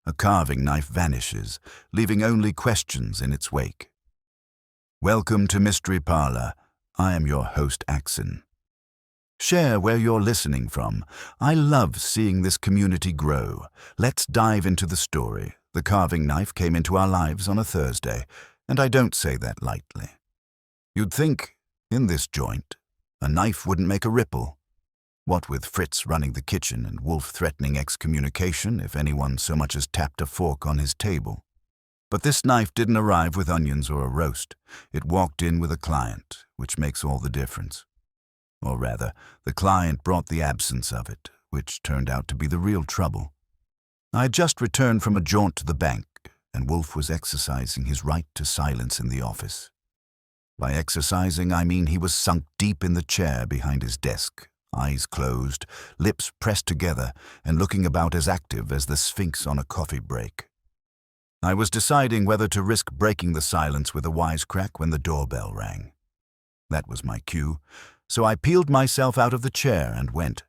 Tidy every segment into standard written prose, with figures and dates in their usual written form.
A carving knife vanishes, leaving only questions in its wake. Welcome to Mystery Parlor. I am your host, Axon. Share where you're listening from. I love seeing this community grow. Let's dive into the story. The carving knife came into our lives on a Thursday, and I don't say that lightly. You'd think, in this joint, a knife wouldn't make a ripple. What with Fritz running the kitchen and Wolfe threatening excommunication if anyone so much as tapped a fork on his table. But this knife didn't arrive with onions or a roast. It walked in with a client, which makes all the difference. Or rather, the client brought the absence of it, which turned out to be the real trouble. I had just returned from a jaunt to the bank, and Wolfe was exercising his right to silence in the office. By exercising, I mean he was sunk deep in the chair behind his desk, eyes closed, lips pressed together, and looking about as active as the Sphinx on a coffee break. I was deciding whether to risk breaking the silence with a wisecrack when the doorbell rang. That was my cue, so I peeled myself out of the chair and went.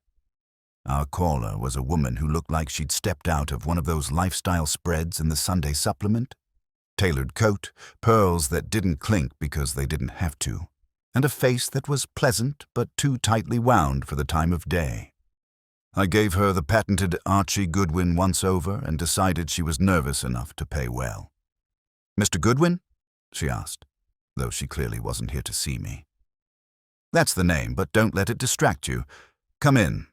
Our caller was a woman who looked like she'd stepped out of one of those lifestyle spreads in the Sunday supplement. Tailored coat, pearls that didn't clink because they didn't have to, and a face that was pleasant but too tightly wound for the time of day. I gave her the patented Archie Goodwin once-over and decided she was nervous enough to pay well. "Mr. Goodwin?" she asked, though she clearly wasn't here to see me. "That's the name, but don't let it distract you. Come in.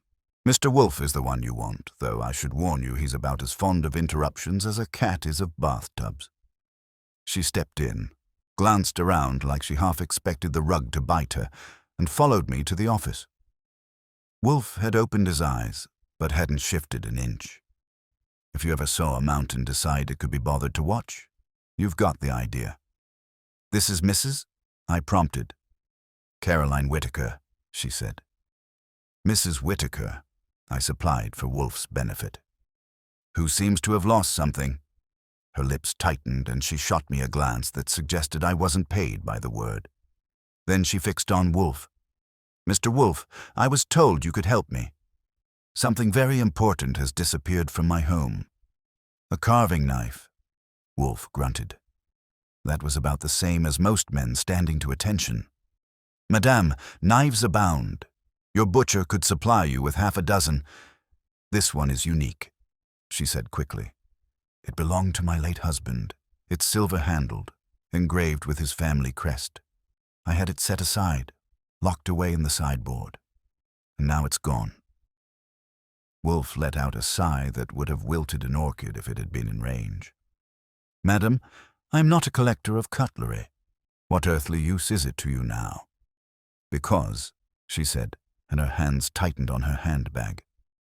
Mr. Wolfe is the one you want, though I should warn you he's about as fond of interruptions as a cat is of bathtubs." She stepped in, glanced around like she half expected the rug to bite her, and followed me to the office. Wolfe had opened his eyes, but hadn't shifted an inch. If you ever saw a mountain decide it could be bothered to watch, you've got the idea. "This is Mrs.?" I prompted. "Caroline Whitaker," she said. "Mrs. Whitaker," I supplied for Wolfe's benefit. "Who seems to have lost something." Her lips tightened and she shot me a glance that suggested I wasn't paid by the word. Then she fixed on Wolfe. "Mr. Wolfe, I was told you could help me. Something very important has disappeared from my home." "A carving knife," Wolfe grunted. That was about the same as most men standing to attention. "Madame, knives abound. Your butcher could supply you with half a dozen. This one is unique," she said quickly. "It belonged to my late husband. It's silver-handled, engraved with his family crest. I had it set aside, locked away in the sideboard, and now it's gone." Wolfe let out a sigh that would have wilted an orchid if it had been in range. "Madam, I am not a collector of cutlery. What earthly use is it to you now?" "Because," she said, and her hands tightened on her handbag,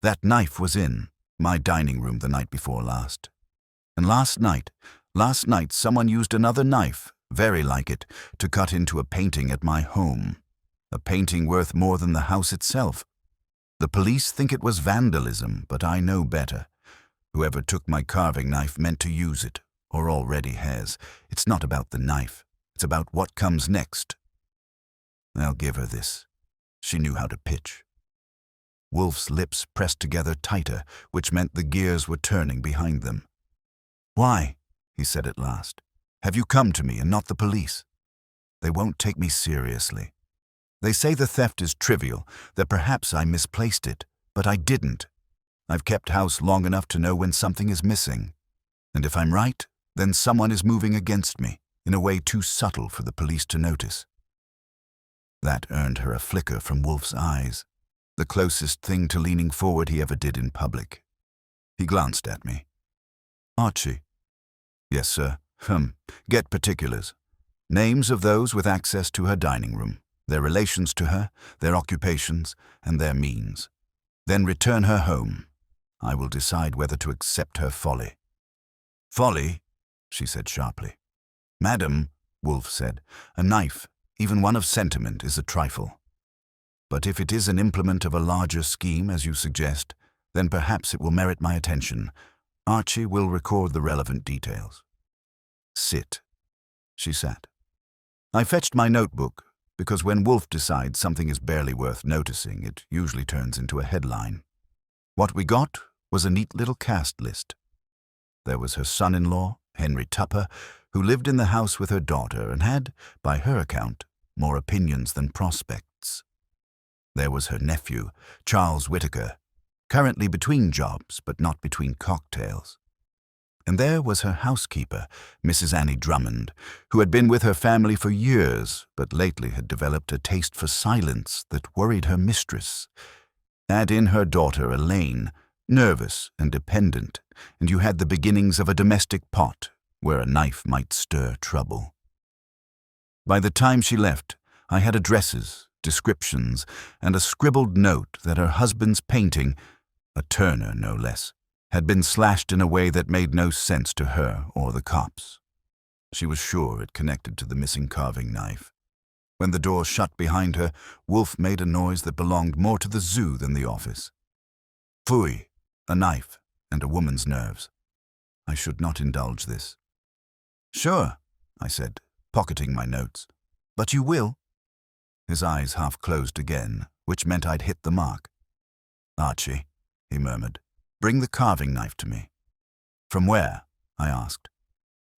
"that knife was in my dining room the night before last. And last night someone used another knife, very like it, to cut into a painting at my home. A painting worth more than the house itself. The police think it was vandalism, but I know better. Whoever took my carving knife meant to use it, or already has. It's not about the knife. It's about what comes next." I'll give her this. She knew how to pitch. Wolfe's lips pressed together tighter, which meant the gears were turning behind them. "Why?" he said at last. "Have you come to me and not the police? They won't take me seriously. They say the theft is trivial, that perhaps I misplaced it, but I didn't. I've kept house long enough to know when something is missing. And if I'm right, then someone is moving against me, in a way too subtle for the police to notice." That earned her a flicker from Wolfe's eyes, the closest thing to leaning forward he ever did in public. He glanced at me. "Archie." "Yes, sir. Get particulars. Names of those with access to her dining room, their relations to her, their occupations, and their means. Then return her home. I will decide whether to accept her folly." "Folly?" she said sharply. "Madam," Wolfe said, "a knife, even one of sentiment, is a trifle. But if it is an implement of a larger scheme, as you suggest, then perhaps it will merit my attention. Archie will record the relevant details." "Sit." She sat. I fetched my notebook, because when Wolfe decides something is barely worth noticing, it usually turns into a headline. What we got was a neat little cast list. There was her son-in-law, Henry Tupper, who lived in the house with her daughter and had, by her account, more opinions than prospects. There was her nephew, Charles Whittaker, currently between jobs but not between cocktails. And there was her housekeeper, Mrs. Annie Drummond, who had been with her family for years, but lately had developed a taste for silence that worried her mistress. Add in her daughter Elaine, nervous and dependent, and you had the beginnings of a domestic pot where a knife might stir trouble. By the time she left, I had addresses, descriptions, and a scribbled note that her husband's painting, a Turner no less, had been slashed in a way that made no sense to her or the cops. She was sure it connected to the missing carving knife. When the door shut behind her, Wolfe made a noise that belonged more to the zoo than the office. Phooey, a knife, and a woman's nerves. I should not indulge this. Sure, I said, pocketing my notes. But you will? His eyes half closed again, which meant I'd hit the mark. Archie, he murmured, bring the carving knife to me. From where? I asked.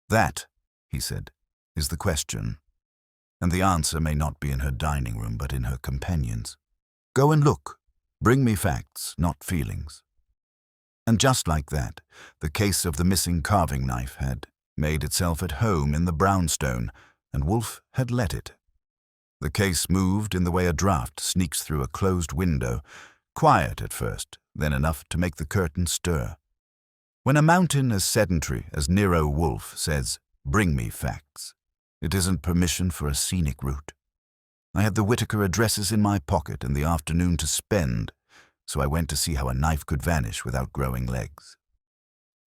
That, he said, is the question. And the answer may not be in her dining room, but in her companion's. Go and look. Bring me facts, not feelings. And just like that, the case of the missing carving knife had made itself at home in the brownstone, and Wolfe had let it. The case moved in the way a draft sneaks through a closed window, quiet at first, then enough to make the curtain stir. When a mountain as sedentary as Nero Wolfe says, bring me facts, it isn't permission for a scenic route. I had the Whittaker addresses in my pocket and the afternoon to spend, so I went to see how a knife could vanish without growing legs.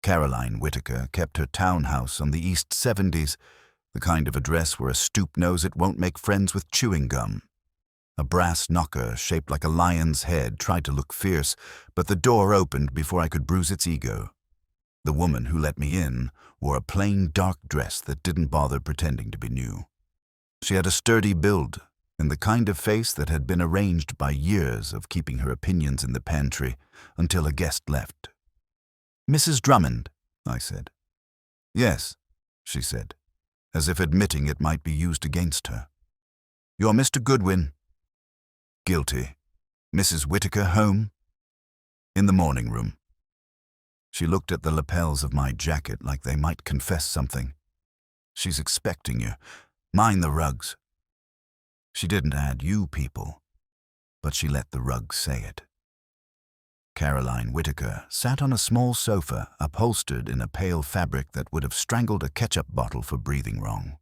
Caroline Whittaker kept her townhouse on the East 70s, the kind of address where a stoop knows it won't make friends with chewing gum. A brass knocker shaped like a lion's head tried to look fierce, but the door opened before I could bruise its ego. The woman who let me in wore a plain dark dress that didn't bother pretending to be new. She had a sturdy build and the kind of face that had been arranged by years of keeping her opinions in the pantry until a guest left. Mrs. Drummond, I said. Yes, she said, as if admitting it might be used against her. You're Mr. Goodwin. Guilty. Mrs. Whittaker home? In the morning room. She looked at the lapels of my jacket like they might confess something. She's expecting you. Mind the rugs. She didn't add you people, but she let the rugs say it. Caroline Whittaker sat on a small sofa upholstered in a pale fabric that would have strangled a ketchup bottle for breathing wrong.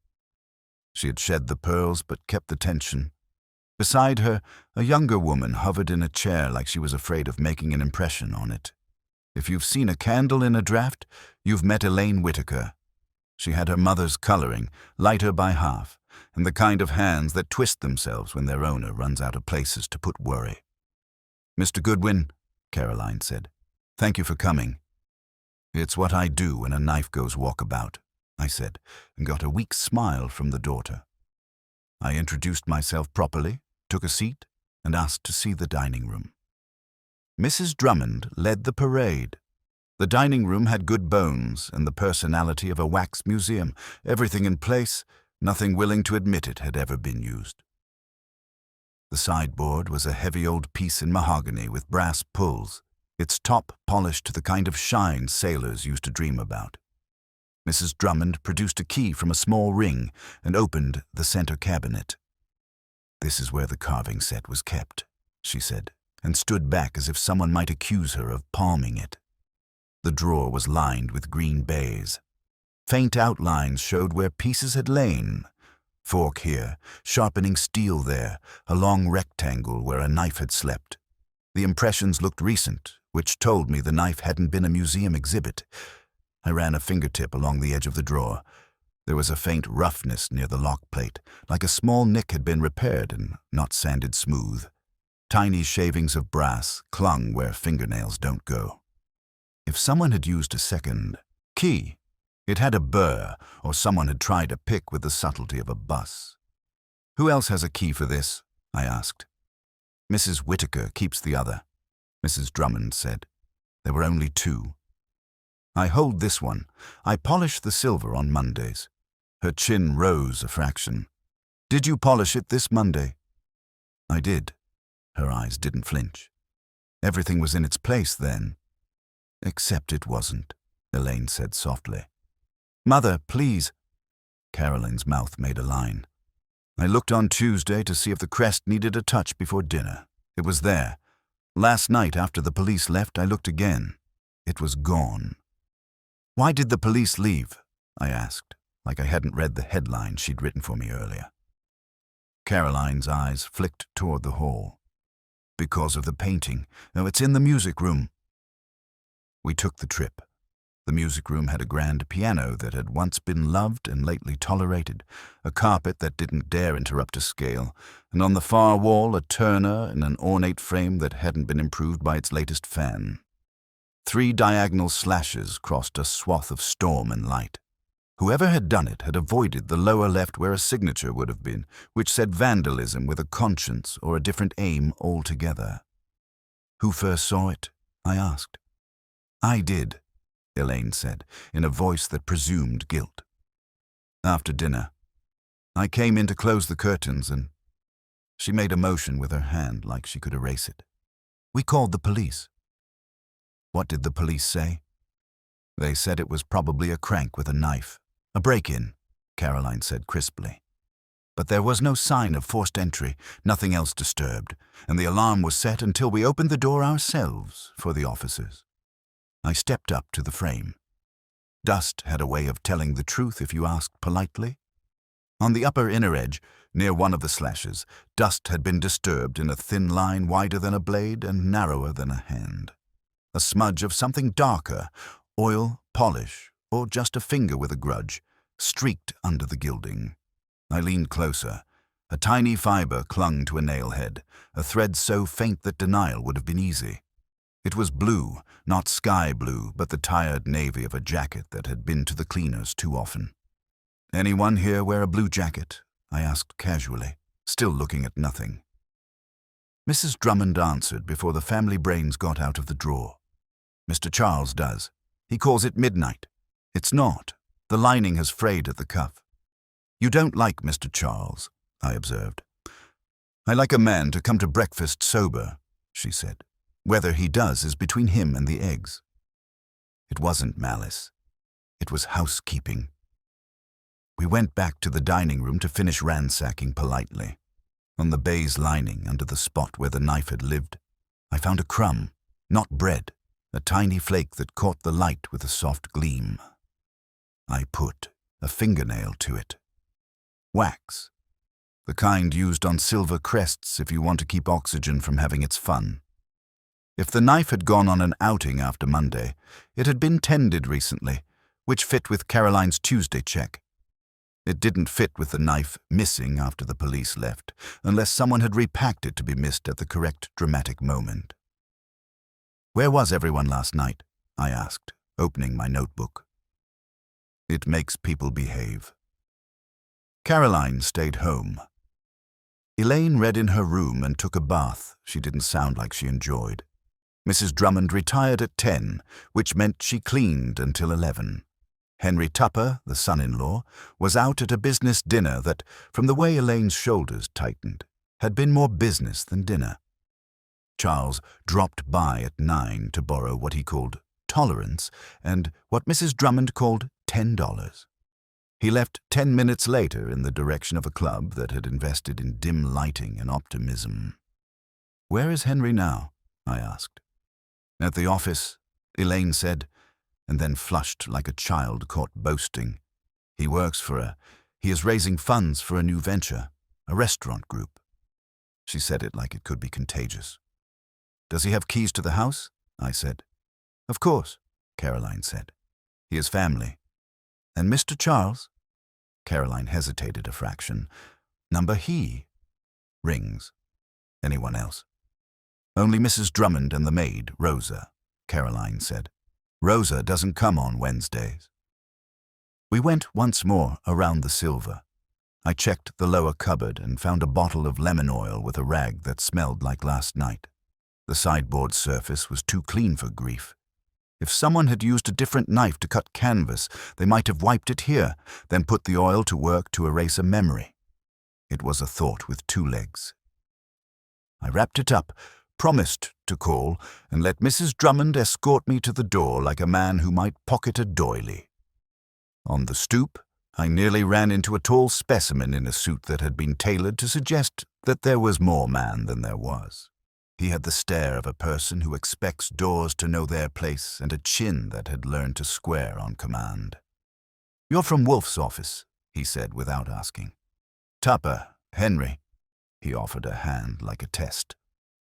She had shed the pearls but kept the tension. Beside her, a younger woman hovered in a chair like she was afraid of making an impression on it. If you've seen a candle in a draft, you've met Elaine Whittaker. She had her mother's coloring, lighter by half, and the kind of hands that twist themselves when their owner runs out of places to put worry. Mr. Goodwin, Caroline said, thank you for coming. It's what I do when a knife goes walkabout, I said, and got a weak smile from the daughter. I introduced myself properly, took a seat, and asked to see the dining room. Mrs. Drummond led the parade. The dining room had good bones and the personality of a wax museum, everything in place, nothing willing to admit it had ever been used. The sideboard was a heavy old piece in mahogany with brass pulls, its top polished to the kind of shine sailors used to dream about. Mrs. Drummond produced a key from a small ring and opened the center cabinet. This is where the carving set was kept, she said, and stood back as if someone might accuse her of palming it. The drawer was lined with green baize. Faint outlines showed where pieces had lain. Fork here, sharpening steel there, a long rectangle where a knife had slept. The impressions looked recent, which told me the knife hadn't been a museum exhibit. I ran a fingertip along the edge of the drawer. There was a faint roughness near the lock plate, like a small nick had been repaired and not sanded smooth. Tiny shavings of brass clung where fingernails don't go. If someone had used a second key, it had a burr, or someone had tried a pick with the subtlety of a bus. Who else has a key for this? I asked. Mrs. Whittaker keeps the other, Mrs. Drummond said. There were only two. I hold this one. I polish the silver on Mondays. Her chin rose a fraction. Did you polish it this Monday? I did. Her eyes didn't flinch. Everything was in its place then. Except it wasn't, Elaine said softly. Mother, please. Caroline's mouth made a line. I looked on Tuesday to see if the crest needed a touch before dinner. It was there. Last night, after the police left, I looked again. It was gone. Why did the police leave? I asked, like I hadn't read the headline she'd written for me earlier. Caroline's eyes flicked toward the hall. Because of the painting. No, it's in the music room. We took the trip. The music room had a grand piano that had once been loved and lately tolerated, a carpet that didn't dare interrupt a scale, and on the far wall a Turner in an ornate frame that hadn't been improved by its latest fan. 3 diagonal slashes crossed a swath of storm and light. Whoever had done it had avoided the lower left where a signature would have been, which said vandalism with a conscience or a different aim altogether. Who first saw it? I asked. I did, Elaine said, in a voice that presumed guilt. After dinner, I came in to close the curtains and she made a motion with her hand like she could erase it. We called the police. What did the police say? They said it was probably a crank with a knife. A break-in, Caroline said crisply. But there was no sign of forced entry, nothing else disturbed, and the alarm was set until we opened the door ourselves for the officers. I stepped up to the frame. Dust had a way of telling the truth if you asked politely. On the upper inner edge, near one of the slashes, dust had been disturbed in a thin line wider than a blade and narrower than a hand. A smudge of something darker, oil, polish, or just a finger with a grudge, streaked under the gilding. I leaned closer. A tiny fiber clung to a nail head, a thread so faint that denial would have been easy. It was blue, not sky blue, but the tired navy of a jacket that had been to the cleaners too often. Anyone here wear a blue jacket? I asked casually, still looking at nothing. Mrs. Drummond answered before the family brains got out of the drawer. Mr. Charles does. He calls it midnight. It's not. The lining has frayed at the cuff. You don't like Mr. Charles, I observed. I like a man to come to breakfast sober, she said. Whether he does is between him and the eggs. It wasn't malice. It was housekeeping. We went back to the dining room to finish ransacking politely. On the baize lining under the spot where the knife had lived, I found a crumb, not bread, a tiny flake that caught the light with a soft gleam. I put a fingernail to it. Wax. The kind used on silver crests if you want to keep oxygen from having its fun. If the knife had gone on an outing after Monday, it had been tended recently, which fit with Caroline's Tuesday check. It didn't fit with the knife missing after the police left, unless someone had repacked it to be missed at the correct dramatic moment. Where was everyone last night? I asked, opening my notebook. It makes people behave. Caroline stayed home. Elaine read in her room and took a bath she didn't sound like she enjoyed. Mrs. Drummond retired at 10, which meant she cleaned until 11. Henry Tupper, the son-in-law, was out at a business dinner that, from the way Elaine's shoulders tightened, had been more business than dinner. Charles dropped by at 9 to borrow what he called tolerance and what Mrs. Drummond called $10. He left 10 minutes later in the direction of a club that had invested in dim lighting and optimism. Where is Henry now? I asked. At the office, Elaine said, and then flushed like a child caught boasting. He is raising funds for a new venture, a restaurant group. She said it like it could be contagious. Does he have keys to the house? I said. Of course, Caroline said. He has family. And Mr. Charles? Caroline hesitated a fraction. Number he. Rings. Anyone else? Only Mrs. Drummond and the maid, Rosa, Caroline said. Rosa doesn't come on Wednesdays. We went once more around the silver. I checked the lower cupboard and found a bottle of lemon oil with a rag that smelled like last night. The sideboard surface was too clean for grief. If someone had used a different knife to cut canvas, they might have wiped it here, then put the oil to work to erase a memory. It was a thought with two legs. I wrapped it up, promised to call, and let Mrs. Drummond escort me to the door like a man who might pocket a doily. On the stoop, I nearly ran into a tall specimen in a suit that had been tailored to suggest that there was more man than there was. He had the stare of a person who expects doors to know their place and a chin that had learned to square on command. "You're from Wolfe's office," he said without asking. "Tupper, Henry." He offered a hand like a test.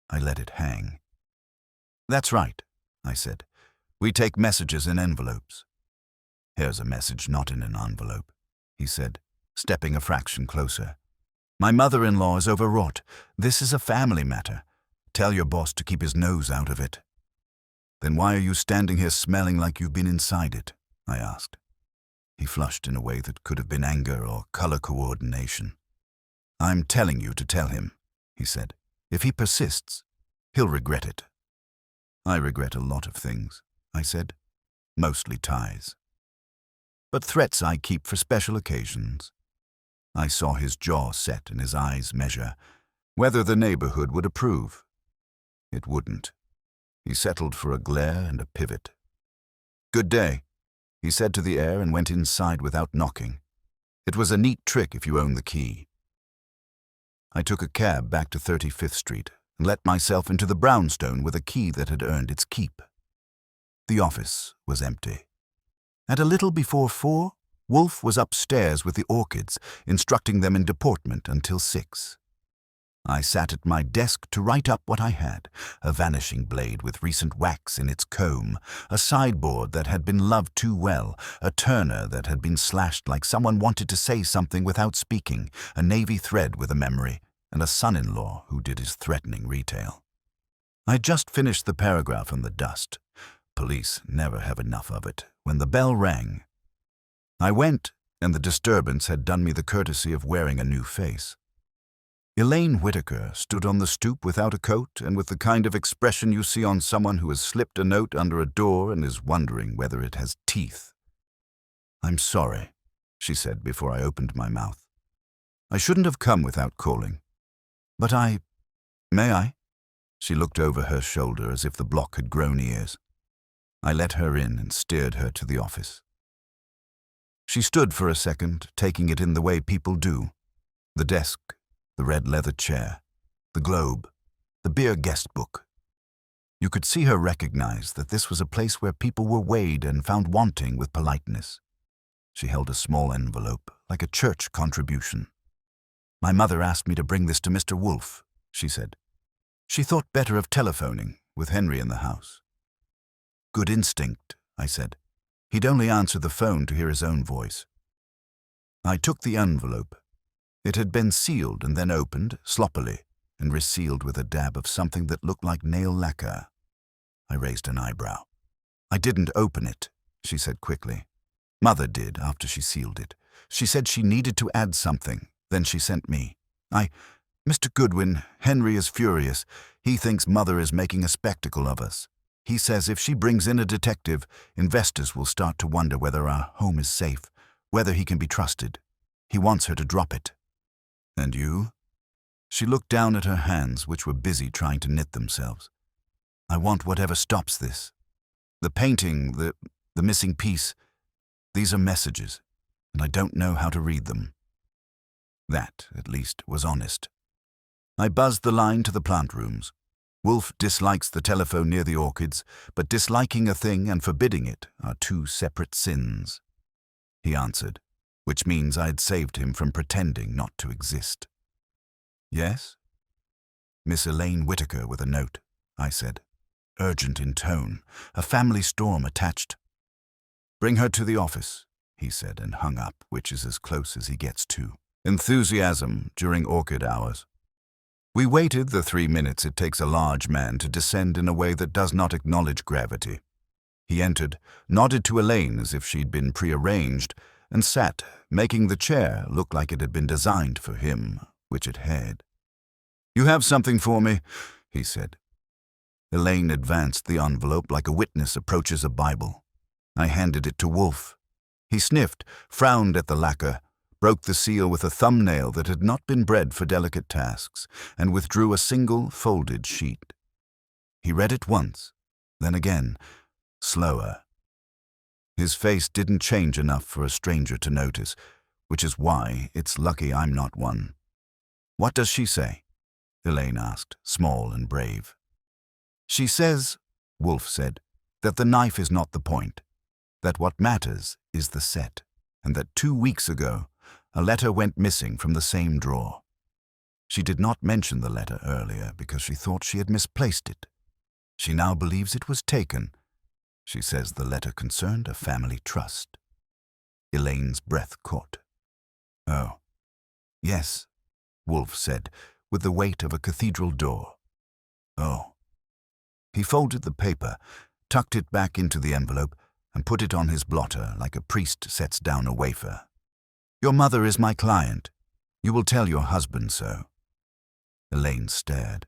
I let it hang. "That's right," I said. "We take messages in envelopes." "Here's a message not in an envelope," he said, stepping a fraction closer. "My mother-in-law is overwrought. This is a family matter. Tell your boss to keep his nose out of it." "Then why are you standing here smelling like you've been inside it?" I asked. He flushed in a way that could have been anger or color coordination. "I'm telling you to tell him," he said. "If he persists, he'll regret it." "I regret a lot of things," I said. "Mostly ties. But threats I keep for special occasions." I saw his jaw set and his eyes measure, whether the neighborhood would approve. It wouldn't. He settled for a glare and a pivot. "Good day," he said to the air and went inside without knocking. It was a neat trick if you own the key. I took a cab back to 35th Street and let myself into the brownstone with a key that had earned its keep. The office was empty. At a little before 4, Wolfe was upstairs with the orchids, instructing them in deportment until 6. I sat at my desk to write up what I had: a vanishing blade with recent wax in its comb, a sideboard that had been loved too well, a turner that had been slashed like someone wanted to say something without speaking, a navy thread with a memory, and a son-in-law who did his threatening retail. I'd just finished the paragraph on the dust. Police never have enough of it. When the bell rang, I went, and the disturbance had done me the courtesy of wearing a new face. Elaine Whitaker stood on the stoop without a coat and with the kind of expression you see on someone who has slipped a note under a door and is wondering whether it has teeth. "I'm sorry," she said before I opened my mouth. "I shouldn't have come without calling. But may I?" She looked over her shoulder as if the block had grown ears. I let her in and steered her to the office. She stood for a second, taking it in the way people do. The desk, the red leather chair, the globe, the beer guest book. You could see her recognize that this was a place where people were weighed and found wanting with politeness. She held a small envelope, like a church contribution. "My mother asked me to bring this to Mr. Wolfe," she said. "She thought better of telephoning, with Henry in the house." "Good instinct," I said. He'd only answer the phone to hear his own voice. I took the envelope. It had been sealed and then opened, sloppily, and resealed with a dab of something that looked like nail lacquer. I raised an eyebrow. "I didn't open it," she said quickly. "Mother did after she sealed it. She said she needed to add something, then she sent me. Mr. Goodwin, Henry is furious. He thinks Mother is making a spectacle of us. He says if she brings in a detective, investors will start to wonder whether our home is safe, whether he can be trusted. He wants her to drop it." "And you?" She looked down at her hands, which were busy trying to knit themselves. "I want whatever stops this. The painting, the missing piece, these are messages, and I don't know how to read them." That, at least, was honest. I buzzed the line to the plant rooms. Wolfe dislikes the telephone near the orchids, but disliking a thing and forbidding it are two separate sins. He answered, which means I had saved him from pretending not to exist. "Yes?" "Miss Elaine Whitaker with a note," I said. Urgent in tone, a family storm attached. "Bring her to the office," he said, and hung up, which is as close as he gets to enthusiasm during orchid hours. We waited the 3 minutes it takes a large man to descend in a way that does not acknowledge gravity. He entered, nodded to Elaine as if she'd been prearranged, and sat, making the chair look like it had been designed for him, which it had. "You have something for me," he said. Elaine advanced the envelope like a witness approaches a Bible. I handed it to Wolfe. He sniffed, frowned at the lacquer, broke the seal with a thumbnail that had not been bred for delicate tasks, and withdrew a single folded sheet. He read it once, then again, slower. His face didn't change enough for a stranger to notice, which is why it's lucky I'm not one. "What does she say?" Elaine asked, small and brave. "She says," Wolfe said, "that the knife is not the point, that what matters is the set, and that 2 weeks ago a letter went missing from the same drawer. She did not mention the letter earlier because she thought she had misplaced it. She now believes it was taken. She says the letter concerned a family trust." Elaine's breath caught. "Oh, yes," Wolfe said, with the weight of a cathedral door. "Oh." He folded the paper, tucked it back into the envelope, and put it on his blotter like a priest sets down a wafer. "Your mother is my client. You will tell your husband so." Elaine stared.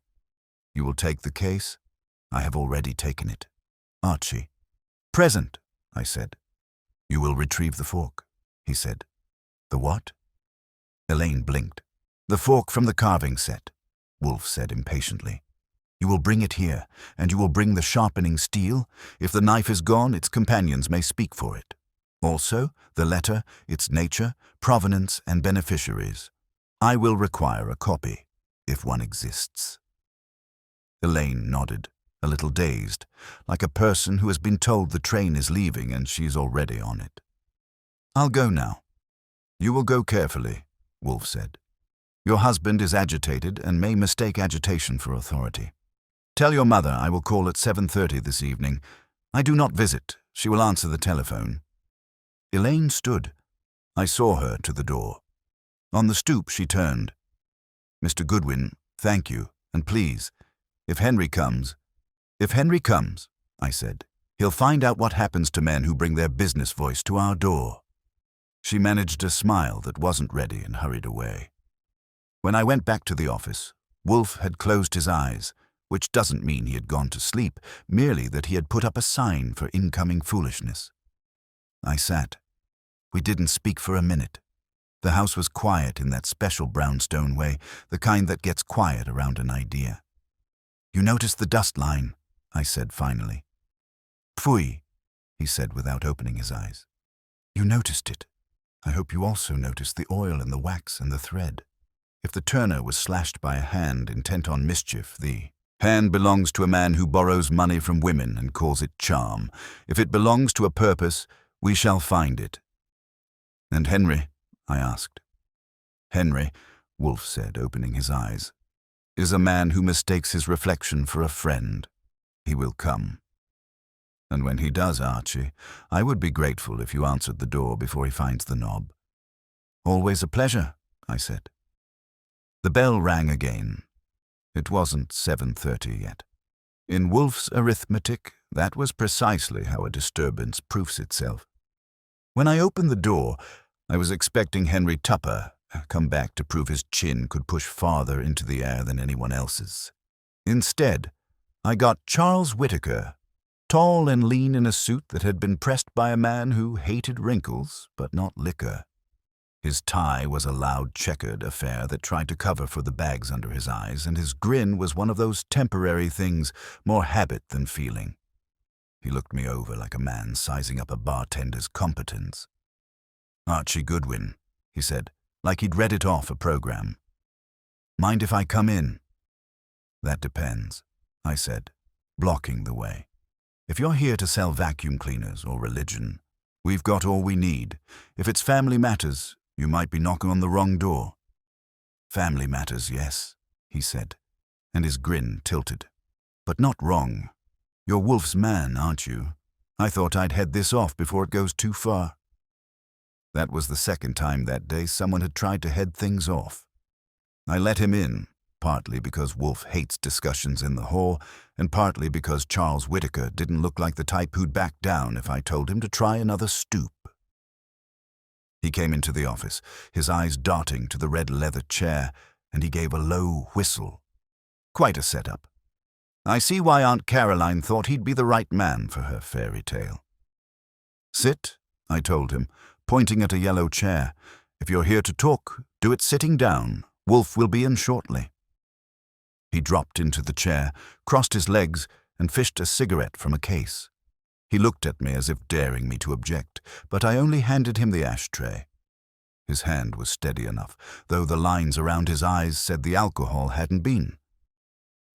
"You will take the case?" "I have already taken it." "Archie." "Present," I said. "You will retrieve the fork," he said. "The what?" Elaine blinked. "The fork from the carving set," Wolfe said impatiently. "You will bring it here, and you will bring the sharpening steel. If the knife is gone, its companions may speak for it. Also, the letter, its nature, provenance, and beneficiaries. I will require a copy, if one exists." Elaine nodded, a little dazed, like a person who has been told the train is leaving and she's already on it. "I'll go now." "You will go carefully," Wolfe said. "Your husband is agitated and may mistake agitation for authority. Tell your mother I will call at 7:30 this evening. I do not visit. She will answer the telephone." Elaine stood. I saw her to the door. On the stoop she turned. "Mr. Goodwin, thank you, and please, if Henry comes," I said, "he'll find out what happens to men who bring their business voice to our door." She managed a smile that wasn't ready and hurried away. When I went back to the office, Wolfe had closed his eyes, which doesn't mean he had gone to sleep, merely that he had put up a sign for incoming foolishness. I sat. We didn't speak for a minute. The house was quiet in that special brownstone way, the kind that gets quiet around an idea. "You noticed the dust line?" I said finally. "Pfui," he said without opening his eyes. "You noticed it. I hope you also noticed the oil and the wax and the thread. If the turner was slashed by a hand intent on mischief, the hand belongs to a man who borrows money from women and calls it charm. If it belongs to a purpose, we shall find it." "And Henry?" I asked. "Henry," Wolfe said, opening his eyes, "is a man who mistakes his reflection for a friend. He will come. And when he does, Archie, I would be grateful if you answered the door before he finds the knob." "Always a pleasure," I said. The bell rang again. It wasn't 7:30 yet. In Wolfe's arithmetic, that was precisely how a disturbance proofs itself. When I opened the door, I was expecting Henry Tupper, come back to prove his chin could push farther into the air than anyone else's. Instead, I got Charles Whittaker, tall and lean in a suit that had been pressed by a man who hated wrinkles, but not liquor. His tie was a loud checkered affair that tried to cover for the bags under his eyes, and his grin was one of those temporary things, more habit than feeling. He looked me over like a man sizing up a bartender's competence. "Archie Goodwin," he said, like he'd read it off a program. "Mind if I come in?" "That depends," I said, blocking the way. "If you're here to sell vacuum cleaners or religion, we've got all we need. If it's family matters, you might be knocking on the wrong door." "Family matters, yes," he said, and his grin tilted. "But not wrong. You're Wolfe's man, aren't you? I thought I'd head this off before it goes too far." That was the second time that day someone had tried to head things off. I let him in, partly because Wolfe hates discussions in the hall, and partly because Charles Whittaker didn't look like the type who'd back down if I told him to try another stoop. He came into the office, his eyes darting to the red leather chair, and he gave a low whistle. Quite a setup. I see why Aunt Caroline thought he'd be the right man for her fairy tale. Sit, I told him, pointing at a yellow chair. If you're here to talk, do it sitting down. Wolfe will be in shortly. He dropped into the chair, crossed his legs, and fished a cigarette from a case. He looked at me as if daring me to object, but I only handed him the ashtray. His hand was steady enough, though the lines around his eyes said the alcohol hadn't been.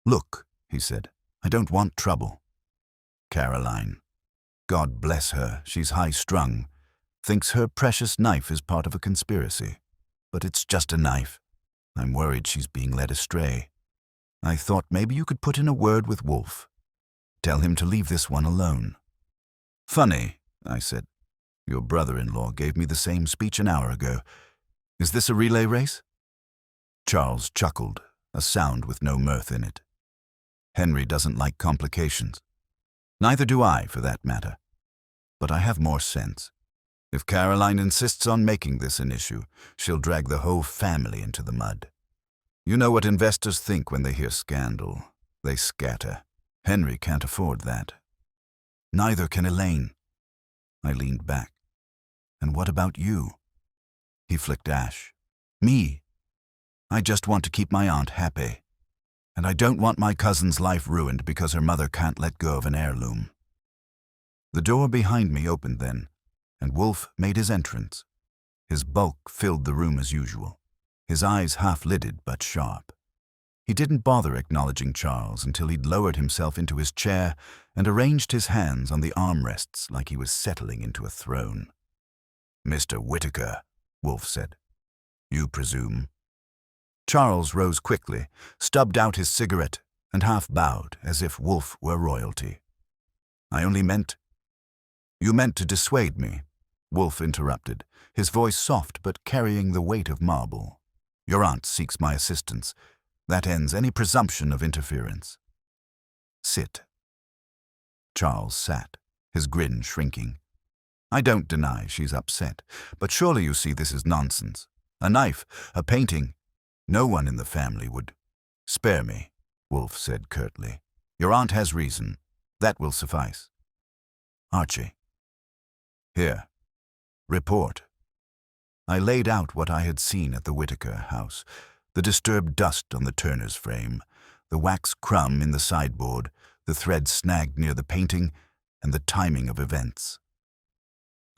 Look, he said, I don't want trouble. Caroline. God bless her, she's high-strung. Thinks her precious knife is part of a conspiracy. But it's just a knife. I'm worried she's being led astray. I thought maybe you could put in a word with Wolfe. Tell him to leave this one alone. Funny, I said. Your brother-in-law gave me the same speech an hour ago. Is this a relay race? Charles chuckled, a sound with no mirth in it. Henry doesn't like complications. Neither do I, for that matter. But I have more sense. If Caroline insists on making this an issue, she'll drag the whole family into the mud. You know what investors think when they hear scandal. They scatter. Henry can't afford that. Neither can Elaine. I leaned back. And what about you? He flicked ash. Me. I just want to keep my aunt happy. And I don't want my cousin's life ruined because her mother can't let go of an heirloom. The door behind me opened then, and Wolfe made his entrance. His bulk filled the room as usual, his eyes half-lidded but sharp. He didn't bother acknowledging Charles until he'd lowered himself into his chair and arranged his hands on the armrests like he was settling into a throne. Mr. Whitaker, Wolfe said. You presume? Charles rose quickly, stubbed out his cigarette, and half-bowed as if Wolfe were royalty. I only meant... You meant to dissuade me, Wolfe interrupted, his voice soft but carrying the weight of marble. Your aunt seeks my assistance. That ends any presumption of interference. Sit. Charles sat, his grin shrinking. I don't deny she's upset, but surely you see this is nonsense. A knife, a painting. No one in the family would. Spare me, Wolfe said curtly. Your aunt has reason. That will suffice. Archie. Here. Report. I laid out what I had seen at the Whitaker house, the disturbed dust on the Turner's frame, the wax crumb in the sideboard, the thread snagged near the painting, and the timing of events.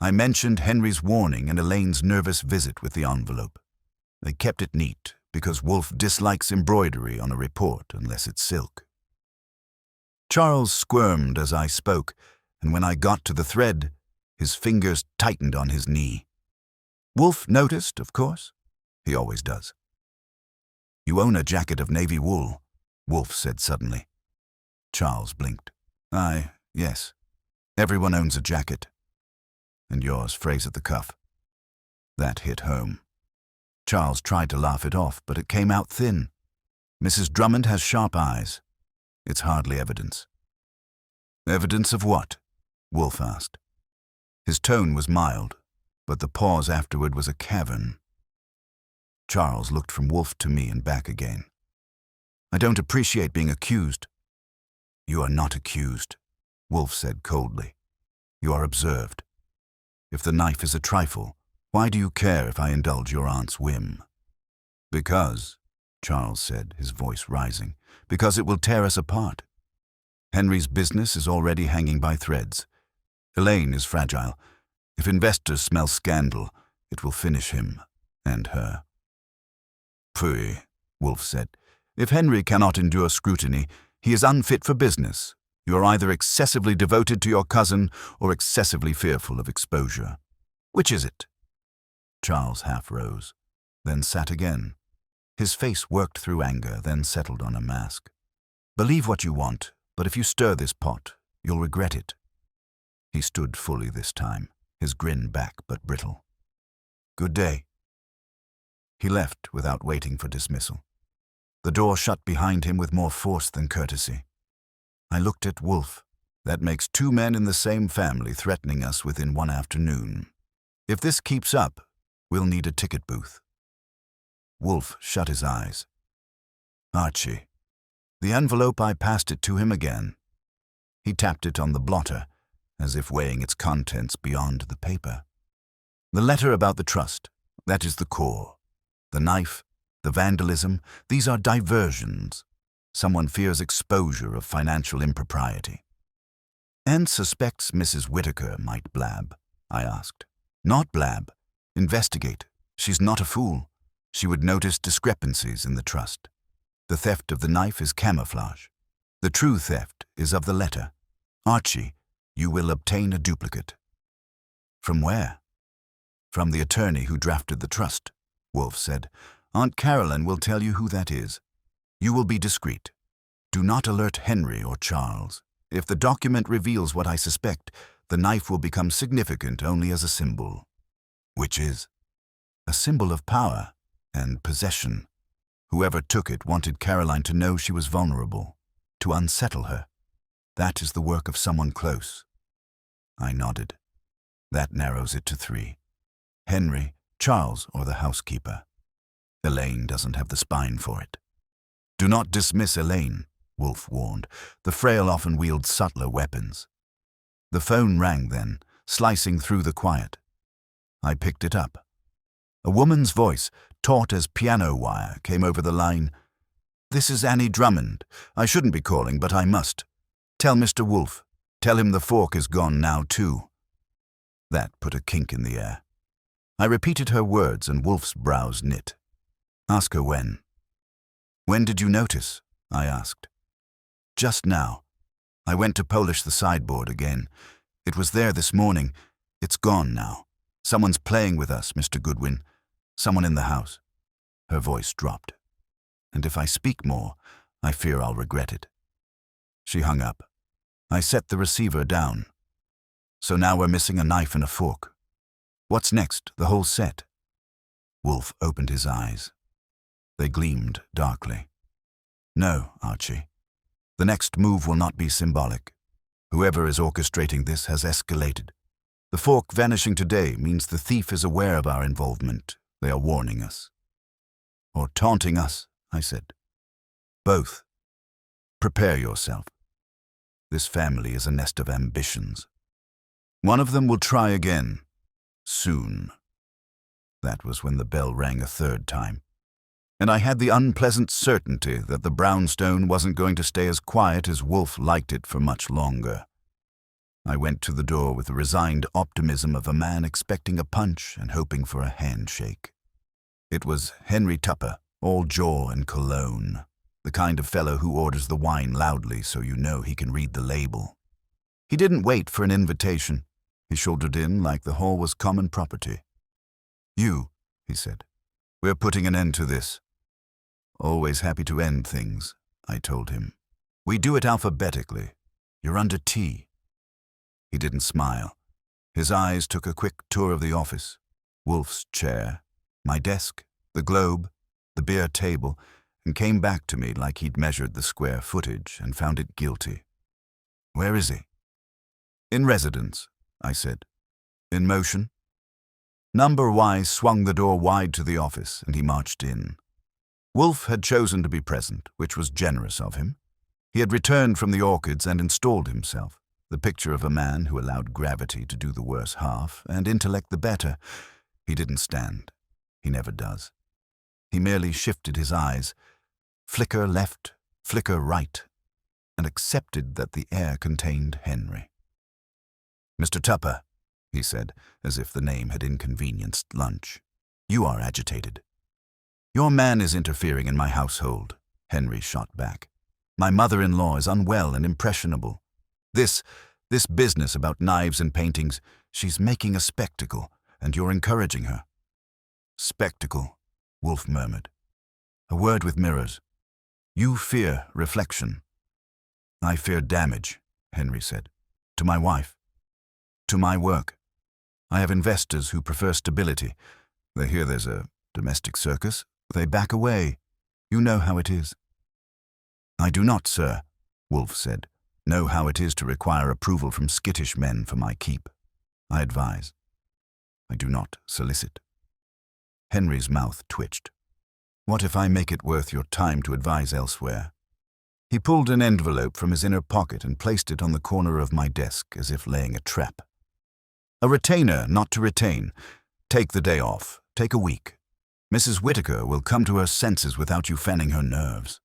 I mentioned Henry's warning and Elaine's nervous visit with the envelope. They kept it neat, because Wolfe dislikes embroidery on a report unless it's silk. Charles squirmed as I spoke, and when I got to the thread, his fingers tightened on his knee. Wolfe noticed, of course. He always does. You own a jacket of navy wool, Wolfe said suddenly. Charles blinked. Aye, yes. Everyone owns a jacket. And yours frays at the cuff. That hit home. Charles tried to laugh it off, but it came out thin. Mrs. Drummond has sharp eyes. It's hardly evidence. Evidence of what? Wolfe asked. His tone was mild, but the pause afterward was a cavern. Charles looked from Wolfe to me and back again. I don't appreciate being accused. You are not accused, Wolfe said coldly. You are observed. If the knife is a trifle, why do you care if I indulge your aunt's whim? Because, Charles said, his voice rising, because it will tear us apart. Henry's business is already hanging by threads. Elaine is fragile. If investors smell scandal, it will finish him and her. Pooh, Wolfe said. If Henry cannot endure scrutiny, he is unfit for business. You are either excessively devoted to your cousin or excessively fearful of exposure. Which is it? Charles half rose, then sat again. His face worked through anger, then settled on a mask. Believe what you want, but if you stir this pot, you'll regret it. He stood fully this time, his grin back but brittle. Good day. He left without waiting for dismissal. The door shut behind him with more force than courtesy. I looked at Wolfe. That makes two men in the same family threatening us within one afternoon. If this keeps up, we'll need a ticket booth. Wolfe shut his eyes. Archie. The envelope, I passed it to him again. He tapped it on the blotter, as if weighing its contents beyond the paper. The letter about the trust, that is the core. The knife, the vandalism, these are diversions. Someone fears exposure of financial impropriety. And suspects Mrs. Whitaker might blab, I asked. Not blab. Investigate. She's not a fool. She would notice discrepancies in the trust. The theft of the knife is camouflage. The true theft is of the letter. Archie, you will obtain a duplicate. From where? From the attorney who drafted the trust, Wolfe said. Aunt Caroline will tell you who that is. You will be discreet. Do not alert Henry or Charles. If the document reveals what I suspect, the knife will become significant only as a symbol. Which is? A symbol of power and possession. Whoever took it wanted Caroline to know she was vulnerable, to unsettle her. That is the work of someone close. I nodded. That narrows it to 3. Henry, Charles, or the housekeeper. Elaine doesn't have the spine for it. Do not dismiss Elaine, Wolfe warned. The frail often wield subtler weapons. The phone rang then, slicing through the quiet. I picked it up. A woman's voice, taut as piano wire, came over the line. This is Annie Drummond. I shouldn't be calling, but I must. Tell Mr. Wolfe. Tell him the fork is gone now, too. That put a kink in the air. I repeated her words, and Wolfe's brows knit. Ask her when. When did you notice? I asked. Just now. I went to polish the sideboard again. It was there this morning. It's gone now. Someone's playing with us, Mr. Goodwin. Someone in the house. Her voice dropped. And if I speak more, I fear I'll regret it. She hung up. I set the receiver down. So now we're missing a knife and a fork. What's next, the whole set? Wolfe opened his eyes. They gleamed darkly. No, Archie. The next move will not be symbolic. Whoever is orchestrating this has escalated. The fork vanishing today means the thief is aware of our involvement. They are warning us. Or taunting us, I said. Both. Prepare yourself. This family is a nest of ambitions. One of them will try again. Soon. That was when the bell rang a 3rd time. And I had the unpleasant certainty that the brownstone wasn't going to stay as quiet as Wolfe liked it for much longer. I went to the door with the resigned optimism of a man expecting a punch and hoping for a handshake. It was Henry Tupper, all jaw and cologne, the kind of fellow who orders the wine loudly so you know he can read the label. He didn't wait for an invitation. He shouldered in like the hall was common property. You, he said, we're putting an end to this. Always happy to end things, I told him. We do it alphabetically. You're under T. He didn't smile. His eyes took a quick tour of the office. Wolfe's chair, my desk, the globe, the beer table, and came back to me like he'd measured the square footage and found it guilty. Where is he? In residence, I said. In motion? Number Y swung the door wide to the office, and he marched in. Wolfe had chosen to be present, which was generous of him. He had returned from the orchids and installed himself, the picture of a man who allowed gravity to do the worse half and intellect the better. He didn't stand. He never does. He merely shifted his eyes, flicker left, flicker right, and accepted that the air contained Henry. Mr. Tupper, he said, as if the name had inconvenienced lunch, you are agitated. Your man is interfering in my household, Henry shot back. My mother-in-law is unwell and impressionable. This business about knives and paintings, she's making a spectacle, and you're encouraging her. Spectacle, Wolfe murmured. A word with mirrors. You fear reflection. I fear damage, Henry said. To my wife. To my work. I have investors who prefer stability. They hear there's a domestic circus. They back away. You know how it is. I do not, sir, Wolfe said, know how it is to require approval from skittish men for my keep. I advise. I do not solicit. Henry's mouth twitched. What if I make it worth your time to advise elsewhere? He pulled an envelope from his inner pocket and placed it on the corner of my desk as if laying a trap. A retainer not to retain. Take the day off. Take a week. Mrs. Whittaker will come to her senses without you fanning her nerves.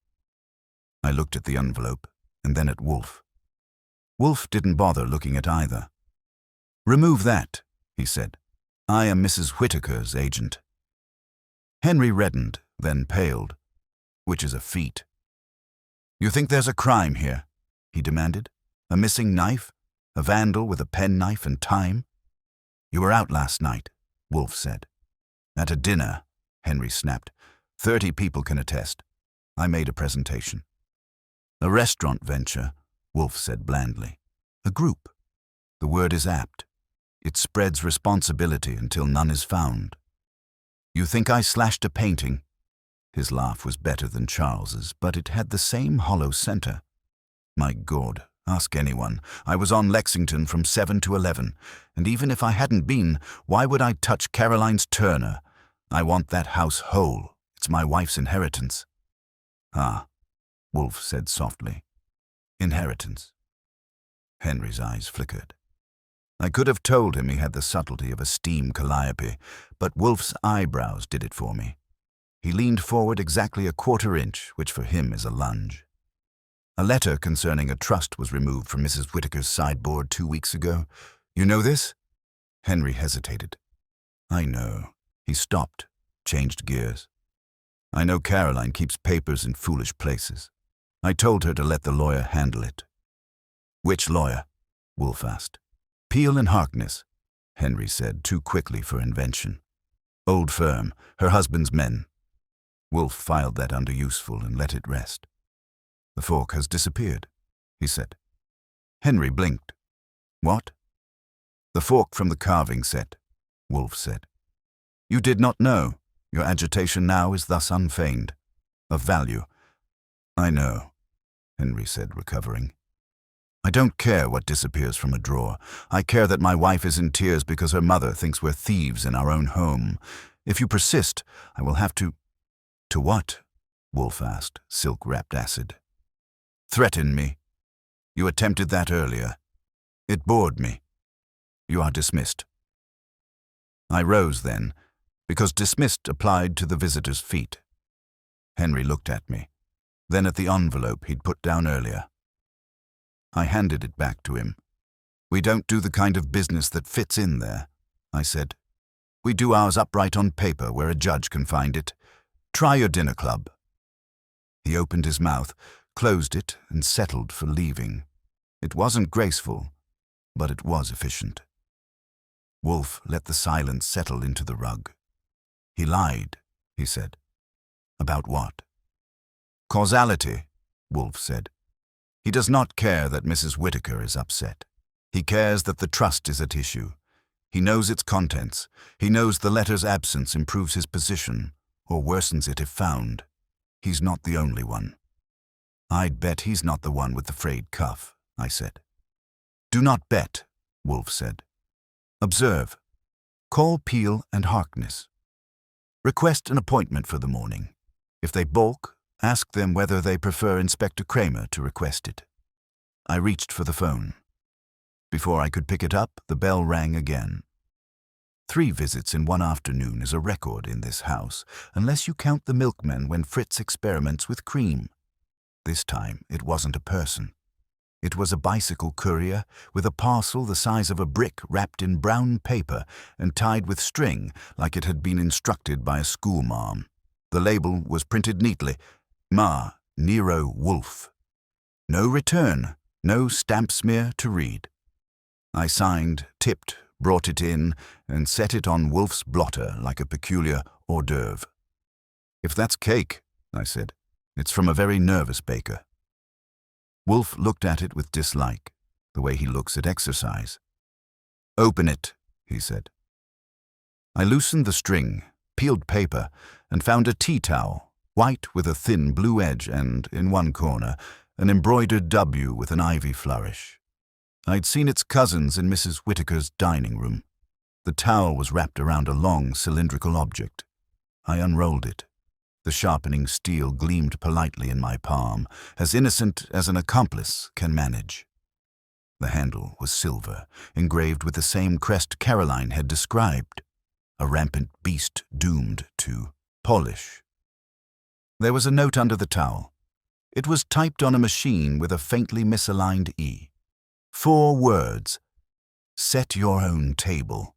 I looked at the envelope and then at Wolfe. Wolfe didn't bother looking at either. Remove that, he said. I am Mrs. Whittaker's agent. Henry reddened, then paled, which is a feat. You think there's a crime here? He demanded. A missing knife? A vandal with a penknife and time? You were out last night, Wolfe said. At a dinner, Henry snapped. 30 people can attest. I made a presentation. A restaurant venture, Wolfe said blandly. A group. The word is apt. It spreads responsibility until none is found. You think I slashed a painting? His laugh was better than Charles's, but it had the same hollow center. My God, ask anyone. I was on Lexington from 7 to 11, and even if I hadn't been, why would I touch Caroline's Turner? I want that house whole. It's my wife's inheritance. Ah, Wolfe said softly. Inheritance. Henry's eyes flickered. I could have told him he had the subtlety of a steam calliope, but Wolfe's eyebrows did it for me. He leaned forward exactly a quarter-inch, which for him is a lunge. A letter concerning a trust was removed from Mrs. Whittaker's sideboard 2 weeks ago. You know this? Henry hesitated. I know. He stopped, changed gears. I know Caroline keeps papers in foolish places. I told her to let the lawyer handle it. Which lawyer? Wolfe asked. Peel and Harkness, Henry said, too quickly for invention. Old firm, her husband's men. Wolfe filed that under useful and let it rest. The fork has disappeared, he said. Henry blinked. What? The fork from the carving set, Wolfe said. You did not know. Your agitation now is thus unfeigned. Of value. I know, Henry said, recovering. I don't care what disappears from a drawer. I care that my wife is in tears because her mother thinks we're thieves in our own home. If you persist, I will have to... To what? Wolfe asked, silk-wrapped acid. Threaten me. You attempted that earlier. It bored me. You are dismissed. I rose then, because dismissed applied to the visitor's feet. Henry looked at me, then at the envelope he'd put down earlier. I handed it back to him. We don't do the kind of business that fits in there, I said. We do ours upright on paper where a judge can find it. Try your dinner club. He opened his mouth, closed it, and settled for leaving. It wasn't graceful, but it was efficient. Wolfe let the silence settle into the rug. He lied, he said. About what? Causality, Wolfe said. He does not care that Mrs. Whittaker is upset. He cares that the trust is at issue. He knows its contents. He knows the letter's absence improves his position, or worsens it if found. He's not the only one. I'd bet he's not the one with the frayed cuff, I said. Do not bet, Wolfe said. Observe. Call Peel and Harkness. Request an appointment for the morning. If they balk, ask them whether they prefer Inspector Kramer to request it. I reached for the phone. Before I could pick it up, the bell rang again. 3 visits in one afternoon is a record in this house, unless you count the milkman when Fritz experiments with cream. This time, it wasn't a person. It was a bicycle courier with a parcel the size of a brick wrapped in brown paper and tied with string like it had been instructed by a schoolmarm. The label was printed neatly, Ma, Nero Wolfe. No return, no stamp smear to read. I signed, tipped, brought it in, and set it on Wolfe's blotter like a peculiar hors d'oeuvre. If that's cake, I said, it's from a very nervous baker. Wolfe looked at it with dislike, the way he looks at exercise. Open it, he said. I loosened the string, peeled paper, and found a tea towel, white with a thin blue edge and, in one corner, an embroidered W with an ivy flourish. I'd seen its cousins in Mrs. Whittaker's dining room. The towel was wrapped around a long cylindrical object. I unrolled it. The sharpening steel gleamed politely in my palm, as innocent as an accomplice can manage. The handle was silver, engraved with the same crest Caroline had described, a rampant beast doomed to polish. There was a note under the towel. It was typed on a machine with a faintly misaligned E. 4 words: "Set your own table."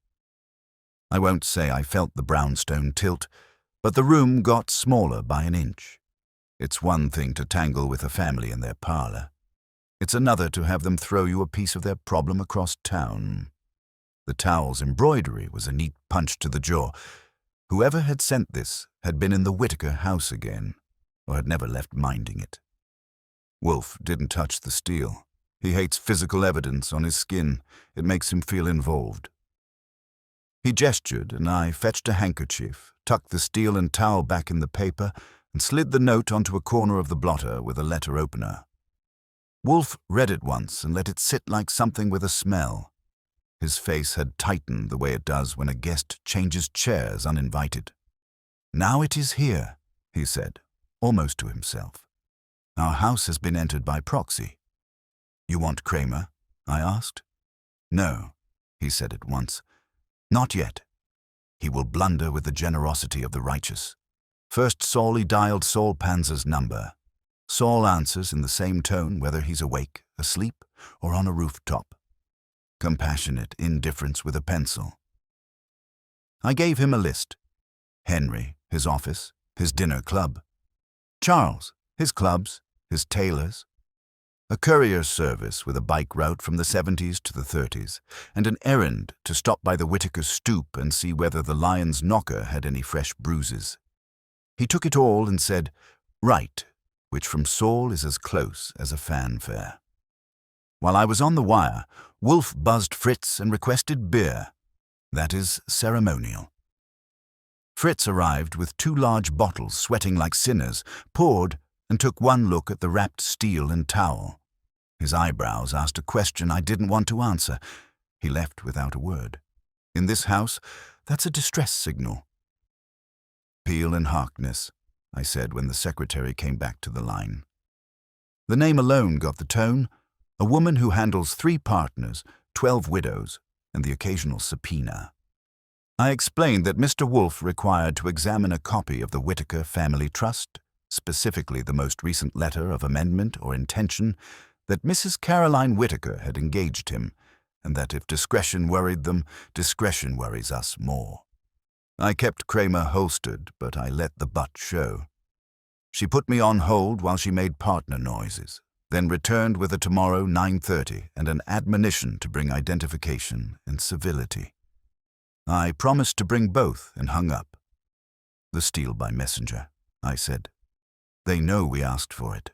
I won't say I felt the brownstone tilt, but the room got smaller by an inch. It's one thing to tangle with a family in their parlor. It's another to have them throw you a piece of their problem across town. The towel's embroidery was a neat punch to the jaw. Whoever had sent this had been in the Whittaker house again, or had never left minding it. Wolfe didn't touch the steel. He hates physical evidence on his skin. It makes him feel involved. He gestured, and I fetched a handkerchief, tucked the steel and towel back in the paper, and slid the note onto a corner of the blotter with a letter opener. Wolfe read it once and let it sit like something with a smell. His face had tightened the way it does when a guest changes chairs uninvited. "Now it is here," he said, almost to himself. "Our house has been entered by proxy." "You want Kramer?" I asked. "No," he said at once. "Not yet. He will blunder with the generosity of the righteous. First Saul dialed Saul Panzer's number. Saul answers in the same tone whether he's awake, asleep, or on a rooftop. Compassionate indifference with a pencil. I gave him a list. Henry, his office, his dinner club. Charles, his clubs, his tailors. A courier service with a bike route from the 70s to the 30s, and an errand to stop by the Whittaker stoop and see whether the lion's knocker had any fresh bruises. He took it all and said, "Right," which from Saul is as close as a fanfare. While I was on the wire, Wolfe buzzed Fritz and requested beer. That is ceremonial. Fritz arrived with 2 large bottles, sweating like sinners, poured, and took one look at the wrapped steel and towel. His eyebrows asked a question I didn't want to answer. He left without a word. In this house, that's a distress signal. "Peel and Harkness," I said when the secretary came back to the line. The name alone got the tone. A woman who handles 3 partners, 12 widows, and the occasional subpoena. I explained that Mr. Wolfe required to examine a copy of the Whittaker Family Trust, specifically the most recent letter of amendment or intention, that Mrs. Caroline Whittaker had engaged him, and that if discretion worried them, discretion worries us more. I kept Kramer holstered, but I let the butt show. She put me on hold while she made partner noises, then returned with a tomorrow 9:30 and an admonition to bring identification and civility. I promised to bring both and hung up. "The steel by messenger," I said. "They know we asked for it.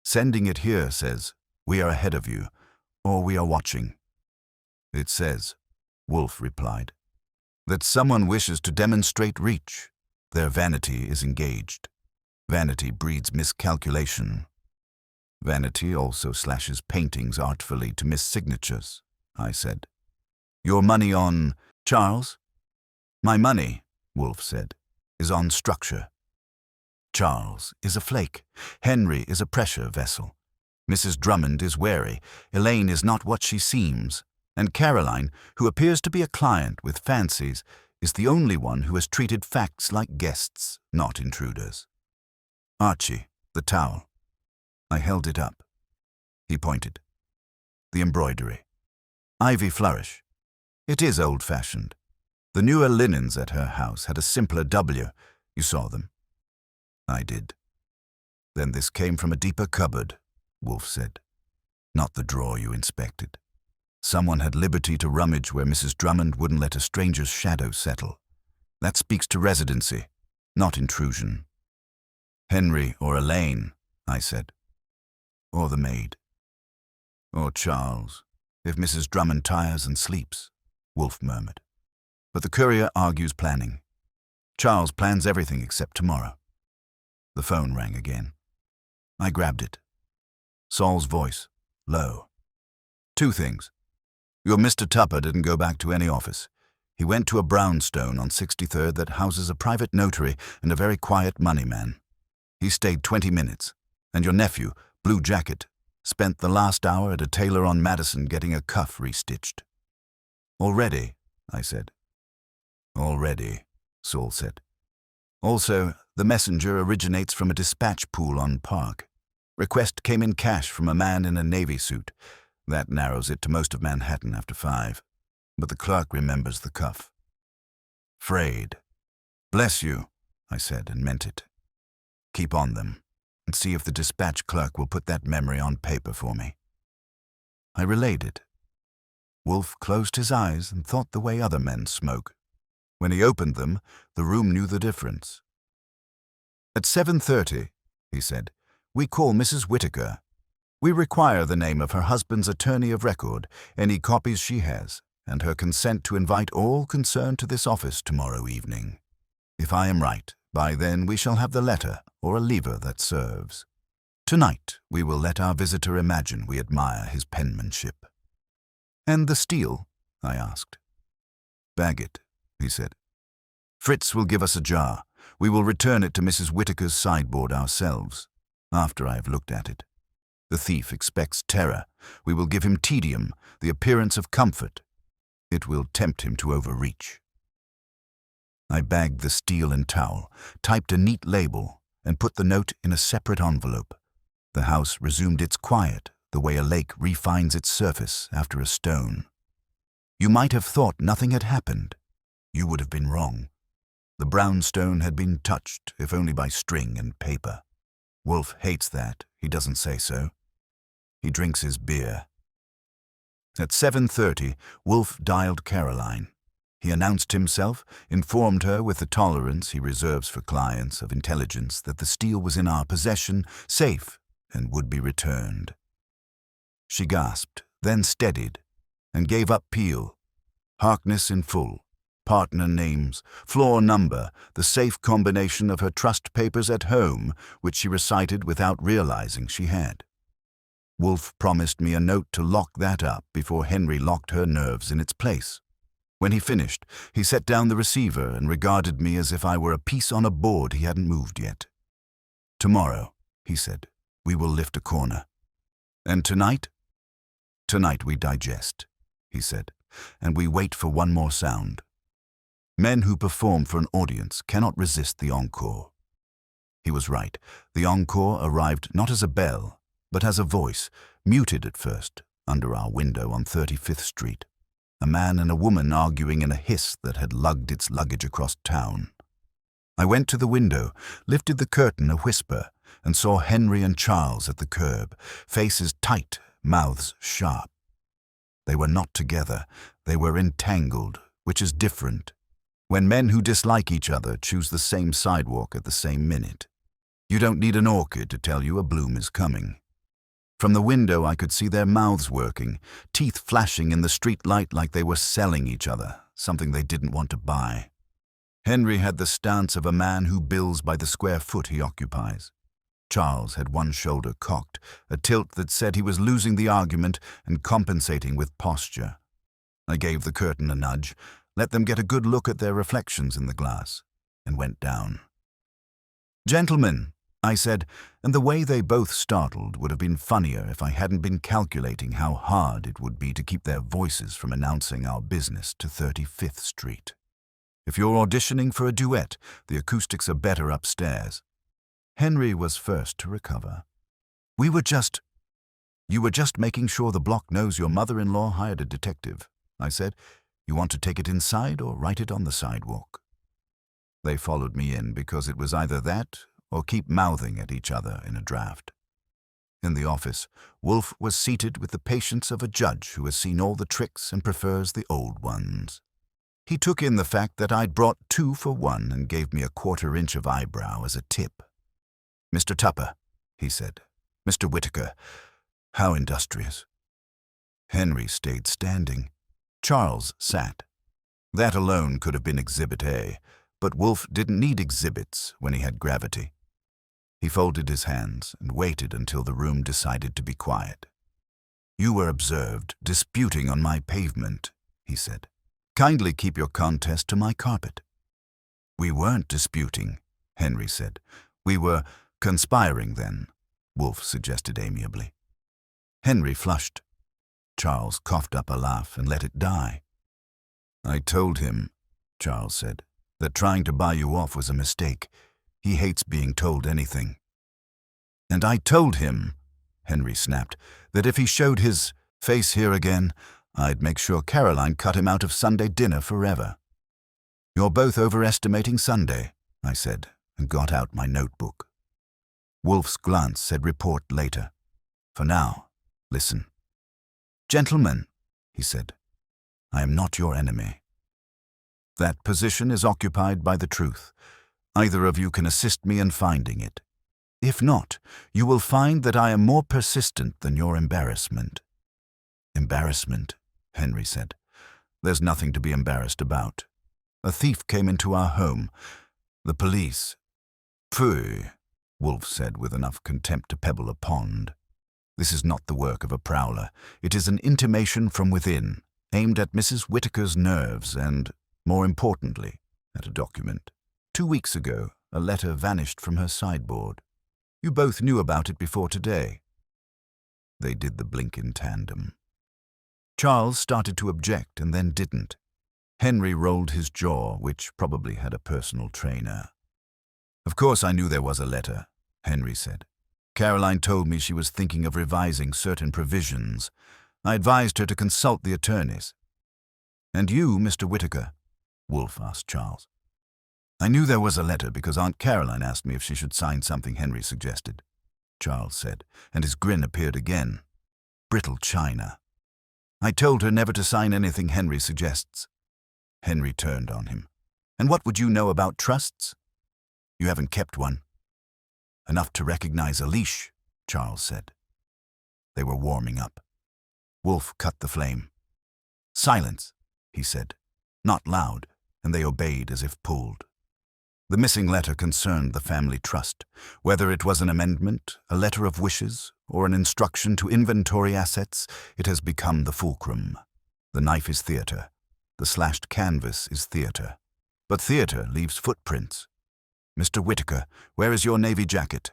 Sending it here says, we are ahead of you, or we are watching." "It says," Wolfe replied, "that someone wishes to demonstrate reach. Their vanity is engaged. Vanity breeds miscalculation. Vanity also slashes paintings artfully to miss signatures," I said. "Your money on Charles?" "My money," Wolfe said, "is on structure. Charles is a flake. Henry is a pressure vessel. Mrs. Drummond is wary. Elaine is not what she seems. And Caroline, who appears to be a client with fancies, is the only one who has treated facts like guests, not intruders. Archie, the towel." I held it up. He pointed. "The embroidery. Ivy flourish. It is old-fashioned. The newer linens at her house had a simpler W. You saw them." I did. "Then this came from a deeper cupboard," Wolfe said. "Not the drawer you inspected. Someone had liberty to rummage where Mrs. Drummond wouldn't let a stranger's shadow settle. That speaks to residency, not intrusion." "Henry or Elaine," I said. "Or the maid. Or Charles, if Mrs. Drummond tires and sleeps," Wolfe murmured. "But the courier argues planning. Charles plans everything except tomorrow." The phone rang again. I grabbed it. Saul's voice, low. "2 things. Your Mr. Tupper didn't go back to any office. He went to a brownstone on 63rd that houses a private notary and a very quiet money man. He stayed 20 minutes, and your nephew, Blue Jacket, spent the last hour at a tailor on Madison getting a cuff restitched. Already, I said. Already, Saul said. Also, the messenger originates from a dispatch pool on Park. Request came in cash from a man in a navy suit. That narrows it to most of Manhattan after 5. But the clerk remembers the cuff. Frayed. Bless you, I said, and meant it. Keep on them, and see if the dispatch clerk will put that memory on paper for me. I relayed it. Wolfe closed his eyes and thought the way other men smoke. When he opened them, the room knew the difference. At 7:30, he said, we call Mrs. Whittaker. We require the name of her husband's attorney of record, any copies she has, and her consent to invite all concerned to this office tomorrow evening. If I am right, by then we shall have the letter or a lever that serves. Tonight we will let our visitor imagine we admire his penmanship. And the steel? I asked. Bag it, he said. Fritz will give us a jar. We will return it to Mrs. Whittaker's sideboard ourselves, after I have looked at it. The thief expects terror. We will give him tedium, the appearance of comfort. It will tempt him to overreach. I bagged the steel and towel, typed a neat label, and put the note in a separate envelope. The house resumed its quiet, the way a lake refines its surface after a stone. You might have thought nothing had happened. You would have been wrong. The brownstone had been touched, if only by string and paper. Wolfe hates that. He doesn't say so. He drinks his beer. At 7:30, Wolfe dialed Caroline. He announced himself, informed her with the tolerance he reserves for clients of intelligence that the steel was in our possession, safe, and would be returned. She gasped, then steadied, and gave up Peel. Harkness in full. Partner names, floor number, the safe combination of her trust papers at home, which she recited without realizing she had. Wolfe promised me a note to lock that up before Henry locked her nerves in its place. When he finished, he set down the receiver and regarded me as if I were a piece on a board he hadn't moved yet. Tomorrow, he said, we will lift a corner. And tonight? Tonight we digest, he said, and we wait for one more sound. Men who perform for an audience cannot resist the encore. He was right. The encore arrived not as a bell, but as a voice, muted at first, under our window on 35th Street. A man and a woman arguing in a hiss that had lugged its luggage across town. I went to the window, lifted the curtain a whisper, and saw Henry and Charles at the curb, faces tight, mouths sharp. They were not together. They were entangled, which is different. When men who dislike each other choose the same sidewalk at the same minute. You don't need an orchid to tell you a bloom is coming. From the window I could see their mouths working, teeth flashing in the street light like they were selling each other, something they didn't want to buy. Henry had the stance of a man who bills by the square foot he occupies. Charles had one shoulder cocked, a tilt that said he was losing the argument and compensating with posture. I gave the curtain a nudge, let them get a good look at their reflections in the glass, and went down. Gentlemen, I said, and the way they both startled would have been funnier if I hadn't been calculating how hard it would be to keep their voices from announcing our business to 35th Street. If you're auditioning for a duet, the acoustics are better upstairs. Henry was first to recover. You were just making sure the block knows your mother-in-law hired a detective, I said. You want to take it inside or write it on the sidewalk? They followed me in because it was either that or keep mouthing at each other in a draft. In the office, Wolfe was seated with the patience of a judge who has seen all the tricks and prefers the old ones. He took in the fact that I'd brought 2 for 1 and gave me a 1/4 inch of eyebrow as a tip. Mr. Tupper, he said. Mr. Whittaker, how industrious. Henry stayed standing. Charles sat. That alone could have been Exhibit A, but Wolfe didn't need exhibits when he had gravity. He folded his hands and waited until the room decided to be quiet. You were observed disputing on my pavement, he said. Kindly keep your contest to my carpet." "We weren't disputing," Henry said. "We were conspiring then," Wolfe suggested amiably. Henry flushed. Charles coughed up a laugh and let it die. "I told him," Charles said, "that trying to buy you off was a mistake. He hates being told anything." "And I told him," Henry snapped, "that if he showed his face here again, I'd make sure Caroline cut him out of Sunday dinner forever." "You're both overestimating Sunday," I said, and got out my notebook. Wolfe's glance said report later. "For now, listen." "Gentlemen," he said, "I am not your enemy. That position is occupied by the truth. Either of you can assist me in finding it. If not, you will find that I am more persistent than your embarrassment." "Embarrassment," Henry said. "There's nothing to be embarrassed about. A thief came into our home. The police—" "Pfui," Wolfe said with enough contempt to pebble a pond. "This is not the work of a prowler. It is an intimation from within, aimed at Mrs. Whittaker's nerves and, more importantly, at a document. 2 weeks ago, a letter vanished from her sideboard. You both knew about it before today." They did the blink in tandem. Charles started to object and then didn't. Henry rolled his jaw, which probably had a personal trainer. "Of course I knew there was a letter," Henry said. "Caroline told me she was thinking of revising certain provisions. I advised her to consult the attorneys." "And you, Mr. Whittaker?" Wolfe asked Charles. "I knew there was a letter because Aunt Caroline asked me if she should sign something Henry suggested," Charles said, and his grin appeared again. Brittle china. "I told her never to sign anything Henry suggests." Henry turned on him. "And what would you know about trusts? You haven't kept one." "Enough to recognize a leash," Charles said. They were warming up. Wolfe cut the flame. "Silence," he said, not loud, and they obeyed as if pulled. The missing letter concerned the family trust. Whether it was an amendment, a letter of wishes, or an instruction to inventory assets, it has become the fulcrum. The knife is theater. The slashed canvas is theater. But theater leaves footprints. "Mr. Whittaker, where is your navy jacket?"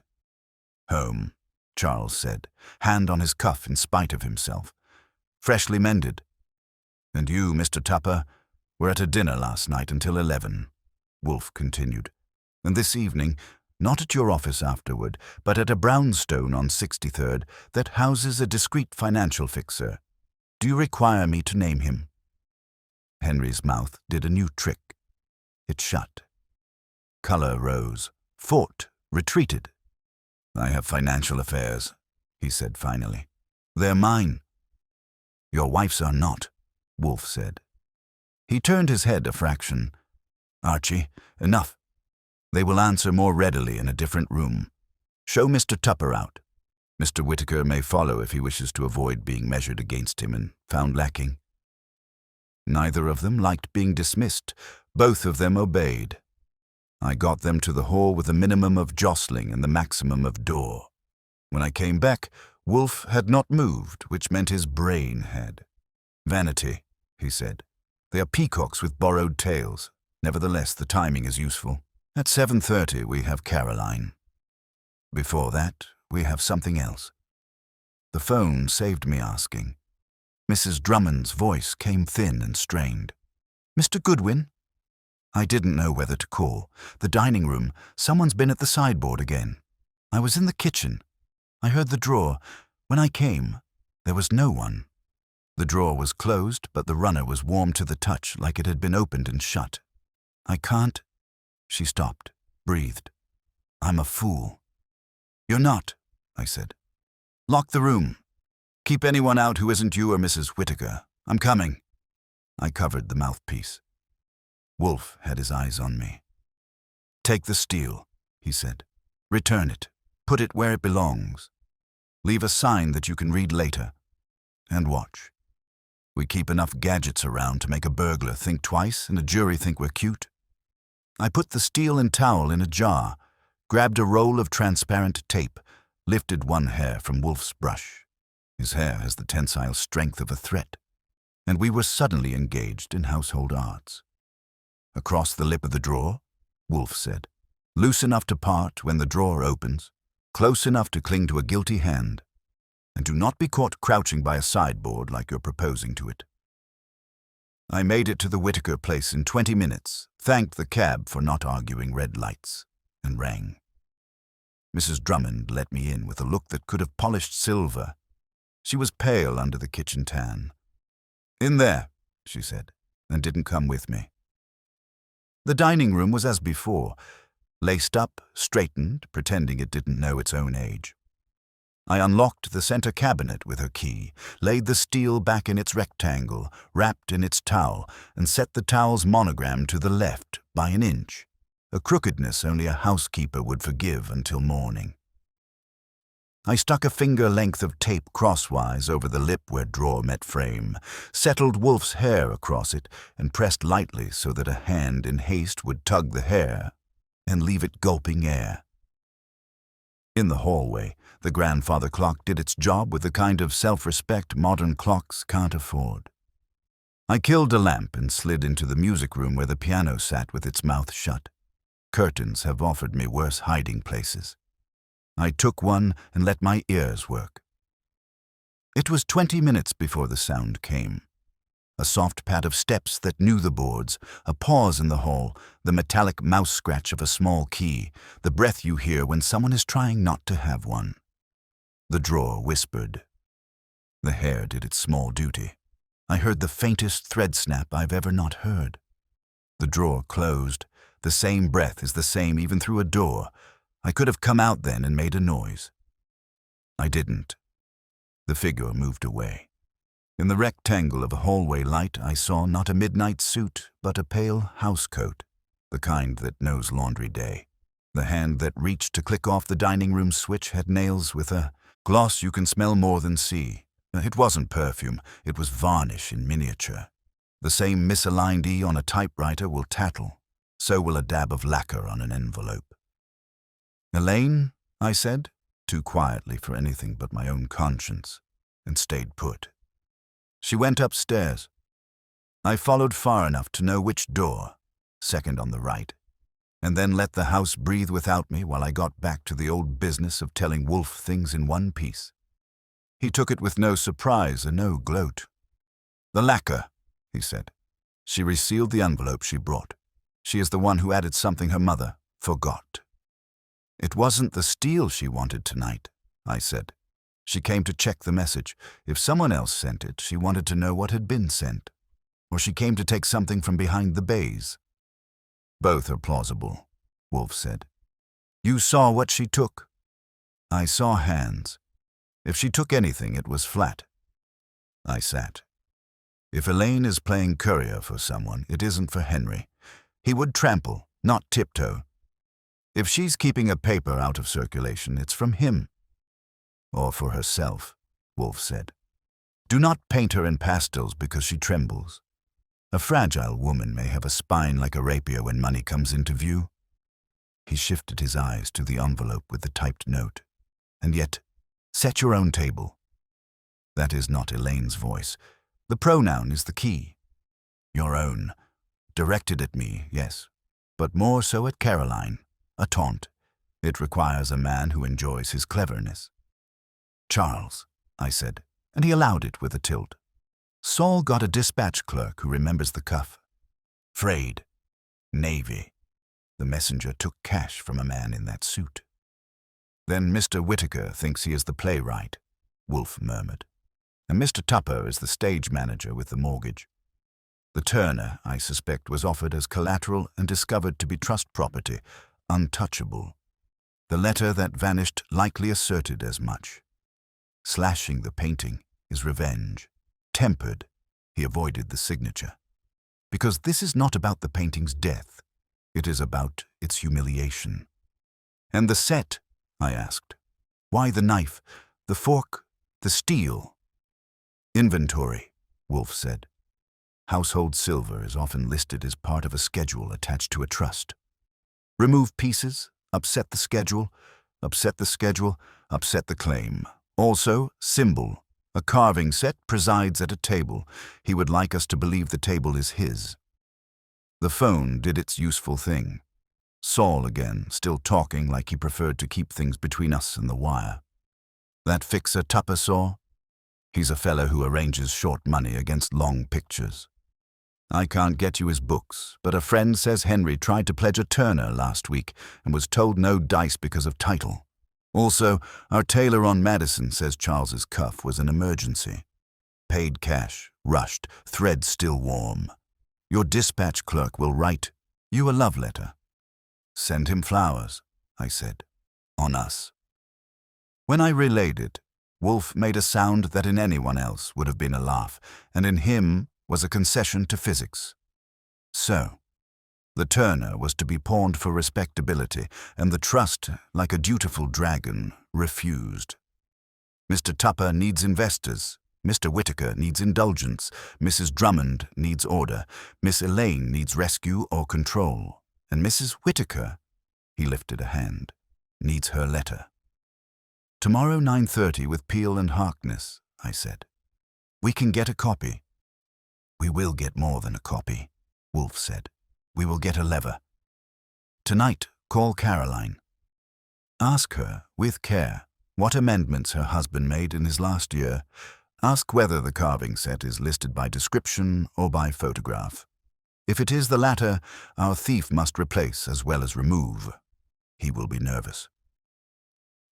"Home," Charles said, hand on his cuff in spite of himself. "Freshly mended." "And you, Mr. Tupper, were at a dinner last night until 11, Wolfe continued. "And this evening, not at your office afterward, but at a brownstone on 63rd that houses a discreet financial fixer. Do you require me to name him?" Henry's mouth did a new trick. It shut. Color rose, fought, retreated. "I have financial affairs," he said finally. "They're mine." "Your wife's are not," Wolfe said. He turned his head a fraction. "Archie, enough. They will answer more readily in a different room. Show Mr. Tupper out. Mr. Whittaker may follow if he wishes to avoid being measured against him and found lacking." Neither of them liked being dismissed. Both of them obeyed. I got them to the hall with a minimum of jostling and the maximum of door. When I came back, Wolfe had not moved, which meant his brain had. "Vanity," he said. "They are peacocks with borrowed tails. Nevertheless, the timing is useful. At 7:30 we have Caroline. Before that, we have something else." The phone saved me asking. Mrs. Drummond's voice came thin and strained. "Mr. Goodwin?" I didn't know whether to call. "The dining room. Someone's been at the sideboard again." "I was in the kitchen. I heard the drawer. When I came, there was no one." The drawer was closed, but the runner was warm to the touch, like it had been opened and shut. "I can't—" She stopped, breathed. "I'm a fool." "You're not," I said. "Lock the room. Keep anyone out who isn't you or Mrs. Whittaker. I'm coming." I covered the mouthpiece. Wolfe had his eyes on me. "Take the steel," he said. "Return it. Put it where it belongs. Leave a sign that you can read later. And watch. We keep enough gadgets around to make a burglar think twice and a jury think we're cute." I put the steel and towel in a jar, grabbed a roll of transparent tape, lifted one hair from Wolfe's brush. His hair has the tensile strength of a threat. and we were suddenly engaged in household arts. "Across the lip of the drawer," Wolfe said. "Loose enough to part when the drawer opens, close enough to cling to a guilty hand, and do not be caught crouching by a sideboard like you're proposing to it." I made it to the Whitaker place in 20 minutes, thanked the cab for not arguing red lights, and rang. Mrs. Drummond let me in with a look that could have polished silver. She was pale under the kitchen tan. "In there," she said, and didn't come with me. The dining room was as before, laced up, straightened, pretending it didn't know its own age. I unlocked the center cabinet with her key, laid the steel back in its rectangle, wrapped in its towel, and set the towel's monogram to the left by an inch, a crookedness only a housekeeper would forgive until morning. I stuck a finger length of tape crosswise over the lip where drawer met frame, settled Wolfe's hair across it, and pressed lightly so that a hand in haste would tug the hair and leave it gulping air. In the hallway, the grandfather clock did its job with the kind of self-respect modern clocks can't afford. I killed a lamp and slid into the music room where the piano sat with its mouth shut. Curtains have offered me worse hiding places. I took one and let my ears work. It was 20 minutes before the sound came. A soft pad of steps that knew the boards, a pause in the hall, the metallic mouse scratch of a small key, the breath you hear when someone is trying not to have one. The drawer whispered. The hair did its small duty. I heard the faintest thread snap I've ever not heard. The drawer closed. The same breath is the same even through a door. I could have come out then and made a noise. I didn't. The figure moved away. In the rectangle of a hallway light, I saw not a midnight suit, but a pale housecoat, the kind that knows laundry day. The hand that reached to click off the dining room switch had nails with a gloss you can smell more than see. It wasn't perfume, it was varnish in miniature. The same misaligned E on a typewriter will tattle, so will a dab of lacquer on an envelope. "Elaine," I said, too quietly for anything but my own conscience, and stayed put. She went upstairs. I followed far enough to know which door, second on the right, and then let the house breathe without me while I got back to the old business of telling Wolfe things in one piece. He took it with no surprise and no gloat. "The lacquer," he said. "She resealed the envelope she brought. She is the one who added something her mother forgot." "It wasn't the steel she wanted tonight," I said. "She came to check the message. If someone else sent it, she wanted to know what had been sent. Or she came to take something from behind the baize." "Both are plausible," Wolfe said. "You saw what she took." "I saw hands. If she took anything, it was flat." I sat. "If Elaine is playing courier for someone, it isn't for Henry. He would trample, not tiptoe. If she's keeping a paper out of circulation, it's from him." "Or for herself," Wolfe said. "Do not paint her in pastels because she trembles. A fragile woman may have a spine like a rapier when money comes into view." He shifted his eyes to the envelope with the typed note. "And yet, set your own table." That is not Elaine's voice. The pronoun is the key. "Your own." Directed at me, yes, but more so at Caroline. A taunt. It requires a man who enjoys his cleverness. "Charles," I said, and he allowed it with a tilt. "Saul got a dispatch clerk who remembers the cuff. Frayed. Navy. The messenger took cash from a man in that suit." "Then Mr. Whitaker thinks he is the playwright," Wolfe murmured. "And Mr. Tupper is the stage manager with the mortgage. The Turner, I suspect, was offered as collateral and discovered to be trust property, untouchable. The letter that vanished likely asserted as much. Slashing the painting is revenge. Tempered, he avoided the signature. Because this is not about the painting's death. It is about its humiliation." "And the set?" I asked. "Why the knife, the fork, the steel?" "Inventory," Wolfe said. "Household silver is often listed as part of a schedule attached to a trust. Remove pieces, upset the schedule, upset the schedule, upset the claim. Also, symbol, A carving set presides at a table. He would like us to believe the table is his. The phone did its useful thing. Saul again, still talking like he preferred to keep things between us and the wire. That fixer Tupper saw? He's a fellow who arranges short money against long pictures. I can't get you his books, but a friend says Henry tried to pledge a Turner last week and was told no dice because of title. Also, our tailor on Madison says Charles's cuff was an emergency. Paid cash, rushed, thread still warm. Your dispatch clerk will write you a love letter. Send him flowers, I said, on us. When I relayed it, Wolfe made a sound that in anyone else would have been a laugh, and in him was a concession to physics. So, the Turner was to be pawned for respectability, and the trust, like a dutiful dragon, refused. Mr. Tupper needs investors, Mr. Whittaker needs indulgence, Mrs. Drummond needs order, Miss Elaine needs rescue or control, and Mrs. Whittaker, he lifted a hand, needs her letter. Tomorrow 9:30 with Peel and Harkness, I said. We can get a copy. We will get more than a copy, Wolfe said. We will get a lever. Tonight, call Caroline. Ask her, with care, what amendments her husband made in his last year. Ask whether the carving set is listed by description or by photograph. If it is the latter, our thief must replace as well as remove. He will be nervous.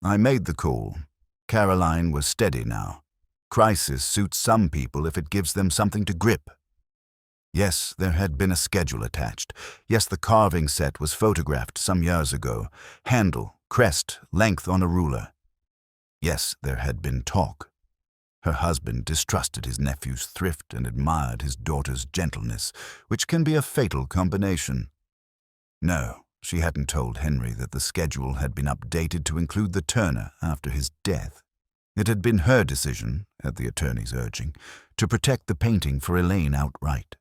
I made the call. Caroline was steady now. Crisis suits some people if it gives them something to grip. Yes, there had been a schedule attached. Yes, the carving set was photographed some years ago. Handle, crest, length on a ruler. Yes, there had been talk. Her husband distrusted his nephew's thrift and admired his daughter's gentleness, which can be a fatal combination. No, she hadn't told Henry that the schedule had been updated to include the Turner after his death. It had been her decision, at the attorney's urging, to protect the painting for Elaine outright.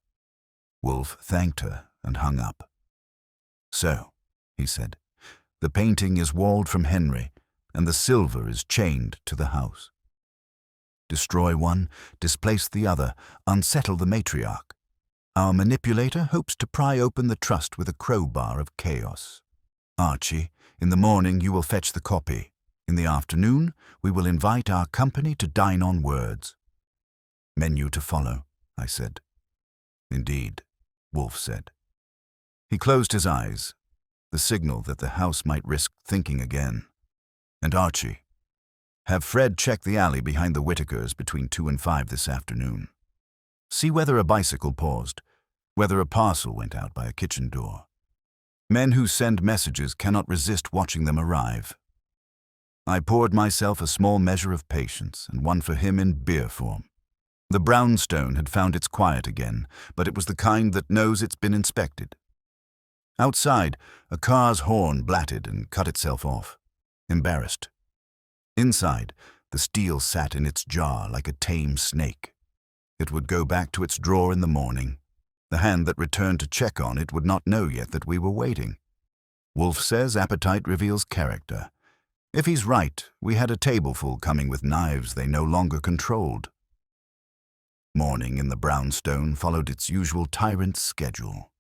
Wolfe thanked her and hung up. So, he said, the painting is walled from Henry, and the silver is chained to the house. Destroy one, displace the other, unsettle the matriarch. Our manipulator hopes to pry open the trust with a crowbar of chaos. Archie, in the morning you will fetch the copy. In the afternoon, we will invite our company to dine on words. Menu to follow, I said. Indeed, Wolfe said. He closed his eyes, the signal that the house might risk thinking again. And Archie, have Fred check the alley behind the Whittakers between 2 and 5 this afternoon. See whether a bicycle paused, whether a parcel went out by a kitchen door. Men who send messages cannot resist watching them arrive. I poured myself a small measure of patience, and one for him in beer form. The brownstone had found its quiet again, but it was the kind that knows it's been inspected. Outside, a car's horn blatted and cut itself off, embarrassed. Inside, the steel sat in its jar like a tame snake. It would go back to its drawer in the morning. The hand that returned to check on it would not know yet that we were waiting. Wolfe says appetite reveals character. If he's right, we had a tableful coming with knives they no longer controlled. Morning in the brownstone followed its usual tyrant schedule.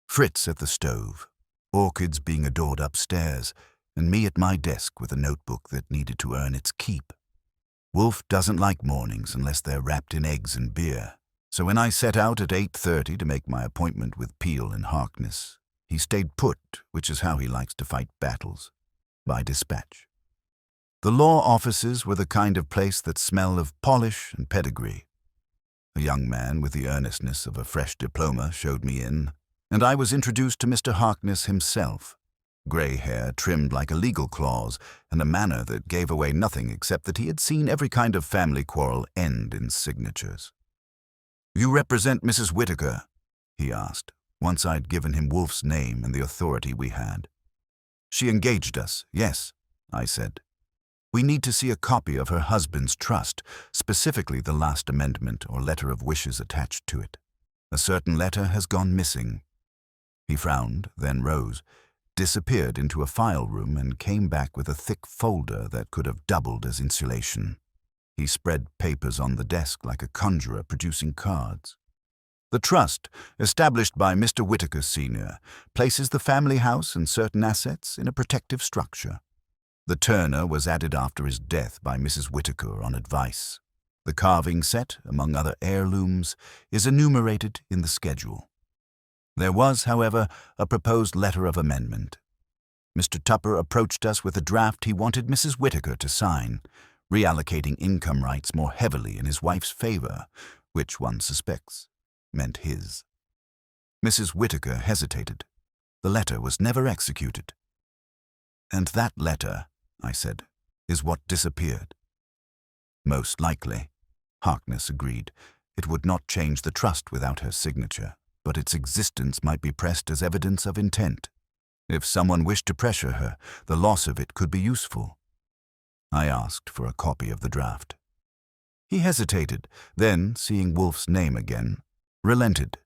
Fritz at the stove, orchids being adored upstairs, and me at my desk with a notebook that needed to earn its keep. Wolfe doesn't like mornings unless they're wrapped in eggs and beer, so when I set out at 8:30 to make my appointment with Peel and Harkness, he stayed put, which is how he likes to fight battles, by dispatch. The law offices were the kind of place that smell of polish and pedigree. A young man with the earnestness of a fresh diploma showed me in, and I was introduced to Mr. Harkness himself, grey hair trimmed like a legal clause, and a manner that gave away nothing except that he had seen every kind of family quarrel end in signatures. "You represent Mrs. Whittaker?" he asked, once I'd given him Wolfe's name and the authority we had. "She engaged us, yes," I said. "We need to see a copy of her husband's trust, specifically the last amendment or letter of wishes attached to it. A certain letter has gone missing." He frowned, then rose, disappeared into a file room and came back with a thick folder that could have doubled as insulation. He spread papers on the desk like a conjurer producing cards. The trust, established by Mr. Whittaker Sr., places the family house and certain assets in a protective structure. The Turner was added after his death by Mrs. Whittaker on advice. The carving set, among other heirlooms, is enumerated in the schedule. There was, however, a proposed letter of amendment. Mr. Tupper approached us with a draft he wanted Mrs. Whittaker to sign, reallocating income rights more heavily in his wife's favor, which one suspects meant his. Mrs. Whittaker hesitated. The letter was never executed. "And that letter," I said, "is what disappeared." "Most likely," Harkness agreed. "It would not change the trust without her signature, but its existence might be pressed as evidence of intent. If someone wished to pressure her, the loss of it could be useful." I asked for a copy of the draft. He hesitated, then, seeing Wolfe's name again, relented.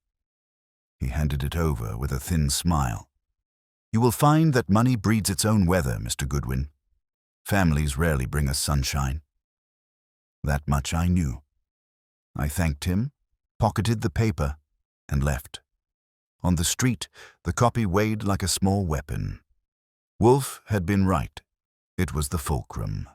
He handed it over with a thin smile. "You will find that money breeds its own weather, Mr. Goodwin. Families rarely bring us sunshine." That much I knew. I thanked him, pocketed the paper, and left. On the street, the copy weighed like a small weapon. Wolfe had been right. It was the fulcrum.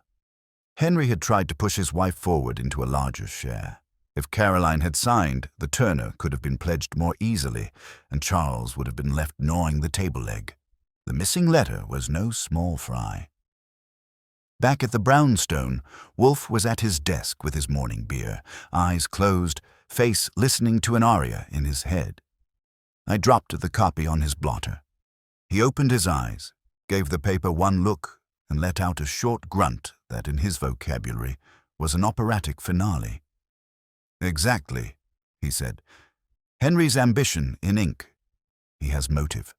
Henry had tried to push his wife forward into a larger share. If Caroline had signed, the Turner could have been pledged more easily, and Charles would have been left gnawing the table leg. The missing letter was no small fry. Back at the brownstone, Wolfe was at his desk with his morning beer, eyes closed, face listening to an aria in his head. I dropped the copy on his blotter. He opened his eyes, gave the paper one look, and let out a short grunt that, in his vocabulary, was an operatic finale. "Exactly," he said. "Henry's ambition in ink. He has motive.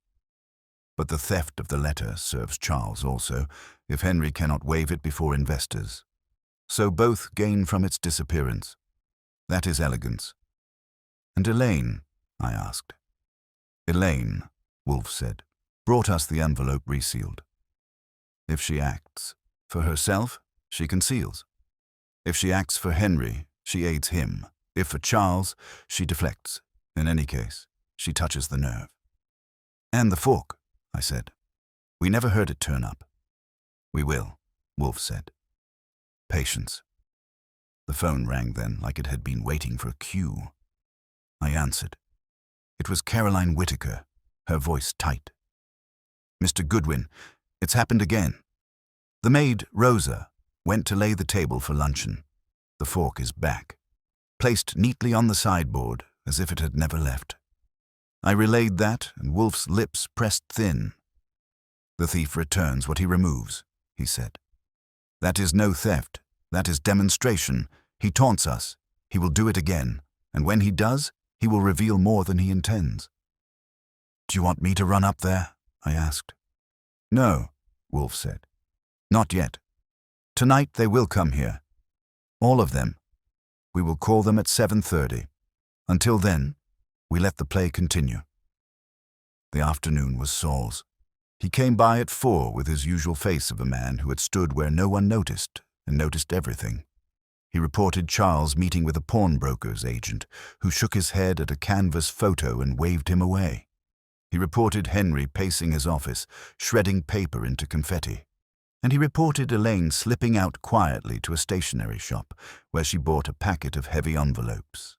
But the theft of the letter serves Charles also, if Henry cannot waive it before investors. So both gain from its disappearance. That is elegance." "And Elaine?" I asked. "Elaine," Wolfe said, "brought us the envelope resealed. If she acts for herself, she conceals. If she acts for Henry, she aids him. If for Charles, she deflects. In any case, she touches the nerve." "And the fork," I said. "We never heard it turn up." "We will," Wolfe said. "Patience." The phone rang then like it had been waiting for a cue. I answered. It was Caroline Whittaker, her voice tight. "Mr. Goodwin, it's happened again. The maid, Rosa, went to lay the table for luncheon. The fork is back, placed neatly on the sideboard as if it had never left." I relayed that, and Wolfe's lips pressed thin. "The thief returns what he removes," he said. "That is no theft. That is demonstration. He taunts us. He will do it again, and when he does, he will reveal more than he intends." "Do you want me to run up there?" I asked. "No," Wolfe said. "Not yet. Tonight they will come here. All of them. We will call them at 7:30. Until then, we let the play continue." The afternoon was Saul's. He came by at 4 with his usual face of a man who had stood where no one noticed and noticed everything. He reported Charles meeting with a pawnbroker's agent, who shook his head at a canvas photo and waved him away. He reported Henry pacing his office, shredding paper into confetti. And he reported Elaine slipping out quietly to a stationery shop, where she bought a packet of heavy envelopes.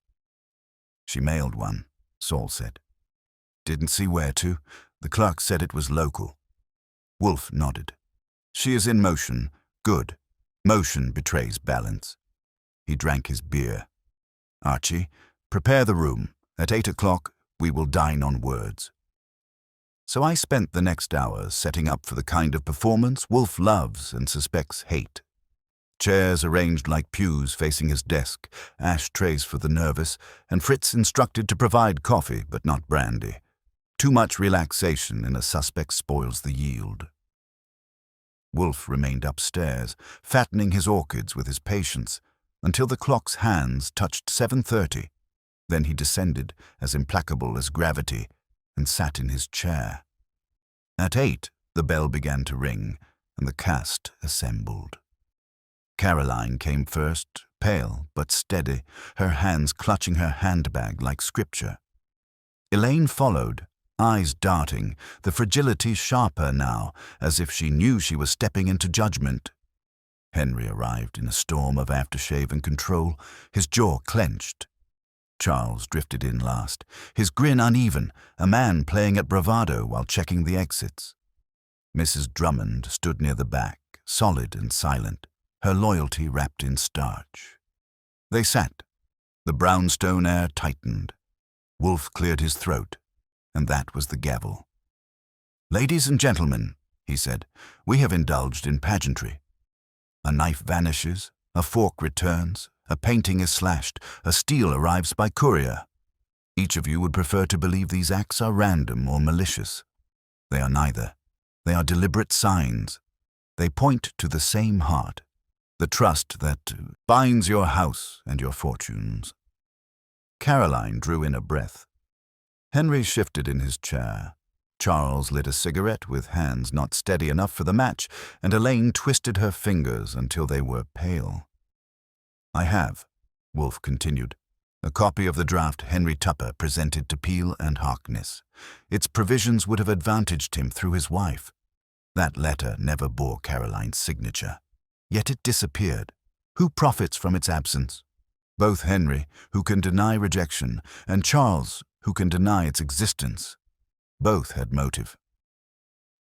"She mailed one," Saul said. "Didn't see where to. The clerk said it was local." Wolfe nodded. "She is in motion. Good. Motion betrays balance." He drank his beer. "Archie, prepare the room. At 8 o'clock, we will dine on words." So I spent the next hours setting up for the kind of performance Wolfe loves and suspects hate. Chairs arranged like pews facing his desk, ashtrays for the nervous, and Fritz instructed to provide coffee but not brandy. Too much relaxation in a suspect spoils the yield. Wolfe remained upstairs, fattening his orchids with his patience, until the clock's hands touched 7:30. Then he descended, as implacable as gravity, and sat in his chair. At 8, the bell began to ring, and the cast assembled. Caroline came first, pale but steady, her hands clutching her handbag like scripture. Elaine followed, eyes darting, the fragility sharper now, as if she knew she was stepping into judgment. Henry arrived in a storm of aftershave and control, his jaw clenched. Charles drifted in last, his grin uneven, a man playing at bravado while checking the exits. Mrs. Drummond stood near the back, solid and silent, her loyalty wrapped in starch. They sat. The brownstone air tightened. Wolfe cleared his throat, and that was the gavel. "Ladies and gentlemen," he said, "we have indulged in pageantry. A knife vanishes, a fork returns, a painting is slashed, a steel arrives by courier. Each of you would prefer to believe these acts are random or malicious. They are neither. They are deliberate signs. They point to the same heart, the trust that binds your house and your fortunes." Caroline drew in a breath. Henry shifted in his chair. Charles lit a cigarette with hands not steady enough for the match, and Elaine twisted her fingers until they were pale. "I have," Wolfe continued, "a copy of the draft Henry Tupper presented to Peel and Harkness. Its provisions would have advantaged him through his wife. That letter never bore Caroline's signature. Yet it disappeared. Who profits from its absence? Both Henry, who can deny rejection, and Charles, who can deny its existence. Both had motive.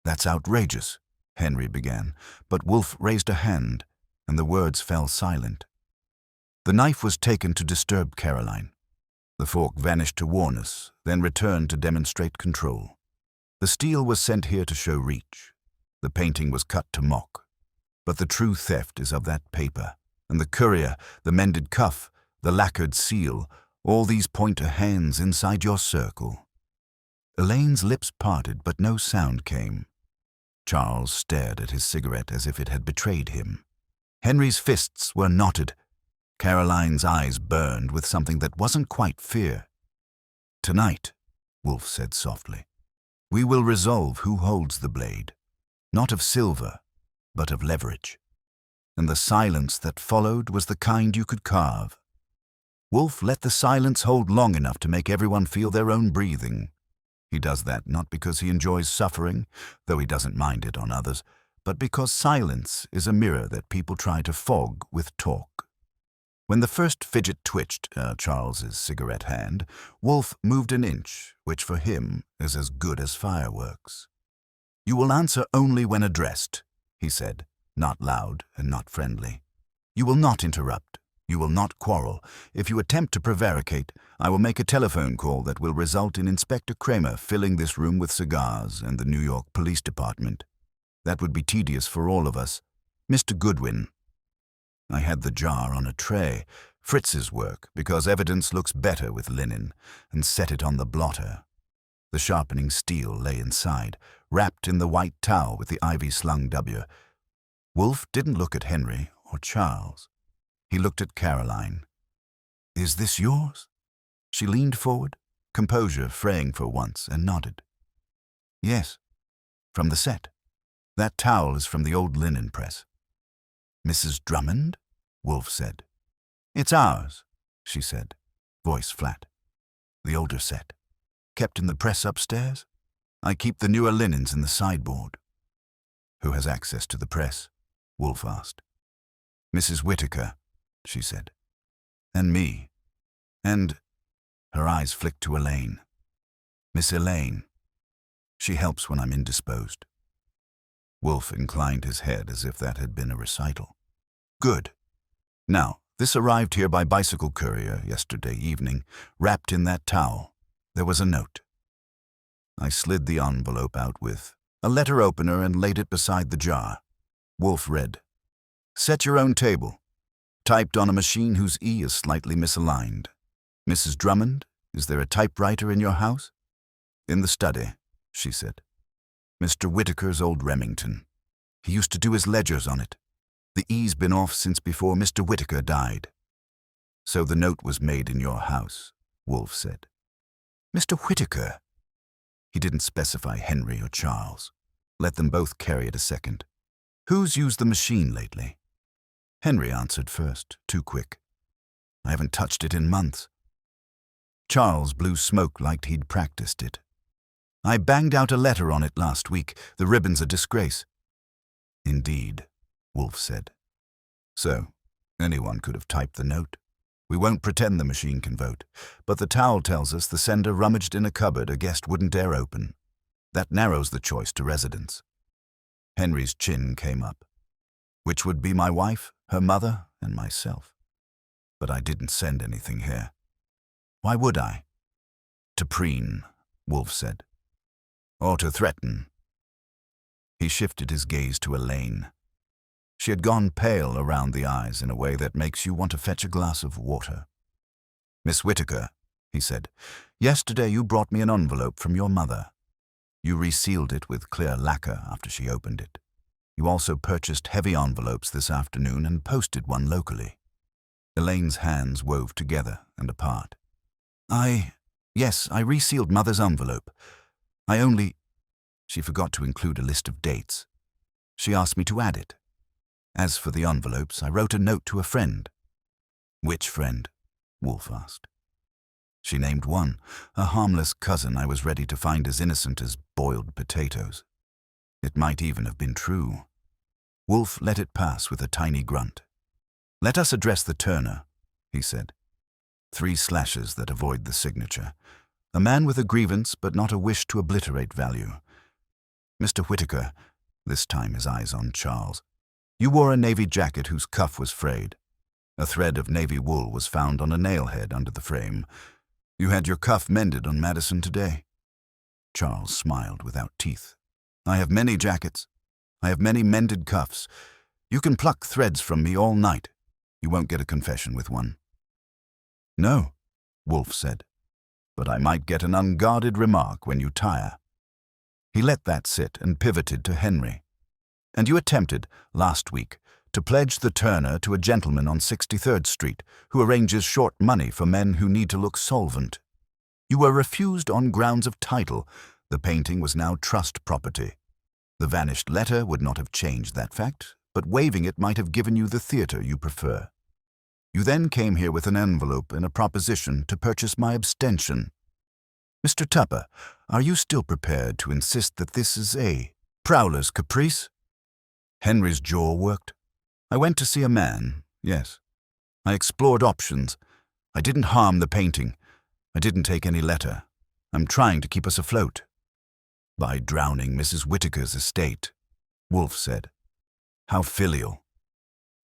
"That's outrageous," Henry began, but Wolfe raised a hand, and the words fell silent. "The knife was taken to disturb Caroline. The fork vanished to warn us, then returned to demonstrate control. The steel was sent here to show reach. The painting was cut to mock. But the true theft is of that paper, and the courier, the mended cuff, the lacquered seal, all these point to hands inside your circle." Elaine's lips parted, but no sound came. Charles stared at his cigarette as if it had betrayed him. Henry's fists were knotted. Caroline's eyes burned with something that wasn't quite fear. "Tonight," Wolfe said softly, "we will resolve who holds the blade, not of silver, but of leverage." And the silence that followed was the kind you could carve. Wolfe let the silence hold long enough to make everyone feel their own breathing. He does that not because he enjoys suffering, though he doesn't mind it on others, but because silence is a mirror that people try to fog with talk. When the first fidget twitched Charles's cigarette hand, Wolfe moved an inch, which for him is as good as fireworks. "You will answer only when addressed," he said, not loud and not friendly. "You will not interrupt. You will not quarrel. If you attempt to prevaricate, I will make a telephone call that will result in Inspector Kramer filling this room with cigars and the New York Police Department. That would be tedious for all of us. Mr. Goodwin." I had the jar on a tray, Fritz's work, because evidence looks better with linen, and set it on the blotter. The sharpening steel lay inside, wrapped in the white towel with the ivy-slung W. Wolfe didn't look at Henry or Charles. He looked at Caroline. "Is this yours?" She leaned forward, composure fraying for once, and nodded. "Yes, from the set. That towel is from the old linen press." "Mrs. Drummond?" Wolfe said. "It's ours," she said, voice flat. "The older set. Kept in the press upstairs? I keep the newer linens in the sideboard." "Who has access to the press?" Wolfe asked. "Mrs. Whittaker," she said. "And me. And—" her eyes flicked to Elaine. "Miss Elaine. She helps when I'm indisposed." Wolfe inclined his head as if that had been a recital. "Good. Now, this arrived here by bicycle courier yesterday evening, wrapped in that towel. There was a note." I slid the envelope out with a letter opener and laid it beside the jar. Wolfe read, "Set your own table. Typed on a machine whose E is slightly misaligned. Mrs. Drummond, is there a typewriter in your house?" "In the study," she said. "Mr. Whittaker's old Remington. He used to do his ledgers on it. The E's been off since before Mr. Whittaker died." "So the note was made in your house," Wolfe said. "Mr. Whittaker?" He didn't specify Henry or Charles. Let them both carry it a second. "Who's used the machine lately?" Henry answered first, too quick. I haven't touched it in months. Charles blew smoke like he'd practiced it. I banged out a letter on it last week. The ribbon's a disgrace. Indeed, Wolfe said. So, anyone could have typed the note. We won't pretend the machine can vote, but the towel tells us the sender rummaged in a cupboard a guest wouldn't dare open. That narrows the choice to residents. Henry's chin came up. Which would be my wife, her mother, and myself. But I didn't send anything here. Why would I? To preen, Wolfe said. Or to threaten. He shifted his gaze to Elaine. She had gone pale around the eyes in a way that makes you want to fetch a glass of water. Miss Whittaker, he said, yesterday you brought me an envelope from your mother. You resealed it with clear lacquer after she opened it. You also purchased heavy envelopes this afternoon and posted one locally. Elaine's hands wove together and apart. Yes, I resealed Mother's envelope. She forgot to include a list of dates. She asked me to add it. As for the envelopes, I wrote a note to a friend. Which friend? Wolfe asked. She named one, a harmless cousin I was ready to find as innocent as boiled potatoes. It might even have been true. Wolfe let it pass with a tiny grunt. Let us address the Turner, he said. 3 slashes that avoid the signature. A man with a grievance but not a wish to obliterate value. Mr. Whittaker, this time his eyes on Charles, you wore a navy jacket whose cuff was frayed. A thread of navy wool was found on a nail-head under the frame. You had your cuff mended on Madison today. Charles smiled without teeth. I have many jackets. I have many mended cuffs. You can pluck threads from me all night. You won't get a confession with one. No, Wolfe said, but I might get an unguarded remark when you tire. He let that sit and pivoted to Henry. And you attempted, last week, to pledge the Turner to a gentleman on 63rd Street who arranges short money for men who need to look solvent. You were refused on grounds of title. The painting was now trust property. The vanished letter would not have changed that fact, but waiving it might have given you the theater you prefer. You then came here with an envelope and a proposition to purchase my abstention. Mr. Tupper, are you still prepared to insist that this is a prowler's caprice? Henry's jaw worked. I went to see a man, yes. I explored options. I didn't harm the painting. I didn't take any letter. I'm trying to keep us afloat. By drowning Mrs. Whittaker's estate, Wolfe said. How filial.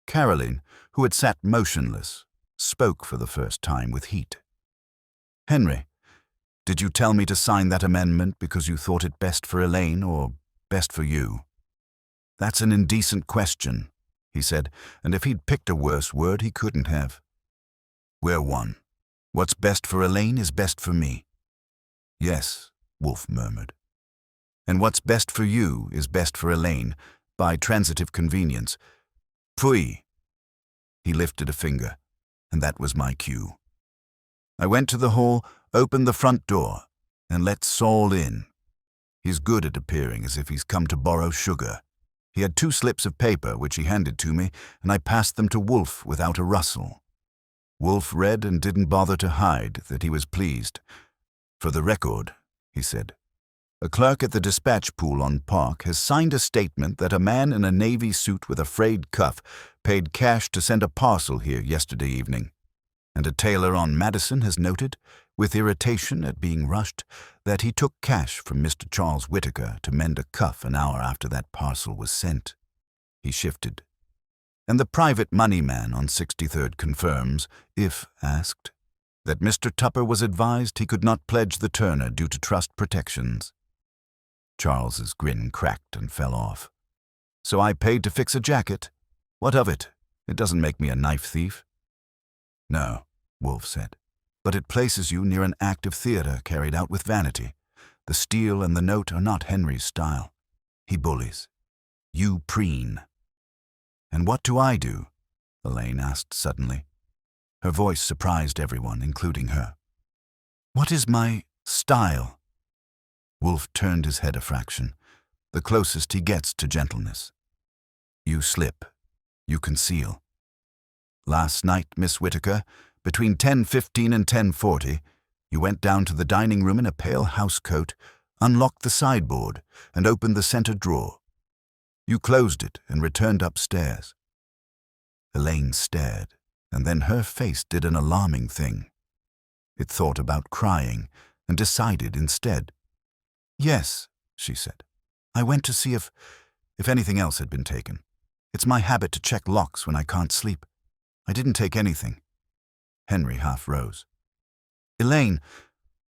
Caroline, who had sat motionless, spoke for the first time with heat. Henry, did you tell me to sign that amendment because you thought it best for Elaine or best for you? That's an indecent question, he said, and if he'd picked a worse word, he couldn't have. We're one. What's best for Elaine is best for me. Yes, Wolfe murmured. And what's best for you is best for Elaine, by transitive convenience. Pfui. He lifted a finger, and that was my cue. I went to the hall, opened the front door, and let Saul in. He's good at appearing as if he's come to borrow sugar. He had 2 slips of paper which he handed to me, and I passed them to Wolfe without a rustle. Wolfe read and didn't bother to hide that he was pleased. For the record, he said, a clerk at the dispatch pool on Park has signed a statement that a man in a navy suit with a frayed cuff paid cash to send a parcel here yesterday evening. And a tailor on Madison has noted, with irritation at being rushed, that he took cash from Mr. Charles Whittaker to mend a cuff an hour after that parcel was sent. He shifted. And the private money man on 63rd confirms, if asked, that Mr. Tupper was advised he could not pledge the Turner due to trust protections. Charles's grin cracked and fell off. So I paid to fix a jacket. What of it? It doesn't make me a knife thief. No, Wolfe said, but it places you near an act of theater carried out with vanity. The steel and the note are not Henry's style. He bullies. You preen. And what do I do? Elaine asked suddenly. Her voice surprised everyone, including her. What is my style? Wolfe turned his head a fraction, the closest he gets to gentleness. You slip. You conceal. Last night, Miss Whittaker, between 10:15 and 10:40, you went down to the dining room in a pale housecoat, unlocked the sideboard, and opened the center drawer. You closed it and returned upstairs. Elaine stared, and then her face did an alarming thing. It thought about crying and decided instead. "Yes," she said. "I went to see if anything else had been taken. It's my habit to check locks when I can't sleep. I didn't take anything." Henry half rose. "Elaine,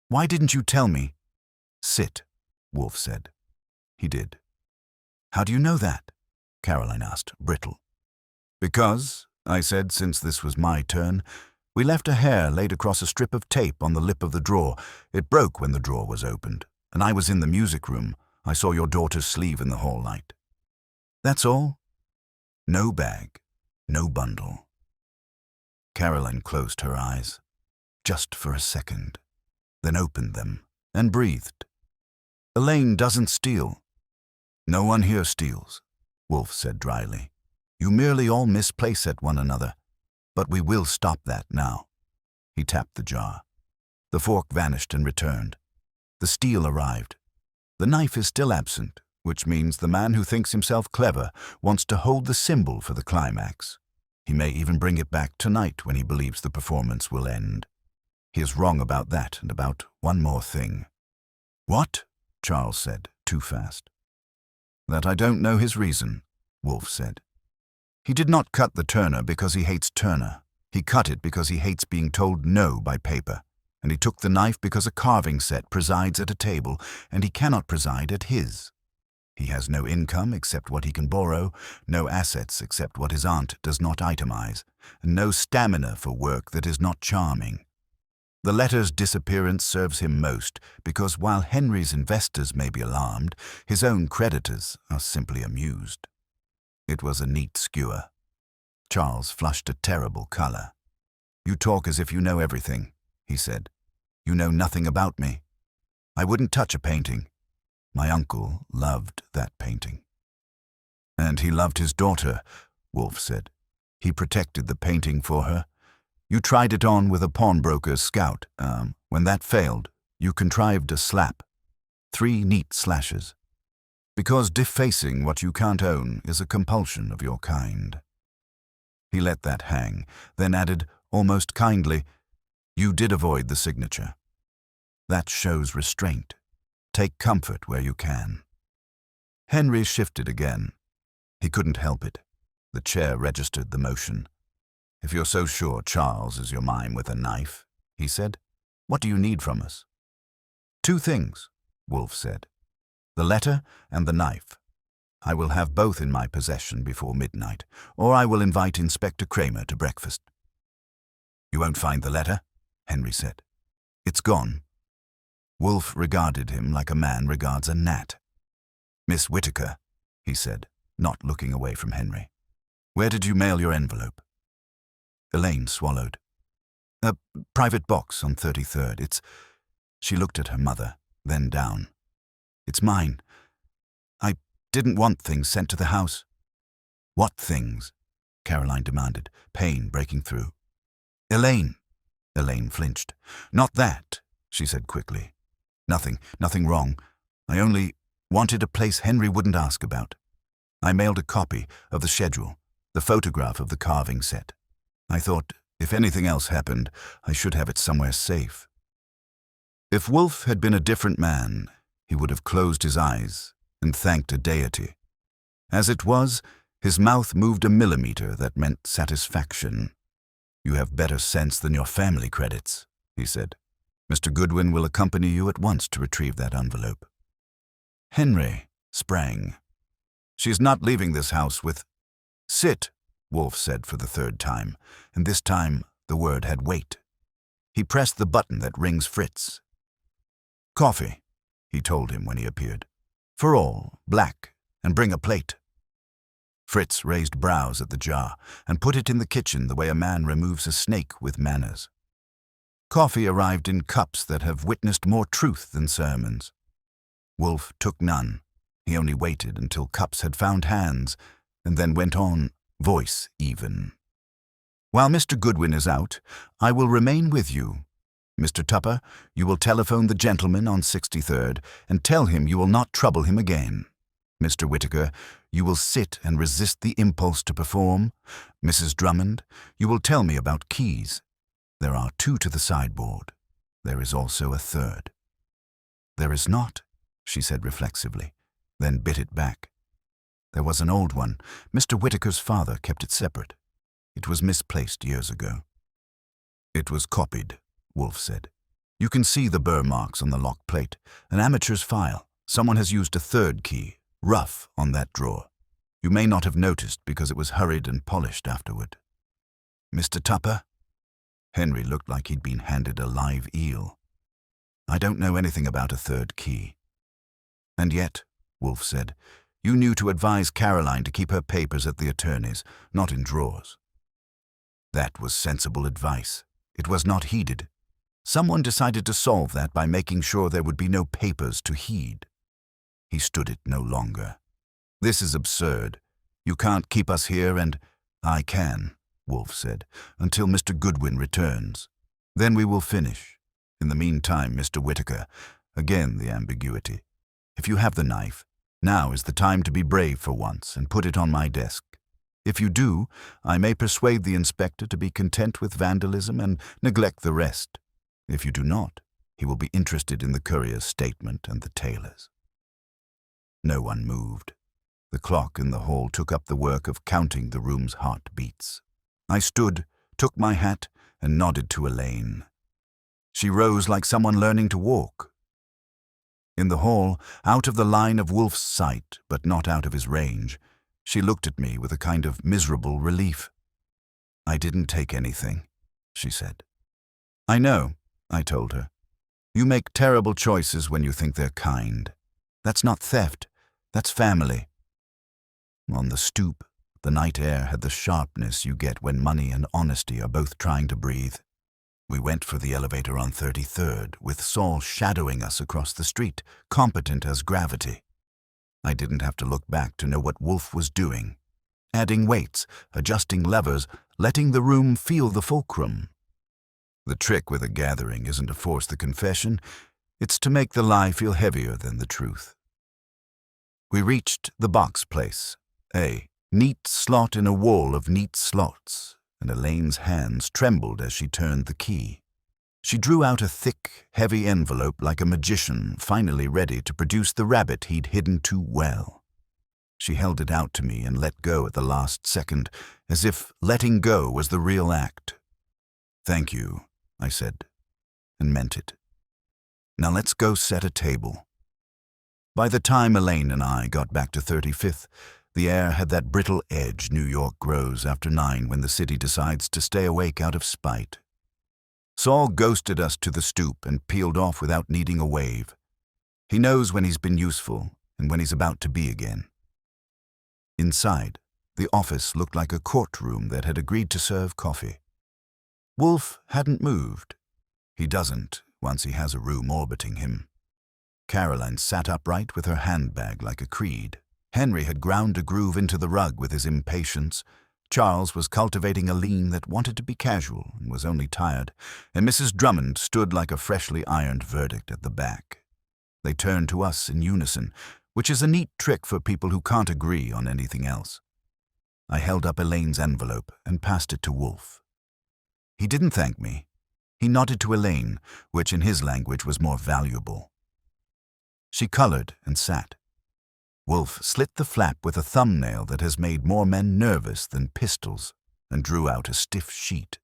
why didn't you tell me?" "Sit," Wolfe said. He did. "How do you know that?" Caroline asked, brittle. "Because," I said, since this was my turn, "we left a hair laid across a strip of tape on the lip of the drawer. It broke when the drawer was opened, and I was in the music room. I saw your daughter's sleeve in the hall light. That's all? No bag, no bundle." Caroline closed her eyes, just for a second, then opened them and breathed. "Elaine doesn't steal." "No one here steals," Wolfe said dryly. "You merely all misplace at one another. But we will stop that now." He tapped the jar. The fork vanished and returned. The steel arrived. The knife is still absent, which means the man who thinks himself clever wants to hold the symbol for the climax. He may even bring it back tonight when he believes the performance will end. He is wrong about that and about one more thing. "What?" Charles said, too fast. "That I don't know his reason," Wolfe said. "He did not cut the Turner because he hates Turner. He cut it because he hates being told no by paper. And he took the knife because a carving set presides at a table, and he cannot preside at his. He has no income except what he can borrow, no assets except what his aunt does not itemize, and no stamina for work that is not charming. The letter's disappearance serves him most, because while Henry's investors may be alarmed, his own creditors are simply amused." It was a neat skewer. Charles flushed a terrible color. "You talk as if you know everything," he said. "You know nothing about me. I wouldn't touch a painting. My uncle loved that painting." "And he loved his daughter," Wolfe said. "He protected the painting for her. You tried it on with a pawnbroker's scout. When that failed, you contrived a slap. 3 neat slashes. Because defacing what you can't own is a compulsion of your kind." He let that hang, then added, almost kindly, "You did avoid the signature. That shows restraint. Take comfort where you can." Henry shifted again. He couldn't help it. The chair registered the motion. "If you're so sure Charles is your mime with a knife," he said, "what do you need from us?" "2 things," Wolfe said. "The letter and the knife. I will have both in my possession before midnight, or I will invite Inspector Kramer to breakfast." "You won't find the letter," Henry said. "It's gone." Wolfe regarded him like a man regards a gnat. "Miss Whittaker," he said, not looking away from Henry, "where did you mail your envelope?" Elaine swallowed. "A private box on 33rd. She looked at her mother, then down. "It's mine. I didn't want things sent to the house." "What things?" Caroline demanded, pain breaking through. "Elaine." Elaine flinched. "Not that," she said quickly. Nothing wrong. I only wanted a place Henry wouldn't ask about. I mailed a copy of the schedule, the photograph of the carving set. I thought, if anything else happened, I should have it somewhere safe." If Wolfe had been a different man, he would have closed his eyes and thanked a deity. As it was, his mouth moved a millimeter that meant satisfaction. "You have better sense than your family credits," he said. "Mr. Goodwin will accompany you at once to retrieve that envelope." Henry sprang. "She's not leaving this house with—" "Sit," Wolfe said for the 3rd time, and this time the word had weight. He pressed the button that rings Fritz. "Coffee," he told him when he appeared. "For all, black, and bring a plate." Fritz raised brows at the jar and put it in the kitchen the way a man removes a snake with manners. Coffee arrived in cups that have witnessed more truth than sermons. Wolfe took none. He only waited until cups had found hands, and then went on, voice even. While Mr. Goodwin is out, I will remain with you. Mr. Tupper, you will telephone the gentleman on 63rd and tell him you will not trouble him again. Mr. Whittaker, you will sit and resist the impulse to perform. Mrs. Drummond, you will tell me about keys. There are 2 to the sideboard. There is also a 3rd. There is not, she said reflexively, then bit it back. There was an old one. Mr. Whittaker's father kept it separate. It was misplaced years ago. It was copied, Wolfe said. You can see the burr marks on the lock plate. An amateur's file. Someone has used a 3rd key, rough, on that drawer. You may not have noticed because it was hurried and polished afterward. Mr. Tupper? Henry looked like he'd been handed a live eel. I don't know anything about a 3rd key. And yet, Wolfe said, you knew to advise Caroline to keep her papers at the attorney's, not in drawers. That was sensible advice. It was not heeded. Someone decided to solve that by making sure there would be no papers to heed. He stood it no longer. This is absurd. You can't keep us here and— I can, Wolfe said, until Mr. Goodwin returns. Then we will finish. In the meantime, Mr. Whittaker, again the ambiguity. If you have the knife, now is the time to be brave for once and put it on my desk. If you do, I may persuade the inspector to be content with vandalism and neglect the rest. If you do not, he will be interested in the courier's statement and the tailor's. No one moved. The clock in the hall took up the work of counting the room's heartbeats. I stood, took my hat, and nodded to Elaine. She rose like someone learning to walk. In the hall, out of the line of Wolfe's sight, but not out of his range, she looked at me with a kind of miserable relief. I didn't take anything, she said. I know, I told her. You make terrible choices when you think they're kind. That's not theft, that's family. On the stoop, the night air had the sharpness you get when money and honesty are both trying to breathe. We went for the elevator on 33rd, with Saul shadowing us across the street, competent as gravity. I didn't have to look back to know what Wolfe was doing. Adding weights, adjusting levers, letting the room feel the fulcrum. The trick with a gathering isn't to force the confession, it's to make the lie feel heavier than the truth. We reached the box place, a neat slot in a wall of neat slots, and Elaine's hands trembled as she turned the key. She drew out a thick, heavy envelope like a magician, finally ready to produce the rabbit he'd hidden too well. She held it out to me and let go at the last second, as if letting go was the real act. Thank you, I said, and meant it. Now let's go set a table. By the time Elaine and I got back to 35th, the air had that brittle edge New York grows after 9 when the city decides to stay awake out of spite. Saul ghosted us to the stoop and peeled off without needing a wave. He knows when he's been useful and when he's about to be again. Inside, the office looked like a courtroom that had agreed to serve coffee. Wolfe hadn't moved. He doesn't once he has a room orbiting him. Caroline sat upright with her handbag like a creed. Henry had ground a groove into the rug with his impatience. Charles was cultivating a lean that wanted to be casual and was only tired, and Mrs. Drummond stood like a freshly ironed verdict at the back. They turned to us in unison, which is a neat trick for people who can't agree on anything else. I held up Elaine's envelope and passed it to Wolfe. He didn't thank me. He nodded to Elaine, which in his language was more valuable. She colored and sat. Wolfe slit the flap with a thumbnail that has made more men nervous than pistols and drew out a stiff sheet.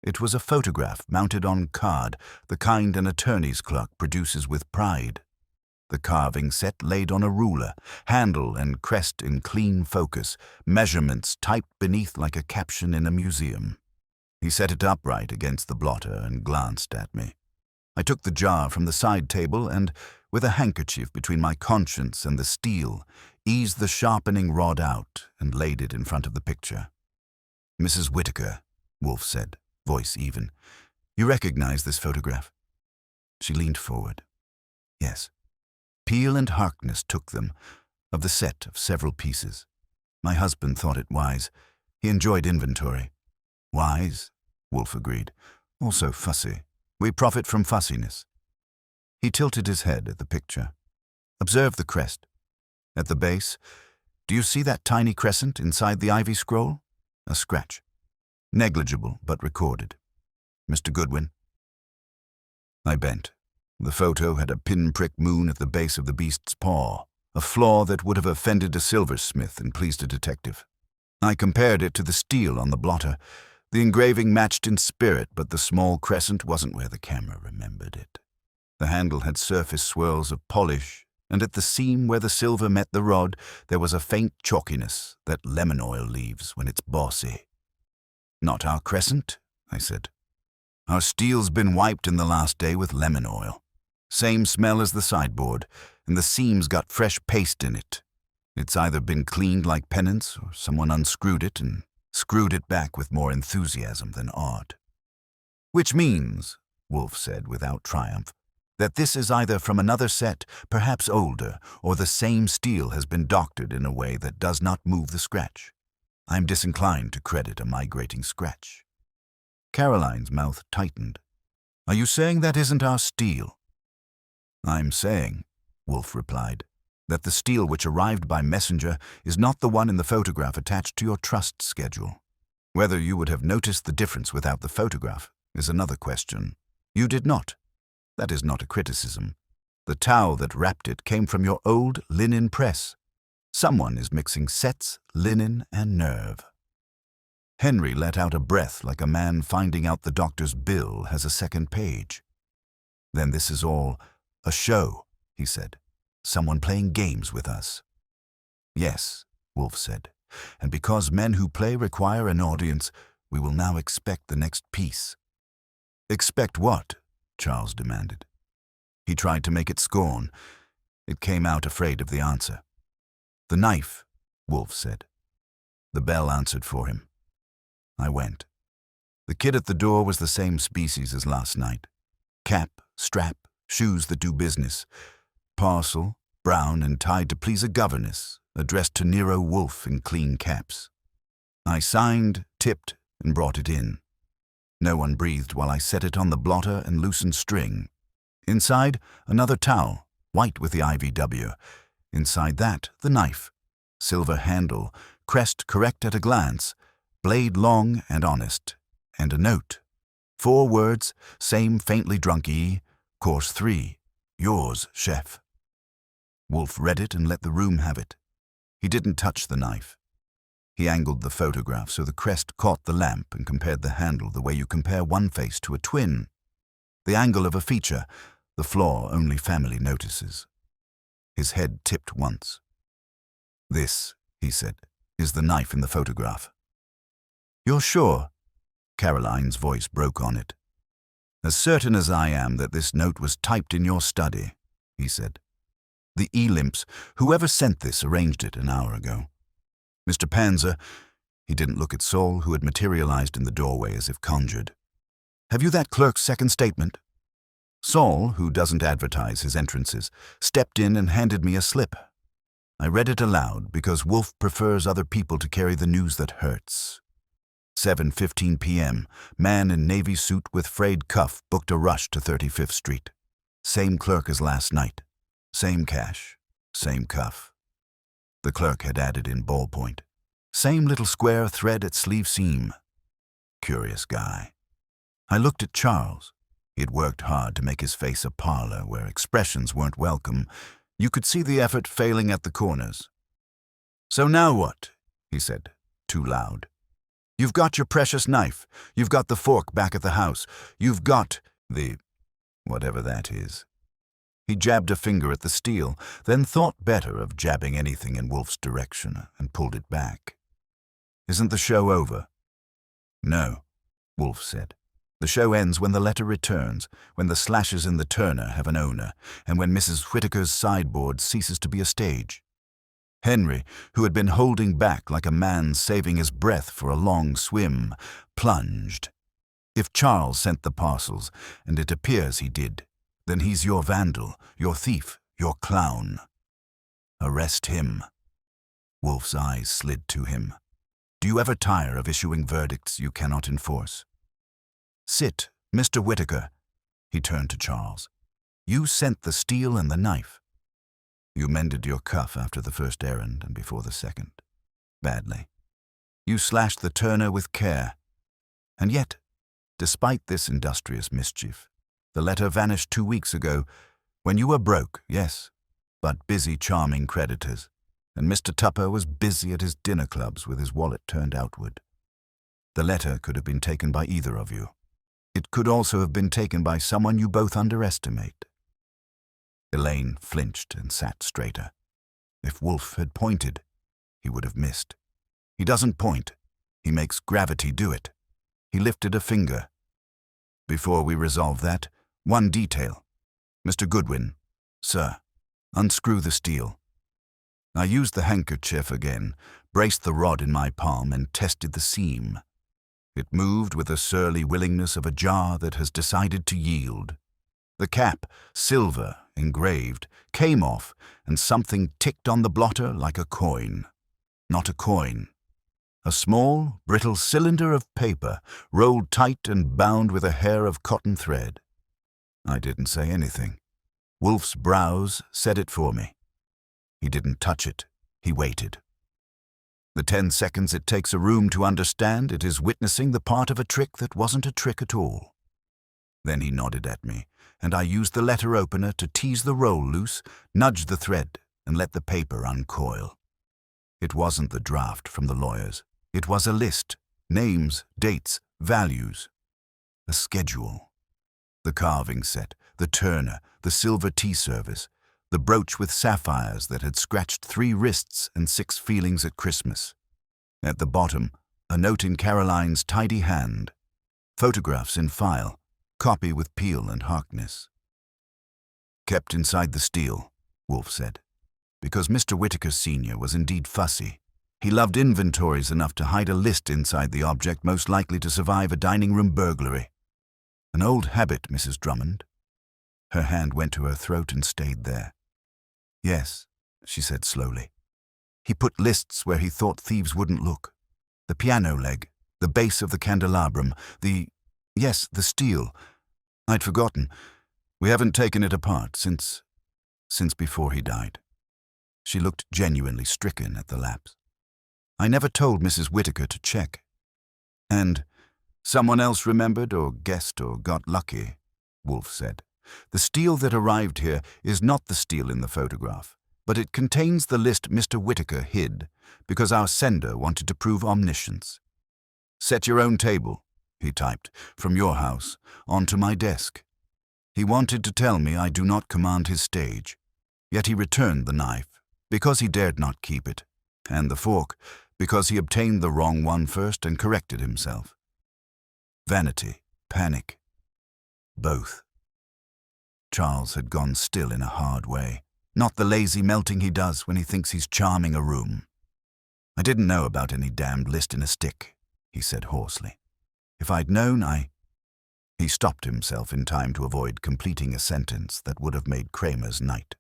It was a photograph mounted on card, the kind an attorney's clerk produces with pride. The carving set laid on a ruler, handle and crest in clean focus, measurements typed beneath like a caption in a museum. He set it upright against the blotter and glanced at me. I took the jar from the side table and, with a handkerchief between my conscience and the steel, eased the sharpening rod out and laid it in front of the picture. Mrs. Whittaker, Wolfe said, voice even, you recognize this photograph? She leaned forward. Yes. Peel and Harkness took them, of the set of several pieces. My husband thought it wise. He enjoyed inventory. Wise, Wolfe agreed. Also fussy. We profit from fussiness. He tilted his head at the picture. Observe the crest. At the base, do you see that tiny crescent inside the ivy scroll? A scratch. Negligible, but recorded. Mr. Goodwin? I bent. The photo had a pinprick moon at the base of the beast's paw, a flaw that would have offended a silversmith and pleased a detective. I compared it to the steel on the blotter. The engraving matched in spirit, but the small crescent wasn't where the camera remembered it. The handle had surface swirls of polish, and at the seam where the silver met the rod, there was a faint chalkiness that lemon oil leaves when it's bossy. Not our crescent, I said. Our steel's been wiped in the last day with lemon oil. Same smell as the sideboard, and the seam's got fresh paste in it. It's either been cleaned like penance, or someone unscrewed it and screwed it back with more enthusiasm than art. Which means, Wolfe said without triumph, that this is either from another set, perhaps older, or the same steel has been doctored in a way that does not move the scratch. I'm disinclined to credit a migrating scratch. Caroline's mouth tightened. Are you saying that isn't our steel? I'm saying, Wolfe replied, that the steel which arrived by messenger is not the one in the photograph attached to your trust schedule. Whether you would have noticed the difference without the photograph is another question. You did not. That is not a criticism. The towel that wrapped it came from your old linen press. Someone is mixing sets, linen, and nerve. Henry let out a breath like a man finding out the doctor's bill has a second page. Then this is all a show, he said. Someone playing games with us. Yes, Wolfe said, and because men who play require an audience, we will now expect the next piece. Expect what? Charles demanded. He tried to make it scorn. It came out afraid of the answer. The knife, Wolfe said. The bell answered for him. I went. The kid at the door was the same species as last night. Cap, strap, shoes that do business. Parcel, brown and tied to please a governess, addressed to Nero Wolfe in clean caps. I signed, tipped, and brought it in. No one breathed while I set it on the blotter and loosened string. Inside, another towel, white with the IVW. Inside that, the knife. Silver handle, crest correct at a glance, blade long and honest, and a note. 4 words, same faintly drunk E, course 3, yours, chef. Wolfe read it and let the room have it. He didn't touch the knife. He angled the photograph so the crest caught the lamp and compared the handle the way you compare one face to a twin. The angle of a feature, the flaw only family notices. His head tipped once. This, he said, is the knife in the photograph. You're sure? Caroline's voice broke on it. As certain as I am that this note was typed in your study, he said. The E-limps, whoever sent this arranged it an hour ago. Mr. Panzer, he didn't look at Saul, who had materialized in the doorway as if conjured. Have you that clerk's second statement? Saul, who doesn't advertise his entrances, stepped in and handed me a slip. I read it aloud because Wolfe prefers other people to carry the news that hurts. 7:15 p.m., man in navy suit with frayed cuff booked a rush to 35th Street. Same clerk as last night. Same cash. Same cuff. The clerk had added in ballpoint. Same little square thread at sleeve seam. Curious guy. I looked at Charles. He had worked hard to make his face a parlor where expressions weren't welcome. You could see the effort failing at the corners. So now what? He said, too loud. You've got your precious knife. You've got the fork back at the house. You've got the whatever that is. He jabbed a finger at the steel, then thought better of jabbing anything in Wolfe's direction and pulled it back. Isn't the show over? No, Wolfe said. The show ends when the letter returns, when the slashes in the Turner have an owner, and when Mrs. Whittaker's sideboard ceases to be a stage. Henry, who had been holding back like a man saving his breath for a long swim, plunged. If Charles sent the parcels, and it appears he did, then he's your vandal, your thief, your clown. Arrest him. Wolfe's eyes slid to him. Do you ever tire of issuing verdicts you cannot enforce? Sit, Mr. Whitaker. He turned to Charles. You sent the steel and the knife. You mended your cuff after the first errand and before the second. Badly. You slashed the turner with care. And yet, despite this industrious mischief, the letter vanished 2 weeks ago, when you were broke, yes, but busy charming creditors, and Mr. Tupper was busy at his dinner clubs with his wallet turned outward. The letter could have been taken by either of you. It could also have been taken by someone you both underestimate. Elaine flinched and sat straighter. If Wolfe had pointed, he would have missed. He doesn't point. He makes gravity do it. He lifted a finger. Before we resolve that, one detail. Mr. Goodwin, sir, unscrew the steel. I used the handkerchief again, braced the rod in my palm, and tested the seam. It moved with the surly willingness of a jar that has decided to yield. The cap, silver, engraved, came off, and something ticked on the blotter like a coin. Not a coin. A small, brittle cylinder of paper, rolled tight and bound with a hair of cotton thread. I didn't say anything. Wolfe's brows said it for me. He didn't touch it. He waited. The 10 seconds it takes a room to understand it is witnessing the part of a trick that wasn't a trick at all. Then he nodded at me, and I used the letter opener to tease the roll loose, nudge the thread, and let the paper uncoil. It wasn't the draft from the lawyers. It was a list, names, dates, values. A schedule. The carving set, the turner, the silver tea service, the brooch with sapphires that had scratched 3 wrists and 6 feelings at Christmas. At the bottom, a note in Caroline's tidy hand. Photographs in file, copy with Peel and Harkness. Kept inside the steel, Wolfe said, because Mr. Whitaker Sr. was indeed fussy. He loved inventories enough to hide a list inside the object most likely to survive a dining-room burglary. An old habit, Mrs. Drummond. Her hand went to her throat and stayed there. Yes, she said slowly. He put lists where he thought thieves wouldn't look. The piano leg, the base of the candelabrum, the steel. I'd forgotten. We haven't taken it apart since before he died. She looked genuinely stricken at the lapse. I never told Mrs. Whitaker to check. And someone else remembered or guessed or got lucky, Wolfe said. The steel that arrived here is not the steel in the photograph, but it contains the list Mr. Whitaker hid because our sender wanted to prove omniscience. Set your own table, he typed, from your house, onto my desk. He wanted to tell me I do not command his stage, yet he returned the knife because he dared not keep it, and the fork because he obtained the wrong one first and corrected himself. Vanity, panic, both. Charles had gone still in a hard way, not the lazy melting he does when he thinks he's charming a room. I didn't know about any damned list in a stick, he said hoarsely. If I'd known, He stopped himself in time to avoid completing a sentence that would have made Kramer's night.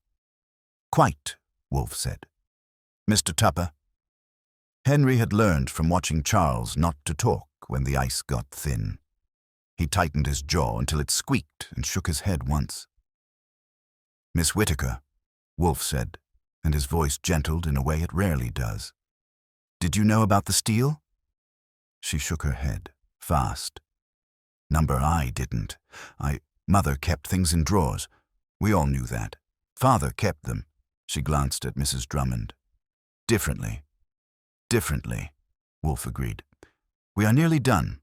Quite, Wolfe said. Mr. Tupper. Henry had learned from watching Charles not to talk when the ice got thin. He tightened his jaw until it squeaked and shook his head once. Miss Whitaker, Wolfe said, and his voice gentled in a way it rarely does. Did you know about the steel? She shook her head, fast. Number I didn't. Mother kept things in drawers. We all knew that. Father kept them. She glanced at Mrs. Drummond. Differently, Wolfe agreed. We are nearly done.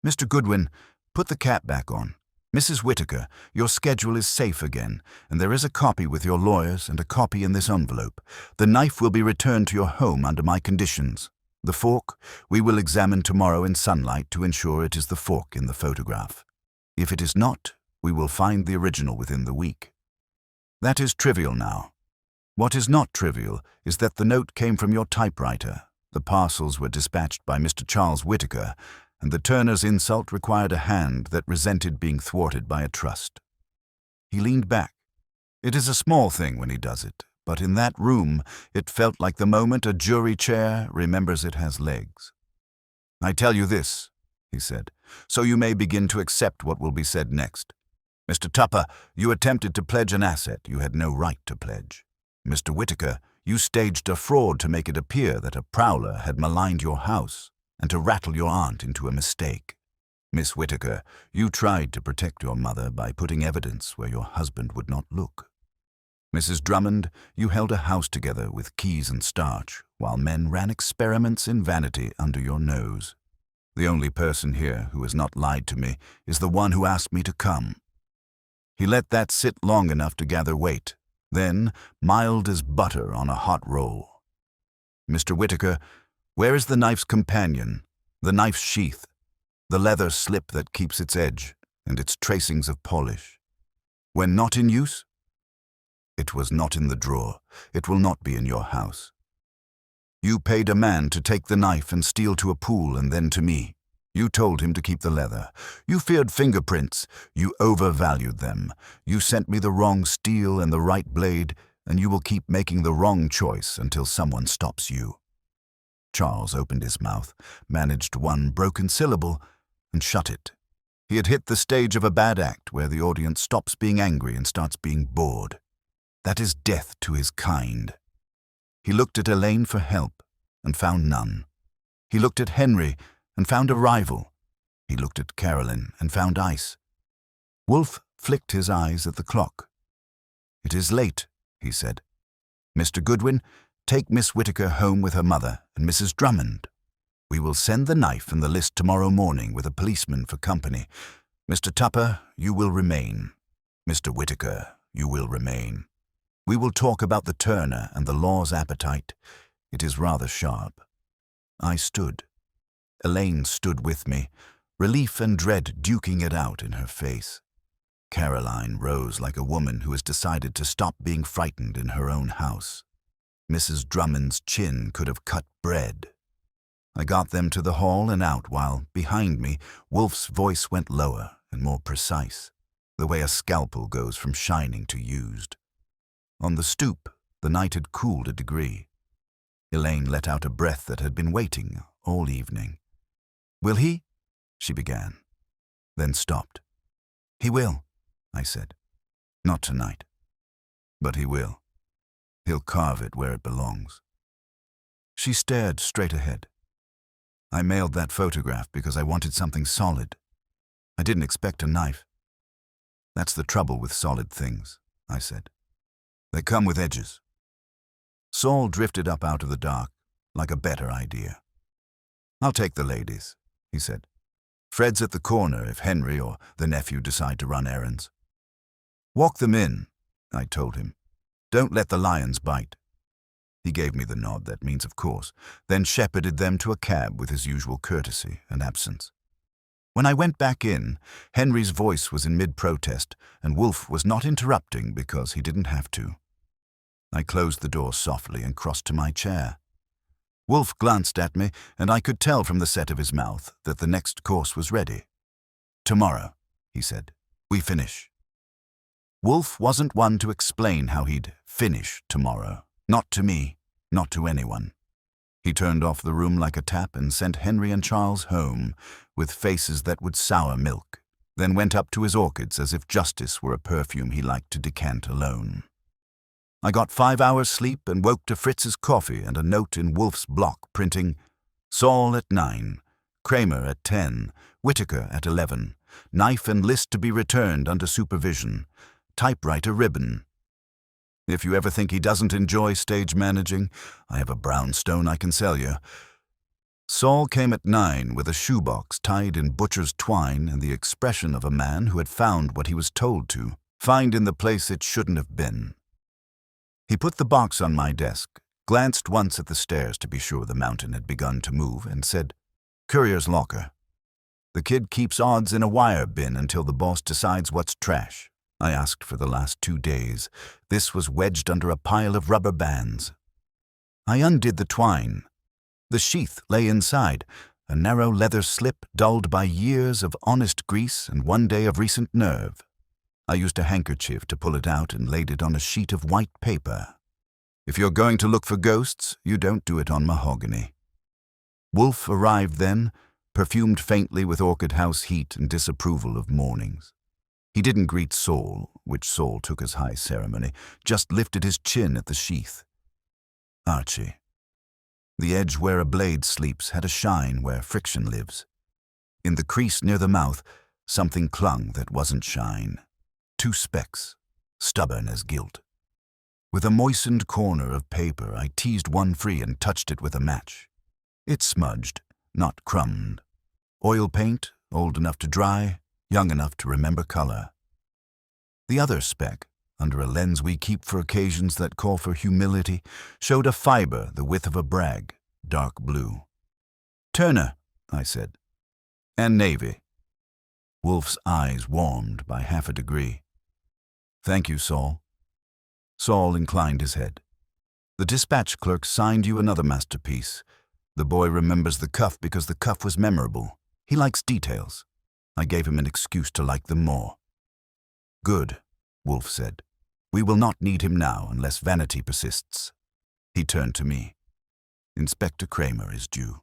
Mr. Goodwin, put the cap back on. Mrs. Whitaker, your schedule is safe again, and there is a copy with your lawyers and a copy in this envelope. The knife will be returned to your home under my conditions. The fork we will examine tomorrow in sunlight to ensure it is the fork in the photograph. If it is not, we will find the original within the week. That is trivial now. What is not trivial is that the note came from your typewriter. The parcels were dispatched by Mr. Charles Whitaker, and the turner's insult required a hand that resented being thwarted by a trust. He leaned back. It is a small thing when he does it, but in that room it felt like the moment a jury chair remembers it has legs. "I tell you this," he said, "so you may begin to accept what will be said next. Mr. Tupper, you attempted to pledge an asset you had no right to pledge. Mr. Whitaker, you staged a fraud to make it appear that a prowler had maligned your house and to rattle your aunt into a mistake. Miss Whitaker, you tried to protect your mother by putting evidence where your husband would not look. Mrs. Drummond, you held a house together with keys and starch, while men ran experiments in vanity under your nose. The only person here who has not lied to me is the one who asked me to come. He let that sit long enough to gather weight, then mild as butter on a hot roll. Mr. Whitaker, where is the knife's companion, the knife's sheath, the leather slip that keeps its edge and its tracings of polish? When not in use? It was not in the drawer. It will not be in your house. You paid a man to take the knife and steal to a pool and then to me. You told him to keep the leather. You feared fingerprints. You overvalued them. You sent me the wrong steel and the right blade, and you will keep making the wrong choice until someone stops you. Charles opened his mouth, managed one broken syllable, and shut it. He had hit the stage of a bad act where the audience stops being angry and starts being bored. That is death to his kind. He looked at Elaine for help and found none. He looked at Henry and found a rival. He looked at Carolyn and found ice. Wolfe flicked his eyes at the clock. "It is late," he said. "Mr. Goodwin, take Miss Whitaker home with her mother and Mrs. Drummond. We will send the knife and the list tomorrow morning with a policeman for company. Mr. Tupper, you will remain. Mr. Whitaker, you will remain. We will talk about the Turner and the law's appetite. It is rather sharp." I stood. Elaine stood with me, relief and dread duking it out in her face. Caroline rose like a woman who has decided to stop being frightened in her own house. Mrs. Drummond's chin could have cut bread. I got them to the hall and out while, behind me, Wolfe's voice went lower and more precise, the way a scalpel goes from shining to used. On the stoop, the night had cooled a degree. Elaine let out a breath that had been waiting all evening. "Will he?" she began, then stopped. "He will," I said. "Not tonight. But he will. He'll carve it where it belongs." She stared straight ahead. "I mailed that photograph because I wanted something solid. I didn't expect a knife." "That's the trouble with solid things," I said. "They come with edges." Saul drifted up out of the dark, like a better idea. "I'll take the ladies," he said. "Fred's at the corner if Henry or the nephew decide to run errands." "Walk them in," I told him. "Don't let the lions bite." He gave me the nod, that means of course, then shepherded them to a cab with his usual courtesy and absence. When I went back in, Henry's voice was in mid-protest, and Wolfe was not interrupting because he didn't have to. I closed the door softly and crossed to my chair. Wolfe glanced at me, and I could tell from the set of his mouth that the next course was ready. "Tomorrow," he said, "we finish." Wolfe wasn't one to explain how he'd finish tomorrow. Not to me, not to anyone. He turned off the room like a tap and sent Henry and Charles home with faces that would sour milk, then went up to his orchids as if justice were a perfume he liked to decant alone. I got 5 hours sleep and woke to Fritz's coffee and a note in Wolfe's block printing, "Saul at 9, Kramer at 10, Whitaker at 11, knife and list to be returned under supervision, typewriter ribbon. If you ever think he doesn't enjoy stage managing, I have a brownstone I can sell you." Saul came at 9 with a shoebox tied in butcher's twine and the expression of a man who had found what he was told to find in the place it shouldn't have been. He put the box on my desk, glanced once at the stairs to be sure the mountain had begun to move, and said, "Courier's locker. The kid keeps odds in a wire bin until the boss decides what's trash. I asked for the last 2 days. This was wedged under a pile of rubber bands." I undid the twine. The sheath lay inside, a narrow leather slip dulled by years of honest grease and 1 day of recent nerve. I used a handkerchief to pull it out and laid it on a sheet of white paper. "If you're going to look for ghosts, you don't do it on mahogany." Wolfe arrived then, perfumed faintly with orchid house heat and disapproval of mornings. He didn't greet Saul, which Saul took as high ceremony, just lifted his chin at the sheath. Archie. The edge where a blade sleeps had a shine where friction lives. In the crease near the mouth, something clung that wasn't shine. 2 specks, stubborn as guilt. With a moistened corner of paper, I teased one free and touched it with a match. It smudged, not crumbed. Oil paint, old enough to dry, young enough to remember color. The other speck, under a lens we keep for occasions that call for humility, showed a fiber the width of a brag, dark blue. "Turner," I said. "And Navy." Wolfe's eyes warmed by half a degree. "Thank you, Saul." Saul inclined his head. "The dispatch clerk signed you another masterpiece. The boy remembers the cuff because the cuff was memorable. He likes details. I gave him an excuse to like them more." "Good," Wolfe said. "We will not need him now unless vanity persists." He turned to me. "Inspector Kramer is due."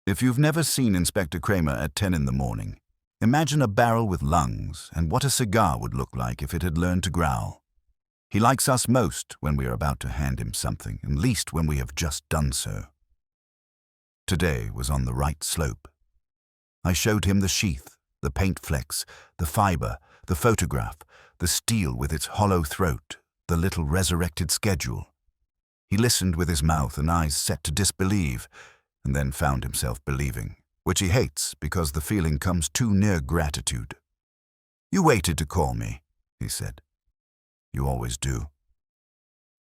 If you've never seen Inspector Kramer at 10 in the morning, imagine a barrel with lungs and what a cigar would look like if it had learned to growl. He likes us most when we are about to hand him something, and least when we have just done so. Today was on the right slope. I showed him the sheath, the paint flecks, the fiber, the photograph, the steel with its hollow throat, the little resurrected schedule. He listened with his mouth and eyes set to disbelieve, and then found himself believing, which he hates because the feeling comes too near gratitude. "You waited to call me," he said. "You always do."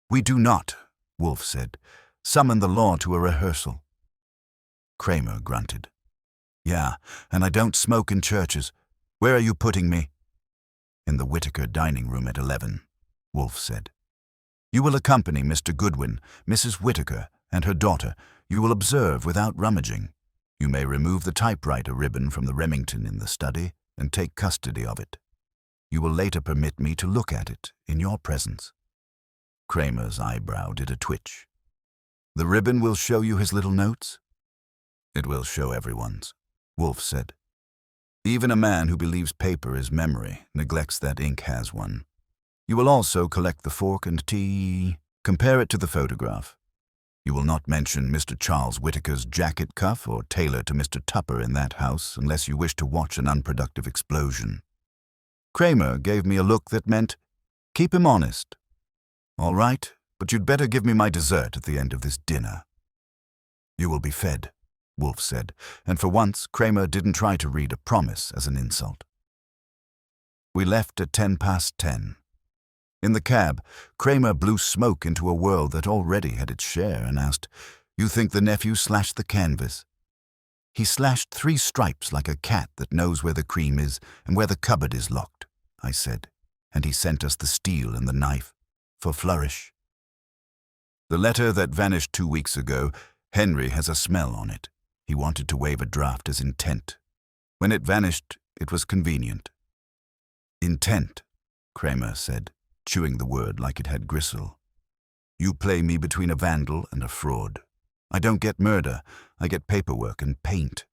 "We do not," Wolfe said. "Summon the law to a rehearsal." Kramer grunted. "Yeah, and I don't smoke in churches. Where are you putting me?" "In the Whittaker dining room at 11, Wolfe said. "You will accompany Mr. Goodwin, Mrs. Whittaker, and her daughter. You will observe without rummaging. You may remove the typewriter ribbon from the Remington in the study and take custody of it. You will later permit me to look at it in your presence." Kramer's eyebrow did a twitch. "The ribbon will show you his little notes?" "It will show everyone's," Wolfe said. "Even a man who believes paper is memory neglects that ink has one. You will also collect the fork and tea. Compare it to the photograph. You will not mention Mr. Charles Whittaker's jacket cuff or tailor to Mr. Tupper in that house unless you wish to watch an unproductive explosion." Kramer gave me a look that meant, "Keep him honest." "All right, but you'd better give me my dessert at the end of this dinner." "You will be fed," Wolfe said, and for once Kramer didn't try to read a promise as an insult. We left at 10:10. In the cab, Kramer blew smoke into a world that already had its share and asked, "You think the nephew slashed the canvas?" "He slashed 3 stripes like a cat that knows where the cream is and where the cupboard is locked," I said, "and he sent us the steel and the knife, for flourish." The letter that vanished 2 weeks ago, Henry has a smell on it. He wanted to waive a draft as intent. When it vanished, it was convenient. "Intent," Kramer said, chewing the word like it had gristle. "You play me between a vandal and a fraud. I don't get murder, I get paperwork and paint.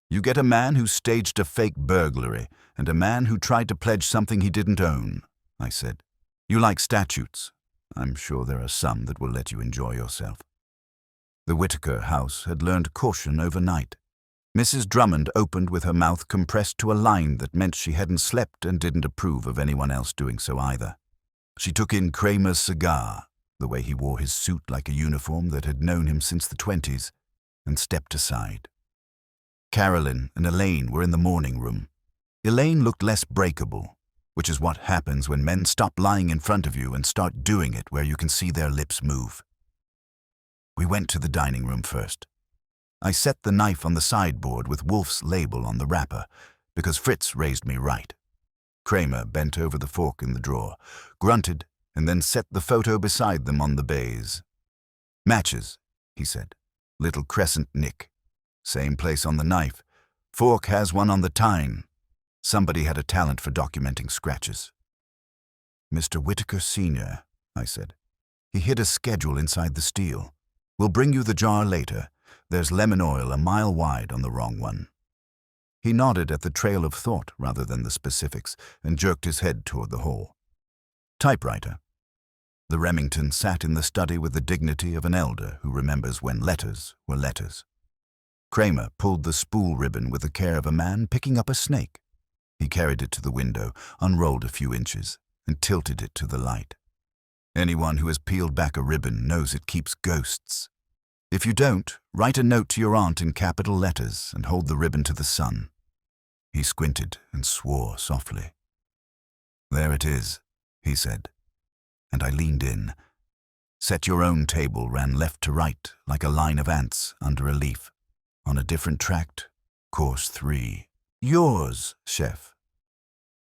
You get a man who staged a fake burglary and a man who tried to pledge something he didn't own," I said. "You like statutes. I'm sure there are some that will let you enjoy yourself." The Whittaker house had learned caution overnight. Mrs. Drummond opened with her mouth compressed to a line that meant she hadn't slept and didn't approve of anyone else doing so either. She took in Kramer's cigar, the way he wore his suit like a uniform that had known him since the 20s, and stepped aside. Carolyn and Elaine were in the morning room. Elaine looked less breakable, which is what happens when men stop lying in front of you and start doing it where you can see their lips move. We went to the dining room first. I set the knife on the sideboard with Wolfe's label on the wrapper, because Fritz raised me right. Kramer bent over the fork in the drawer, grunted, and then set the photo beside them on the baize. "Matches," he said. "Little crescent nick. Same place on the knife. Fork has one on the tine. Somebody had a talent for documenting scratches." "Mr. Whittaker Sr.," I said. "He hid a schedule inside the steel. We'll bring you the jar later. There's lemon oil a mile wide on the wrong one." He nodded at the trail of thought rather than the specifics and jerked his head toward the hall. Typewriter. The Remington sat in the study with the dignity of an elder who remembers when letters were letters. Kramer pulled the spool ribbon with the care of a man picking up a snake. He carried it to the window, unrolled a few inches, and tilted it to the light. Anyone who has peeled back a ribbon knows it keeps ghosts. If you don't, write a note to your aunt in capital letters and hold the ribbon to the sun. He squinted and swore softly. "There it is," he said, and I leaned in. "Set your own table ran left to right like a line of ants under a leaf. On a different tract, course 3. Yours, chef."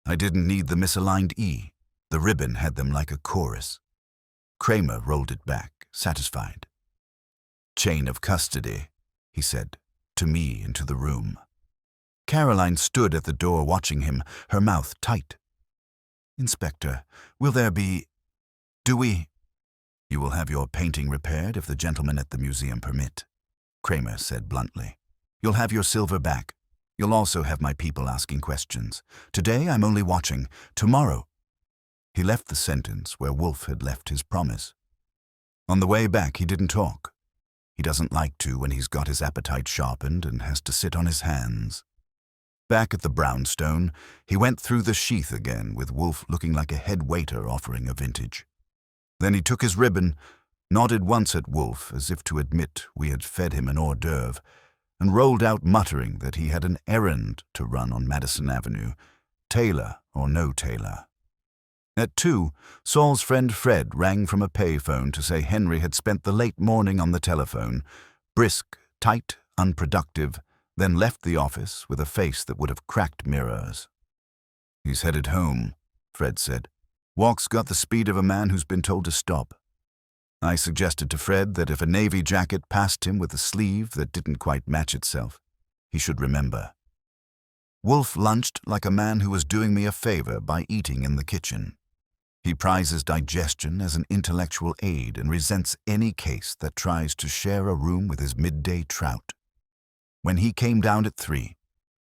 I didn't need the misaligned E. The ribbon had them like a chorus. Kramer rolled it back, satisfied. "Chain of custody," he said, to me into the room. Caroline stood at the door watching him, her mouth tight. "Inspector, will there be... do we..." "You will have your painting repaired if the gentlemen at the museum permit," Kramer said bluntly. "You'll have your silver back. You'll also have my people asking questions. Today I'm only watching. Tomorrow..." He left the sentence where Wolfe had left his promise. On the way back he didn't talk. He doesn't like to when he's got his appetite sharpened and has to sit on his hands. Back at the brownstone, he went through the sheath again with Wolfe looking like a head waiter offering a vintage. Then he took his ribbon, nodded once at Wolfe as if to admit we had fed him an hors d'oeuvre, and rolled out muttering that he had an errand to run on Madison Avenue, tailor or no tailor. At 2, Saul's friend Fred rang from a payphone to say Henry had spent the late morning on the telephone, brisk, tight, unproductive, then left the office with a face that would have cracked mirrors. "He's headed home," Fred said. "Walk's got the speed of a man who's been told to stop." I suggested to Fred that if a navy jacket passed him with a sleeve that didn't quite match itself, he should remember. Wolfe lunched like a man who was doing me a favor by eating in the kitchen. He prizes digestion as an intellectual aid and resents any case that tries to share a room with his midday trout. When he came down at 3,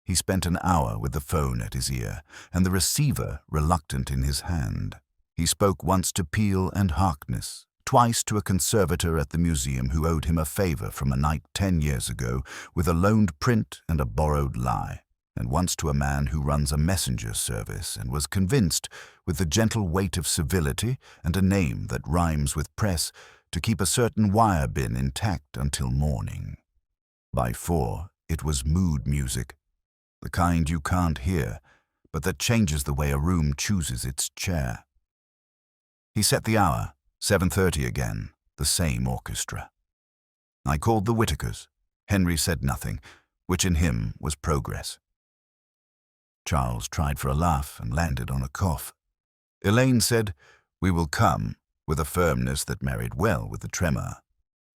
he spent an hour with the phone at his ear and the receiver reluctant in his hand. He spoke once to Peel and Harkness, twice to a conservator at the museum who owed him a favor from a night 10 years ago with a loaned print and a borrowed lie, and once to a man who runs a messenger service and was convinced, with the gentle weight of civility and a name that rhymes with press, to keep a certain wire bin intact until morning. By 4, it was mood music, the kind you can't hear, but that changes the way a room chooses its chair. He set the hour, 7:30 again, the same orchestra. I called the Whitakers. Henry said nothing, which in him was progress. Charles tried for a laugh and landed on a cough. Elaine said, "We will come," with a firmness that married well with the tremor.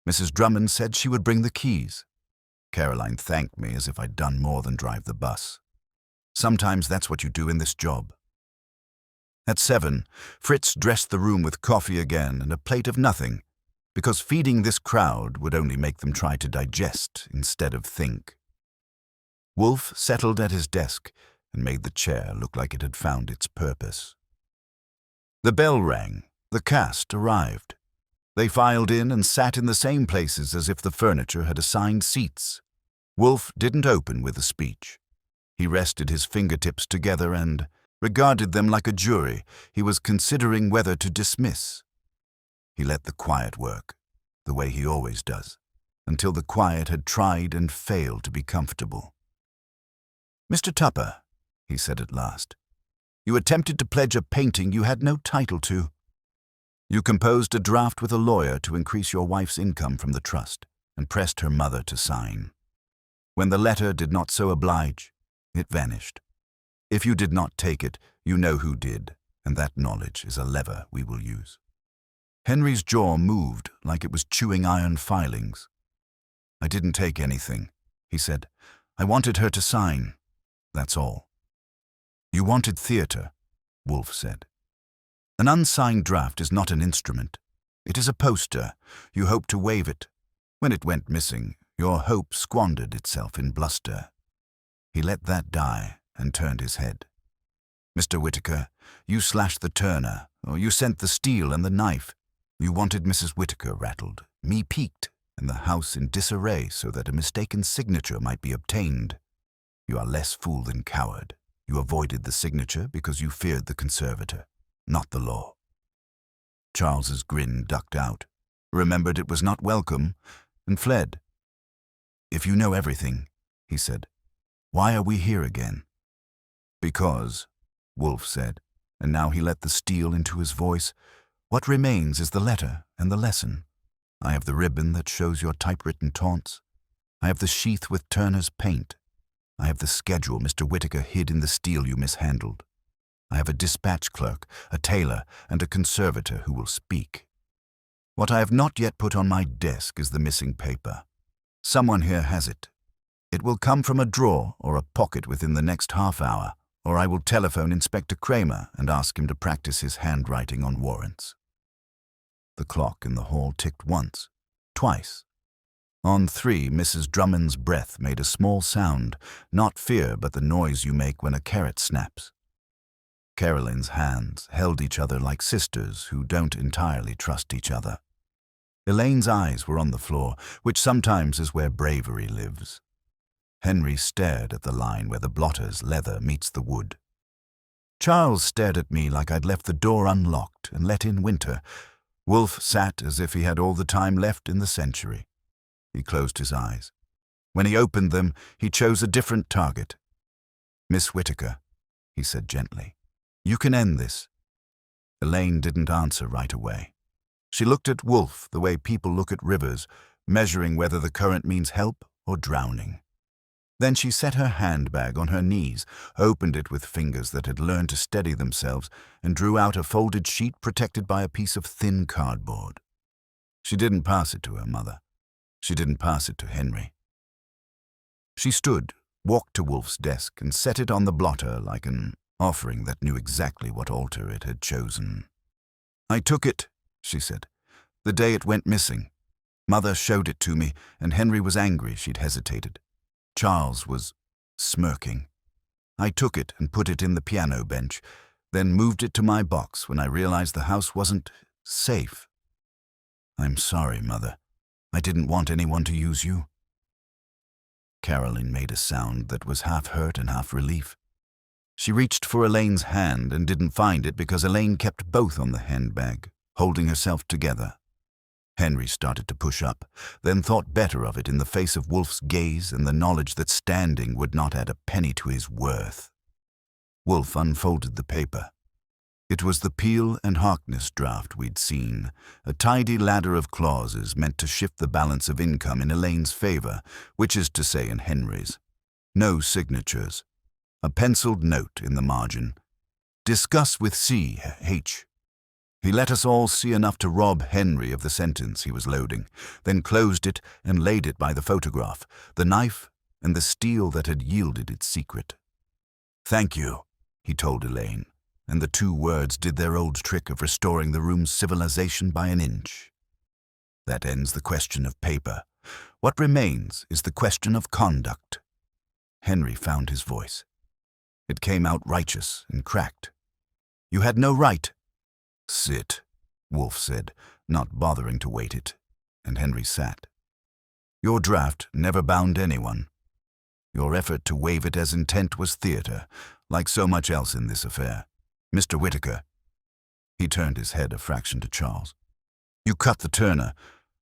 Mrs. Drummond said she would bring the keys. Caroline thanked me as if I'd done more than drive the bus. Sometimes that's what you do in this job. At 7, Fritz dressed the room with coffee again and a plate of nothing, because feeding this crowd would only make them try to digest instead of think. Wolfe settled at his desk and made the chair look like it had found its purpose. The bell rang. The cast arrived. They filed in and sat in the same places as if the furniture had assigned seats. Wolfe didn't open with a speech. He rested his fingertips together and regarded them like a jury he was considering whether to dismiss. He let the quiet work, the way he always does, until the quiet had tried and failed to be comfortable. "Mr. Tupper," he said at last, "you attempted to pledge a painting you had no title to. You composed a draft with a lawyer to increase your wife's income from the trust and pressed her mother to sign. When the letter did not so oblige, it vanished. If you did not take it, you know who did, and that knowledge is a lever we will use." Henry's jaw moved like it was chewing iron filings. "I didn't take anything," he said. "I wanted her to sign. That's all." "You wanted theater," Wolfe said. "An unsigned draft is not an instrument. It is a poster. You hope to wave it. When it went missing, Your hope squandered itself in bluster. He let that die and turned his head. Mr. Whitaker, you slashed the turner, or you sent the steel and the knife. You wanted Mrs. Whitaker rattled, me piqued, and the house in disarray so that a mistaken signature might be obtained. You are less fool than coward. You avoided the signature because you feared the conservator, not the law. Charles's grin ducked out, remembered it was not welcome, and fled. If you know everything, he said, why are we here again? Because, Wolfe said, and now he let the steel into his voice, what remains is the letter and the lesson. I have the ribbon that shows your typewritten taunts. I have the sheath with Turner's paint. I have the schedule Mr. Whitaker hid in the steel you mishandled. I have a dispatch clerk, a tailor, and a conservator who will speak. What I have not yet put on my desk is the missing paper. Someone here has it. It will come from a drawer or a pocket within the next half hour, or I will telephone Inspector Kramer and ask him to practice his handwriting on warrants. The clock in the hall ticked once, twice. On 3, Mrs. Drummond's breath made a small sound, not fear but the noise you make when a carrot snaps. Caroline's hands held each other like sisters who don't entirely trust each other. Elaine's eyes were on the floor, which sometimes is where bravery lives. Henry stared at the line where the blotter's leather meets the wood. Charles stared at me like I'd left the door unlocked and let in winter. Wolfe sat as if he had all the time left in the century. He closed his eyes. When he opened them, he chose a different target. Miss Whitaker, he said gently, you can end this. Elaine didn't answer right away. She looked at Wolfe the way people look at rivers, measuring whether the current means help or drowning. Then she set her handbag on her knees, opened it with fingers that had learned to steady themselves, and drew out a folded sheet protected by a piece of thin cardboard. She didn't pass it to her mother. She didn't pass it to Henry. She stood, walked to Wolfe's desk, and set it on the blotter like an offering that knew exactly what altar it had chosen. I took it, she said, the day it went missing. Mother showed it to me, and Henry was angry she'd hesitated. Charles was smirking. I took it and put it in the piano bench, then moved it to my box when I realized the house wasn't safe. I'm sorry, Mother. I didn't want anyone to use you. Caroline made a sound that was half hurt and half relief. She reached for Elaine's hand and didn't find it because Elaine kept both on the handbag, holding herself together. Henry started to push up, then thought better of it in the face of Wolfe's gaze and the knowledge that standing would not add a penny to his worth. Wolfe unfolded the paper. It was the Peel and Harkness draft we'd seen, a tidy ladder of clauses meant to shift the balance of income in Elaine's favor, which is to say in Henry's. No signatures. A penciled note in the margin. Discuss with C.H. He let us all see enough to rob Henry of the sentence he was loading, then closed it and laid it by the photograph, the knife, and the steel that had yielded its secret. Thank you, he told Elaine, and the two words did their old trick of restoring the room's civilization by an inch. That ends the question of paper. What remains is the question of conduct. Henry found his voice. It came out righteous and cracked. You had no right. Sit, Wolfe said, not bothering to wait it, and Henry sat. Your draft never bound anyone. Your effort to waive it as intent was theater, like so much else in this affair. Mr. Whitaker. He turned his head a fraction to Charles. You cut the turner.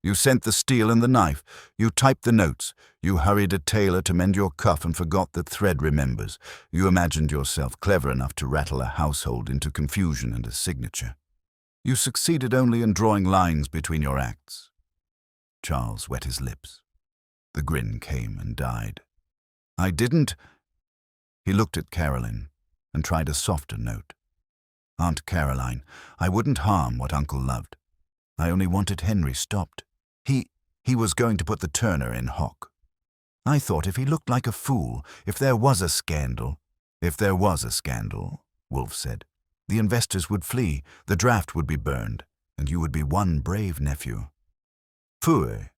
You sent the steel and the knife. You typed the notes. You hurried a tailor to mend your cuff and forgot that thread remembers. You imagined yourself clever enough to rattle a household into confusion and a signature. You succeeded only in drawing lines between your acts. Charles wet his lips. The grin came and died. I didn't. He looked at Caroline and tried a softer note. Aunt Caroline, I wouldn't harm what Uncle loved. I only wanted Henry stopped. He was going to put the turner in hock. I thought if he looked like a fool, if there was a scandal, Wolfe said, the investors would flee, the draft would be burned, and you would be one brave nephew. Phooey.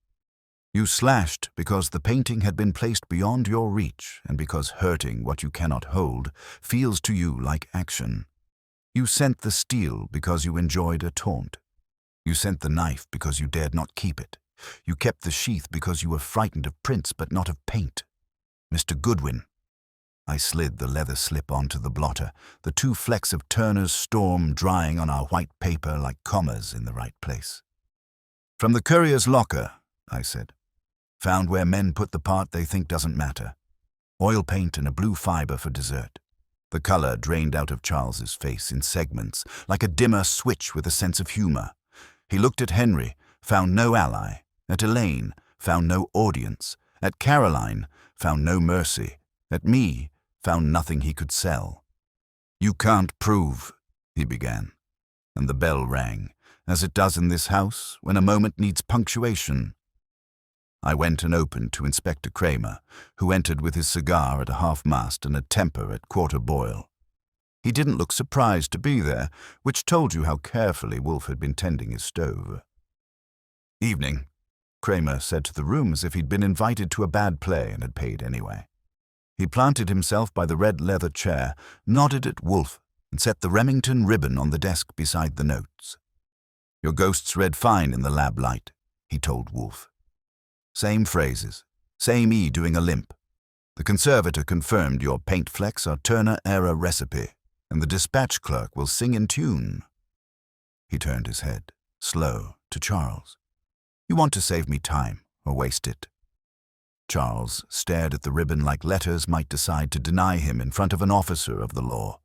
You slashed because the painting had been placed beyond your reach and because hurting what you cannot hold feels to you like action. You sent the steel because you enjoyed a taunt. You sent the knife because you dared not keep it. You kept the sheath because you were frightened of prints but not of paint. Mr. Goodwin. I slid the leather slip onto the blotter, the 2 flecks of Turner's Storm drying on our white paper like commas in the right place. From the courier's locker, I said. Found where men put the part they think doesn't matter. Oil paint and a blue fiber for dessert. The color drained out of Charles's face in segments, like a dimmer switch with a sense of humor. He looked at Henry, found no ally. At Elaine, found no audience. At Caroline, found no mercy. At me, found nothing he could sell. You can't prove, he began. And the bell rang, as it does in this house when a moment needs punctuation. I went and opened to Inspector Kramer, who entered with his cigar at a half-mast and a temper at quarter boil. He didn't look surprised to be there, which told you how carefully Wolfe had been tending his stove. Evening, Kramer said to the room as if he'd been invited to a bad play and had paid anyway. He planted himself by the red leather chair, nodded at Wolfe, and set the Remington ribbon on the desk beside the notes. Your ghosts read fine in the lab light, he told Wolfe. Same phrases, same E doing a limp. The conservator confirmed your paint flecks are Turner-era recipe, and the dispatch clerk will sing in tune. He turned his head, slow, to Charles. You want to save me time, or waste it? Charles stared at the ribbon like letters might decide to deny him in front of an officer of the law.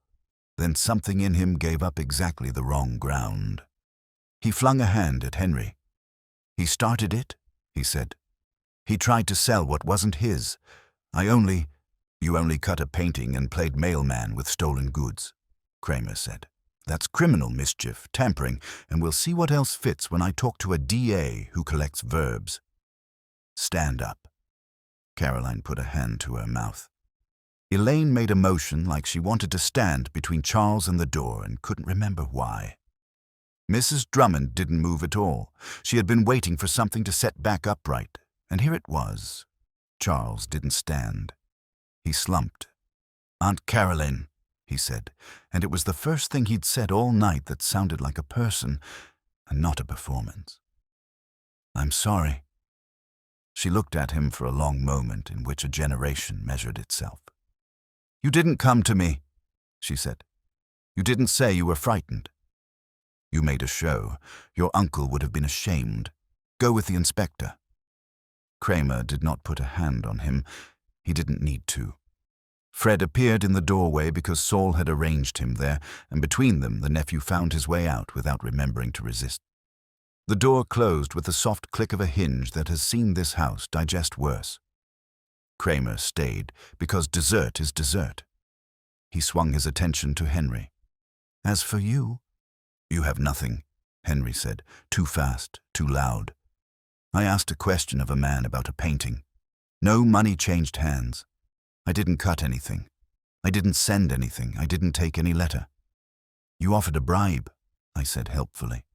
Then something in him gave up exactly the wrong ground. He flung a hand at Henry. He started it, he said. He tried to sell what wasn't his. You only cut a painting and played mailman with stolen goods, Kramer said. That's criminal mischief, tampering, and we'll see what else fits when I talk to a DA who collects verbs. Stand up. Caroline put a hand to her mouth. Elaine made a motion like she wanted to stand between Charles and the door and couldn't remember why. Mrs. Drummond didn't move at all. She had been waiting for something to set back upright, and here it was. Charles didn't stand. He slumped. Aunt Caroline, he said, and it was the first thing he'd said all night that sounded like a person and not a performance. I'm sorry. She looked at him for a long moment in which a generation measured itself. You didn't come to me, she said. You didn't say you were frightened. You made a show. Your uncle would have been ashamed. Go with the inspector. Kramer did not put a hand on him. He didn't need to. Fred appeared in the doorway because Saul had arranged him there, and between them the nephew found his way out without remembering to resist. The door closed with the soft click of a hinge that has seen this house digest worse. Kramer stayed because dessert is dessert. He swung his attention to Henry. As for you, you have nothing, Henry said, too fast, too loud. I asked a question of a man about a painting. No money changed hands. I didn't cut anything. I didn't send anything. I didn't take any letter. You offered a bribe, I said helpfully.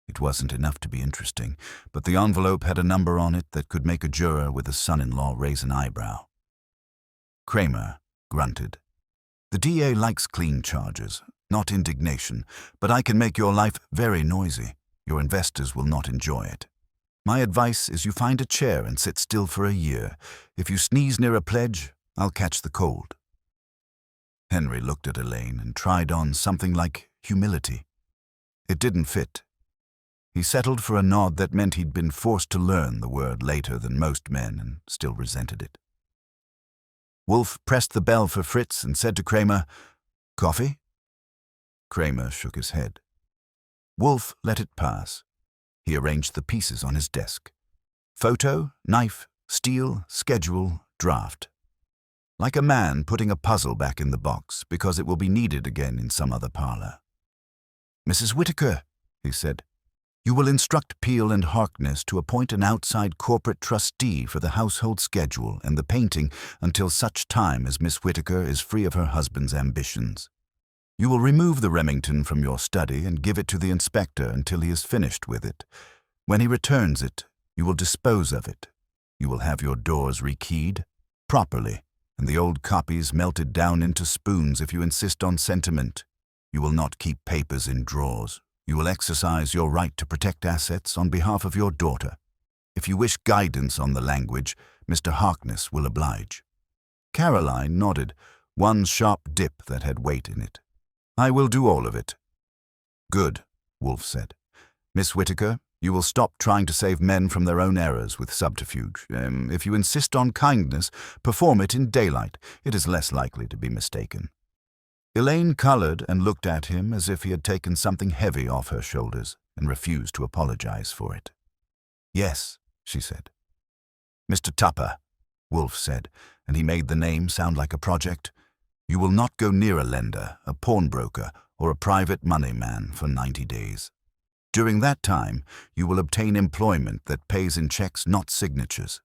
It wasn't enough to be interesting, but the envelope had a number on it that could make a juror with a son-in-law raise an eyebrow. Kramer grunted. The DA likes clean charges, not indignation, but I can make your life very noisy. Your investors will not enjoy it. My advice is you find a chair and sit still for a year. If you sneeze near a pledge, I'll catch the cold. Henry looked at Elaine and tried on something like humility. It didn't fit. He settled for a nod that meant he'd been forced to learn the word later than most men and still resented it. Wolfe pressed the bell for Fritz and said to Kramer, "Coffee?" Kramer shook his head. Wolfe let it pass. He arranged the pieces on his desk. Photo, knife, steel, schedule, draft. Like a man putting a puzzle back in the box because it will be needed again in some other parlor. Mrs. Whitaker, he said, you will instruct Peel and Harkness to appoint an outside corporate trustee for the household schedule and the painting until such time as Miss Whitaker is free of her husband's ambitions. You will remove the Remington from your study and give it to the inspector until he is finished with it. When he returns it, you will dispose of it, You will have your doors rekeyed properly, and the old copies melted down into spoons if you insist on sentiment. You will not keep papers in drawers. You will exercise your right to protect assets on behalf of your daughter. If you wish guidance on the language, Mr. Harkness will oblige." Caroline nodded, one sharp dip that had weight in it. "I will do all of it." "Good," Wolfe said. "Miss Whittaker, you will stop trying to save men from their own errors with subterfuge. If you insist on kindness, perform it in daylight. It is less likely to be mistaken." Elaine colored and looked at him as if he had taken something heavy off her shoulders and refused to apologize for it. "Yes," she said. "Mr. Tupper," Wolfe said, and he made the name sound like a project, "you will not go near a lender, a pawnbroker, or a private money man for 90 days. During that time, you will obtain employment that pays in checks, not signatures.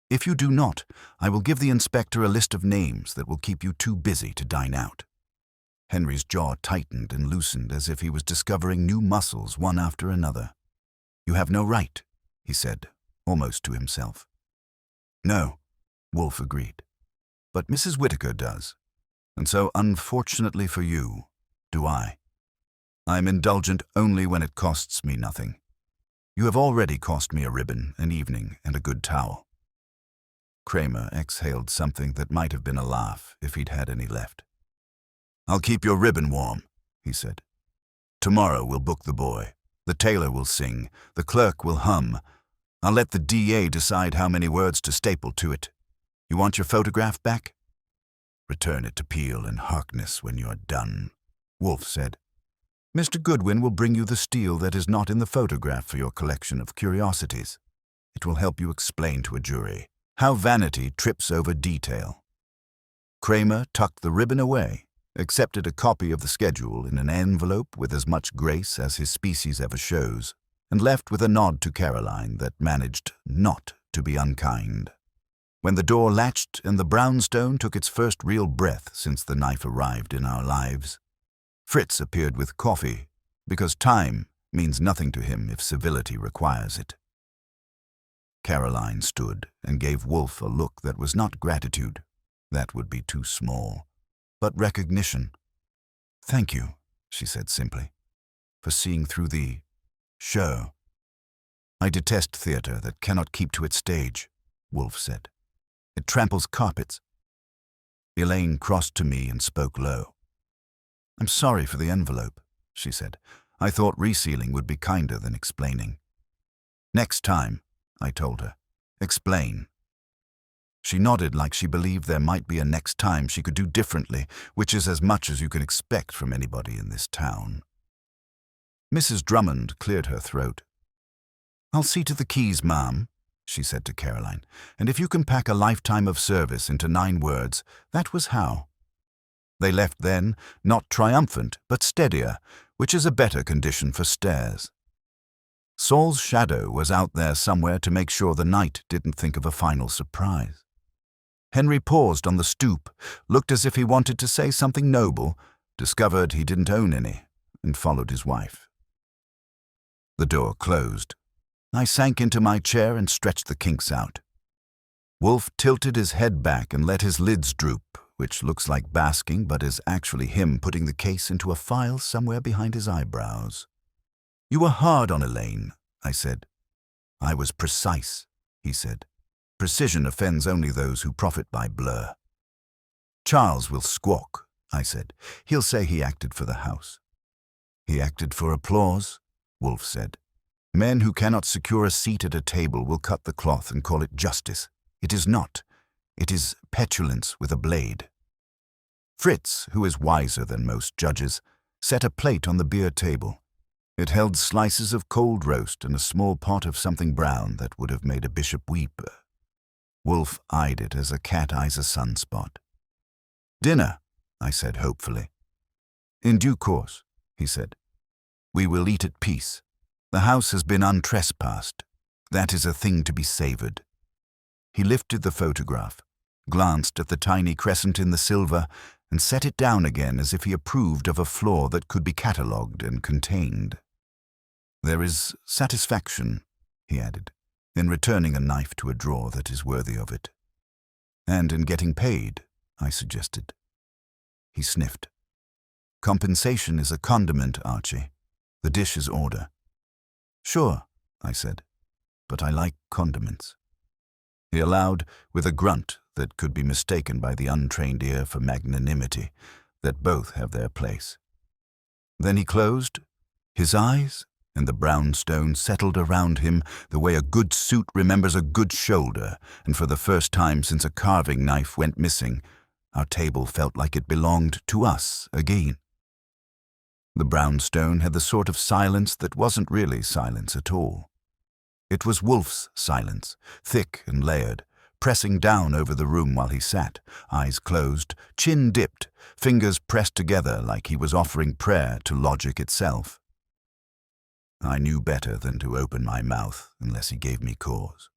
If you do not, I will give the inspector a list of names that will keep you too busy to dine out." Henry's jaw tightened and loosened as if he was discovering new muscles one after another. "You have no right," he said, almost to himself. "No," Wolfe agreed. "But Mrs. Whittaker does. And so, unfortunately for you, do I. I am indulgent only when it costs me nothing. You have already cost me a ribbon, an evening, and a good towel." Kramer exhaled something that might have been a laugh if he'd had any left. "I'll keep your ribbon warm," he said. "Tomorrow we'll book the boy. The tailor will sing. The clerk will hum. I'll let the DA decide how many words to staple to it. You want your photograph back?" "Return it to Peel and Harkness when you're done," Wolfe said. "Mr. Goodwin will bring you the steel that is not in the photograph for your collection of curiosities. It will help you explain to a jury how vanity trips over detail." Kramer tucked the ribbon away, accepted a copy of the schedule in an envelope with as much grace as his species ever shows, and left with a nod to Caroline that managed not to be unkind. When the door latched and the brownstone took its first real breath since the knife arrived in our lives, Fritz appeared with coffee, because time means nothing to him if civility requires it. Caroline stood and gave Wolfe a look that was not gratitude. That would be too small. But recognition. "Thank you," she said simply, "for seeing through the show." "I detest theater that cannot keep to its stage," Wolfe said. "It tramples carpets." Elaine crossed to me and spoke low. "I'm sorry for the envelope," she said. "I thought resealing would be kinder than explaining." "Next time," I told her. "Explain." She nodded like she believed there might be a next time she could do differently, which is as much as you can expect from anybody in this town. Mrs. Drummond cleared her throat. "I'll see to the keys, ma'am," she said to Caroline, "and if you can pack a lifetime of service into 9 words, that was how." They left then, not triumphant, but steadier, which is a better condition for stairs. Saul's shadow was out there somewhere to make sure the knight didn't think of a final surprise. Henry paused on the stoop, looked as if he wanted to say something noble, discovered he didn't own any, and followed his wife. The door closed. I sank into my chair and stretched the kinks out. Wolfe tilted his head back and let his lids droop, which looks like basking but is actually him putting the case into a file somewhere behind his eyebrows. "You were hard on Elaine," I said. "I was precise," he said. "Precision offends only those who profit by blur." "Charles will squawk," I said. "He'll say he acted for the house." "He acted for applause," Wolfe said. "Men who cannot secure a seat at a table will cut the cloth and call it justice. It is not. It is petulance with a blade." Fritz, who is wiser than most judges, set a plate on the beer table. It held slices of cold roast and a small pot of something brown that would have made a bishop weep. Wolfe eyed it as a cat eyes a sunspot. "Dinner," I said hopefully. "In due course," he said. "We will eat at peace. The house has been untrespassed. That is a thing to be savored." He lifted the photograph, glanced at the tiny crescent in the silver, and set it down again as if he approved of a flaw that could be catalogued and contained. "There is satisfaction," he added, in returning a knife to a drawer that is worthy of it. And in getting paid, I suggested. He sniffed. Compensation is a condiment, Archie. The dish is order. Sure, I said, but I like condiments. He allowed, with a grunt that could be mistaken by the untrained ear for magnanimity, that both have their place. Then he closed, his eyes and the brown stone settled around him the way a good suit remembers a good shoulder, and for the first time since a carving knife went missing, our table felt like it belonged to us again. The brown stone had the sort of silence that wasn't really silence at all. It was Wolfe's silence, thick and layered, pressing down over the room while he sat, eyes closed, chin dipped, fingers pressed together like he was offering prayer to logic itself. I knew better than to open my mouth unless he gave me cause.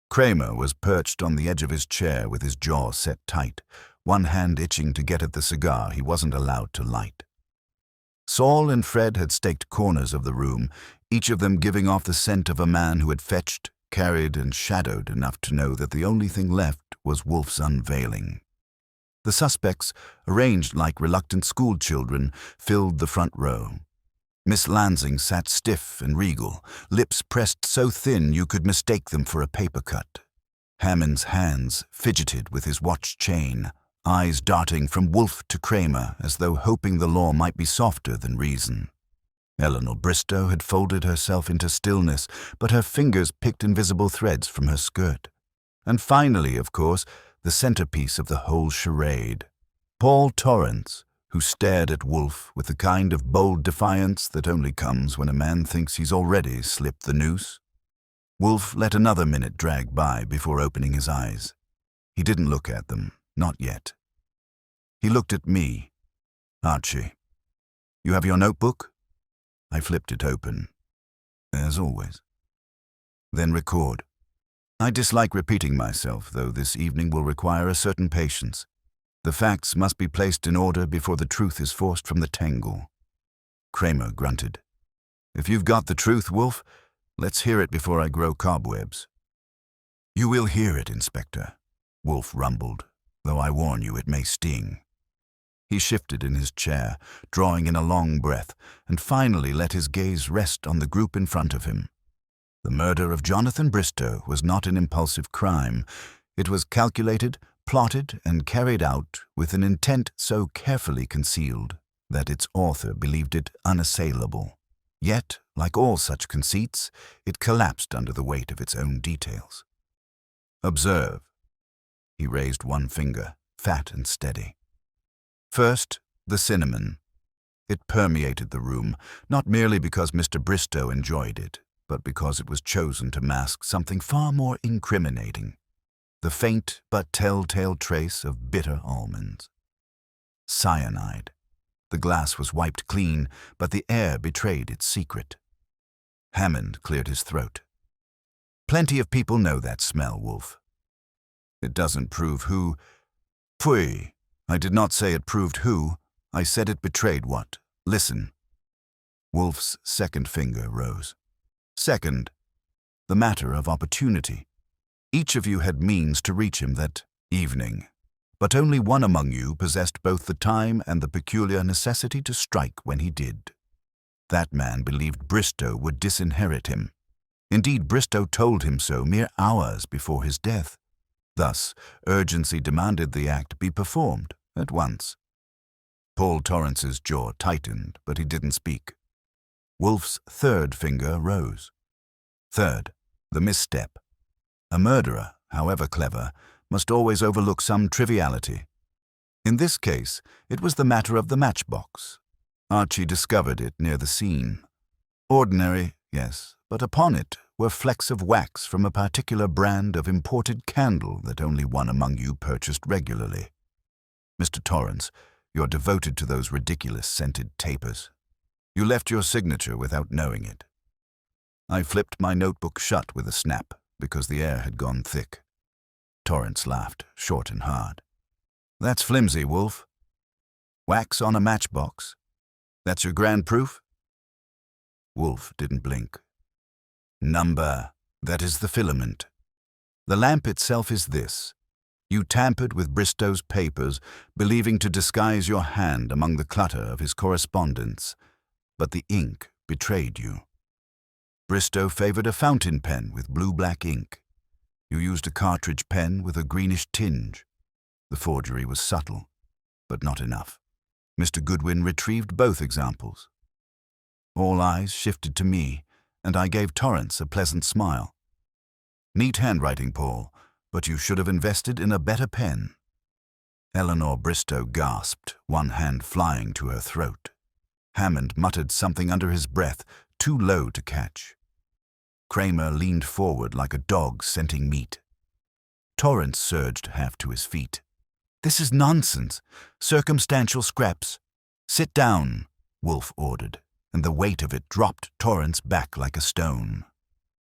Kramer was perched on the edge of his chair with his jaw set tight, one hand itching to get at the cigar he wasn't allowed to light. Saul and Fred had staked corners of the room, each of them giving off the scent of a man who had fetched, carried, and shadowed enough to know that the only thing left was Wolfe's unveiling. The suspects, arranged like reluctant schoolchildren, filled the front row. Miss Lansing sat stiff and regal, lips pressed so thin you could mistake them for a paper cut. Hammond's hands fidgeted with his watch chain, eyes darting from Wolfe to Kramer as though hoping the law might be softer than reason. Eleanor Bristow had folded herself into stillness, but her fingers picked invisible threads from her skirt. And finally, of course, the centerpiece of the whole charade, Paul Torrance, who stared at Wolfe with the kind of bold defiance that only comes when a man thinks he's already slipped the noose. Wolfe let another minute drag by before opening his eyes. He didn't look at them, not yet. He looked at me. Archie, you have your notebook? I flipped it open, as always. Then record. I dislike repeating myself, though this evening will require a certain patience. The facts must be placed in order before the truth is forced from the tangle. Kramer grunted. If you've got the truth, Wolfe, let's hear it before I grow cobwebs. You will hear it, Inspector, Wolfe rumbled, though I warn you it may sting. He shifted in his chair, drawing in a long breath, and finally let his gaze rest on the group in front of him. The murder of Jonathan Bristow was not an impulsive crime. It was calculated, plotted, and carried out with an intent so carefully concealed that its author believed it unassailable. Yet, like all such conceits, it collapsed under the weight of its own details. Observe. He raised one finger, fat and steady. First, the cinnamon. It permeated the room, not merely because Mr. Bristow enjoyed it, but because it was chosen to mask something far more incriminating. The faint but telltale trace of bitter almonds. Cyanide. The glass was wiped clean, but the air betrayed its secret. Hammond cleared his throat. Plenty of people know that smell, Wolfe. It doesn't prove who. Pfui. I did not say it proved who. I said it betrayed what. Listen. Wolfe's second finger rose. Second, the matter of opportunity. Each of you had means to reach him that evening, but only one among you possessed both the time and the peculiar necessity to strike when he did. That man believed Bristow would disinherit him. Indeed, Bristow told him so mere hours before his death. Thus, urgency demanded the act be performed at once. Paul Torrance's jaw tightened, but he didn't speak. Wolfe's third finger rose. Third, the misstep. A murderer, however clever, must always overlook some triviality. In this case, it was the matter of the matchbox. Archie discovered it near the scene. Ordinary, yes, but upon it were flecks of wax from a particular brand of imported candle that only one among you purchased regularly. Mr. Torrance, you're devoted to those ridiculous scented tapers. You left your signature without knowing it. I flipped my notebook shut with a snap, because the air had gone thick. Torrance laughed, short and hard. That's flimsy, Wolfe. Wax on a matchbox. That's your grand proof? Wolfe didn't blink. Number, That is the filament. The lamp itself is this. You tampered with Bristow's papers, believing to disguise your hand among the clutter of his correspondence, but the ink betrayed you. Bristow favored a fountain pen with blue-black ink. You used a cartridge pen with a greenish tinge. The forgery was subtle, but not enough. Mr. Goodwin retrieved both examples. All eyes shifted to me, and I gave Torrance a pleasant smile. Neat handwriting, Paul, but you should have invested in a better pen. Eleanor Bristow gasped, one hand flying to her throat. Hammond muttered something under his breath, too low to catch. Kramer leaned forward like a dog scenting meat. Torrance surged half to his feet. "This is nonsense. Circumstantial scraps." "Sit down," Wolfe ordered, and the weight of it dropped Torrance back like a stone.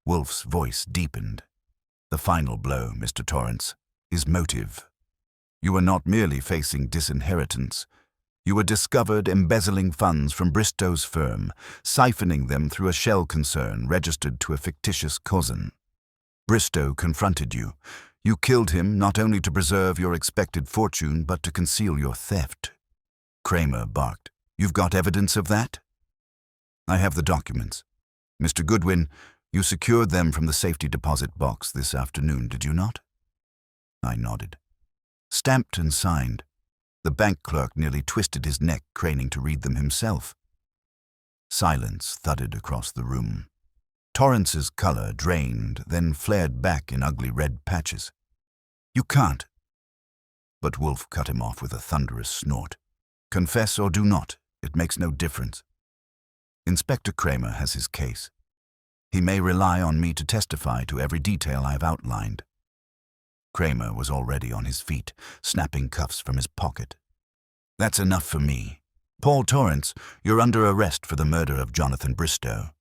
Wolfe's voice deepened. "The final blow, Mr. Torrance, is motive. You were not merely facing disinheritance. You were discovered embezzling funds from Bristow's firm, siphoning them through a shell concern registered to a fictitious cousin. Bristow confronted you. You killed him not only to preserve your expected fortune, but to conceal your theft." Kramer barked. "You've got evidence of that?" "I have the documents. Mr. Goodwin, you secured them from the safety deposit box this afternoon, did you not?" I nodded. "Stamped and signed." The bank clerk nearly twisted his neck, craning to read them himself. Silence thudded across the room. Torrance's color drained, then flared back in ugly red patches. "You can't." But Wolfe cut him off with a thunderous snort. "Confess or do not, it makes no difference. Inspector Kramer has his case. He may rely on me to testify to every detail I've outlined." Kramer was already on his feet, snapping cuffs from his pocket. "That's enough for me. Paul Torrance, you're under arrest for the murder of Jonathan Bristow."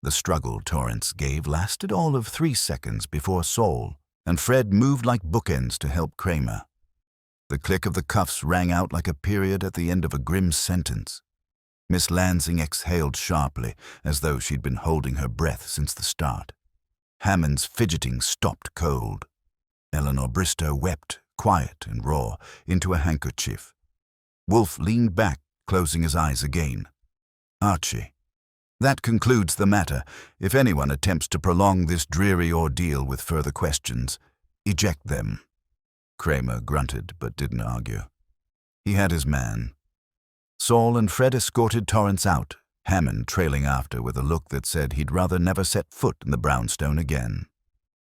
The struggle Torrance gave lasted all of 3 seconds before Saul, and Fred moved like bookends to help Kramer. The click of the cuffs rang out like a period at the end of a grim sentence. Miss Lansing exhaled sharply, as though she'd been holding her breath since the start. Hammond's fidgeting stopped cold. Eleanor Bristow wept, quiet and raw, into a handkerchief. Wolfe leaned back, closing his eyes again. "Archie, that concludes the matter. If anyone attempts to prolong this dreary ordeal with further questions, eject them." Kramer grunted but didn't argue. He had his man. Saul and Fred escorted Torrance out, Hammond trailing after with a look that said he'd rather never set foot in the brownstone again.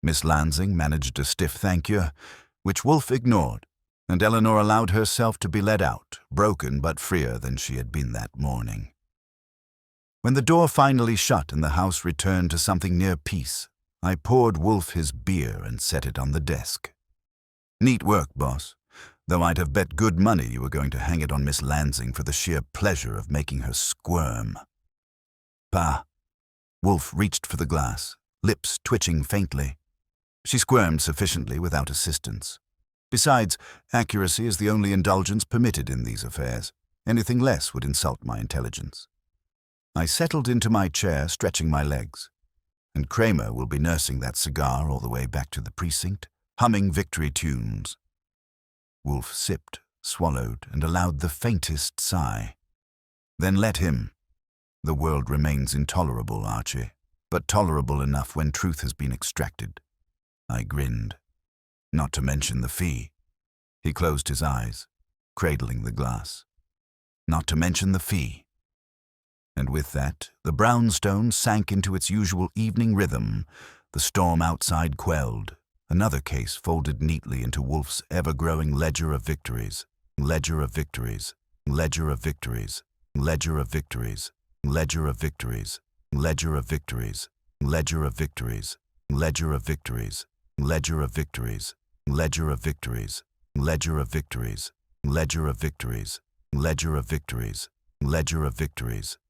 Miss Lansing managed a stiff thank you, which Wolfe ignored, and Eleanor allowed herself to be led out, broken but freer than she had been that morning. When the door finally shut and the house returned to something near peace, I poured Wolfe his beer and set it on the desk. "Neat work, boss, though I'd have bet good money you were going to hang it on Miss Lansing for the sheer pleasure of making her squirm." "Pa." Wolfe reached for the glass, lips twitching faintly. She squirmed sufficiently without assistance. Besides, accuracy is the only indulgence permitted in these affairs. Anything less would insult my intelligence. I settled into my chair, stretching my legs. And Kramer will be nursing that cigar all the way back to the precinct, humming victory tunes. Wolfe sipped, swallowed, and allowed the faintest sigh. "Then let him. The world remains intolerable, Archie, but tolerable enough when truth has been extracted." I grinned. "Not to mention the fee." He closed his eyes, cradling the glass. "Not to mention the fee." And with that, the brownstone sank into its usual evening rhythm, the storm outside quelled, another case folded neatly into Wolfe's ever-growing ledger of victories, ledger of victories, ledger of victories, ledger of victories, ledger of victories, ledger of victories, ledger of victories, ledger of victories, ledger of victories, ledger of victories, ledger of victories, ledger of victories, ledger of victories, ledger of victories,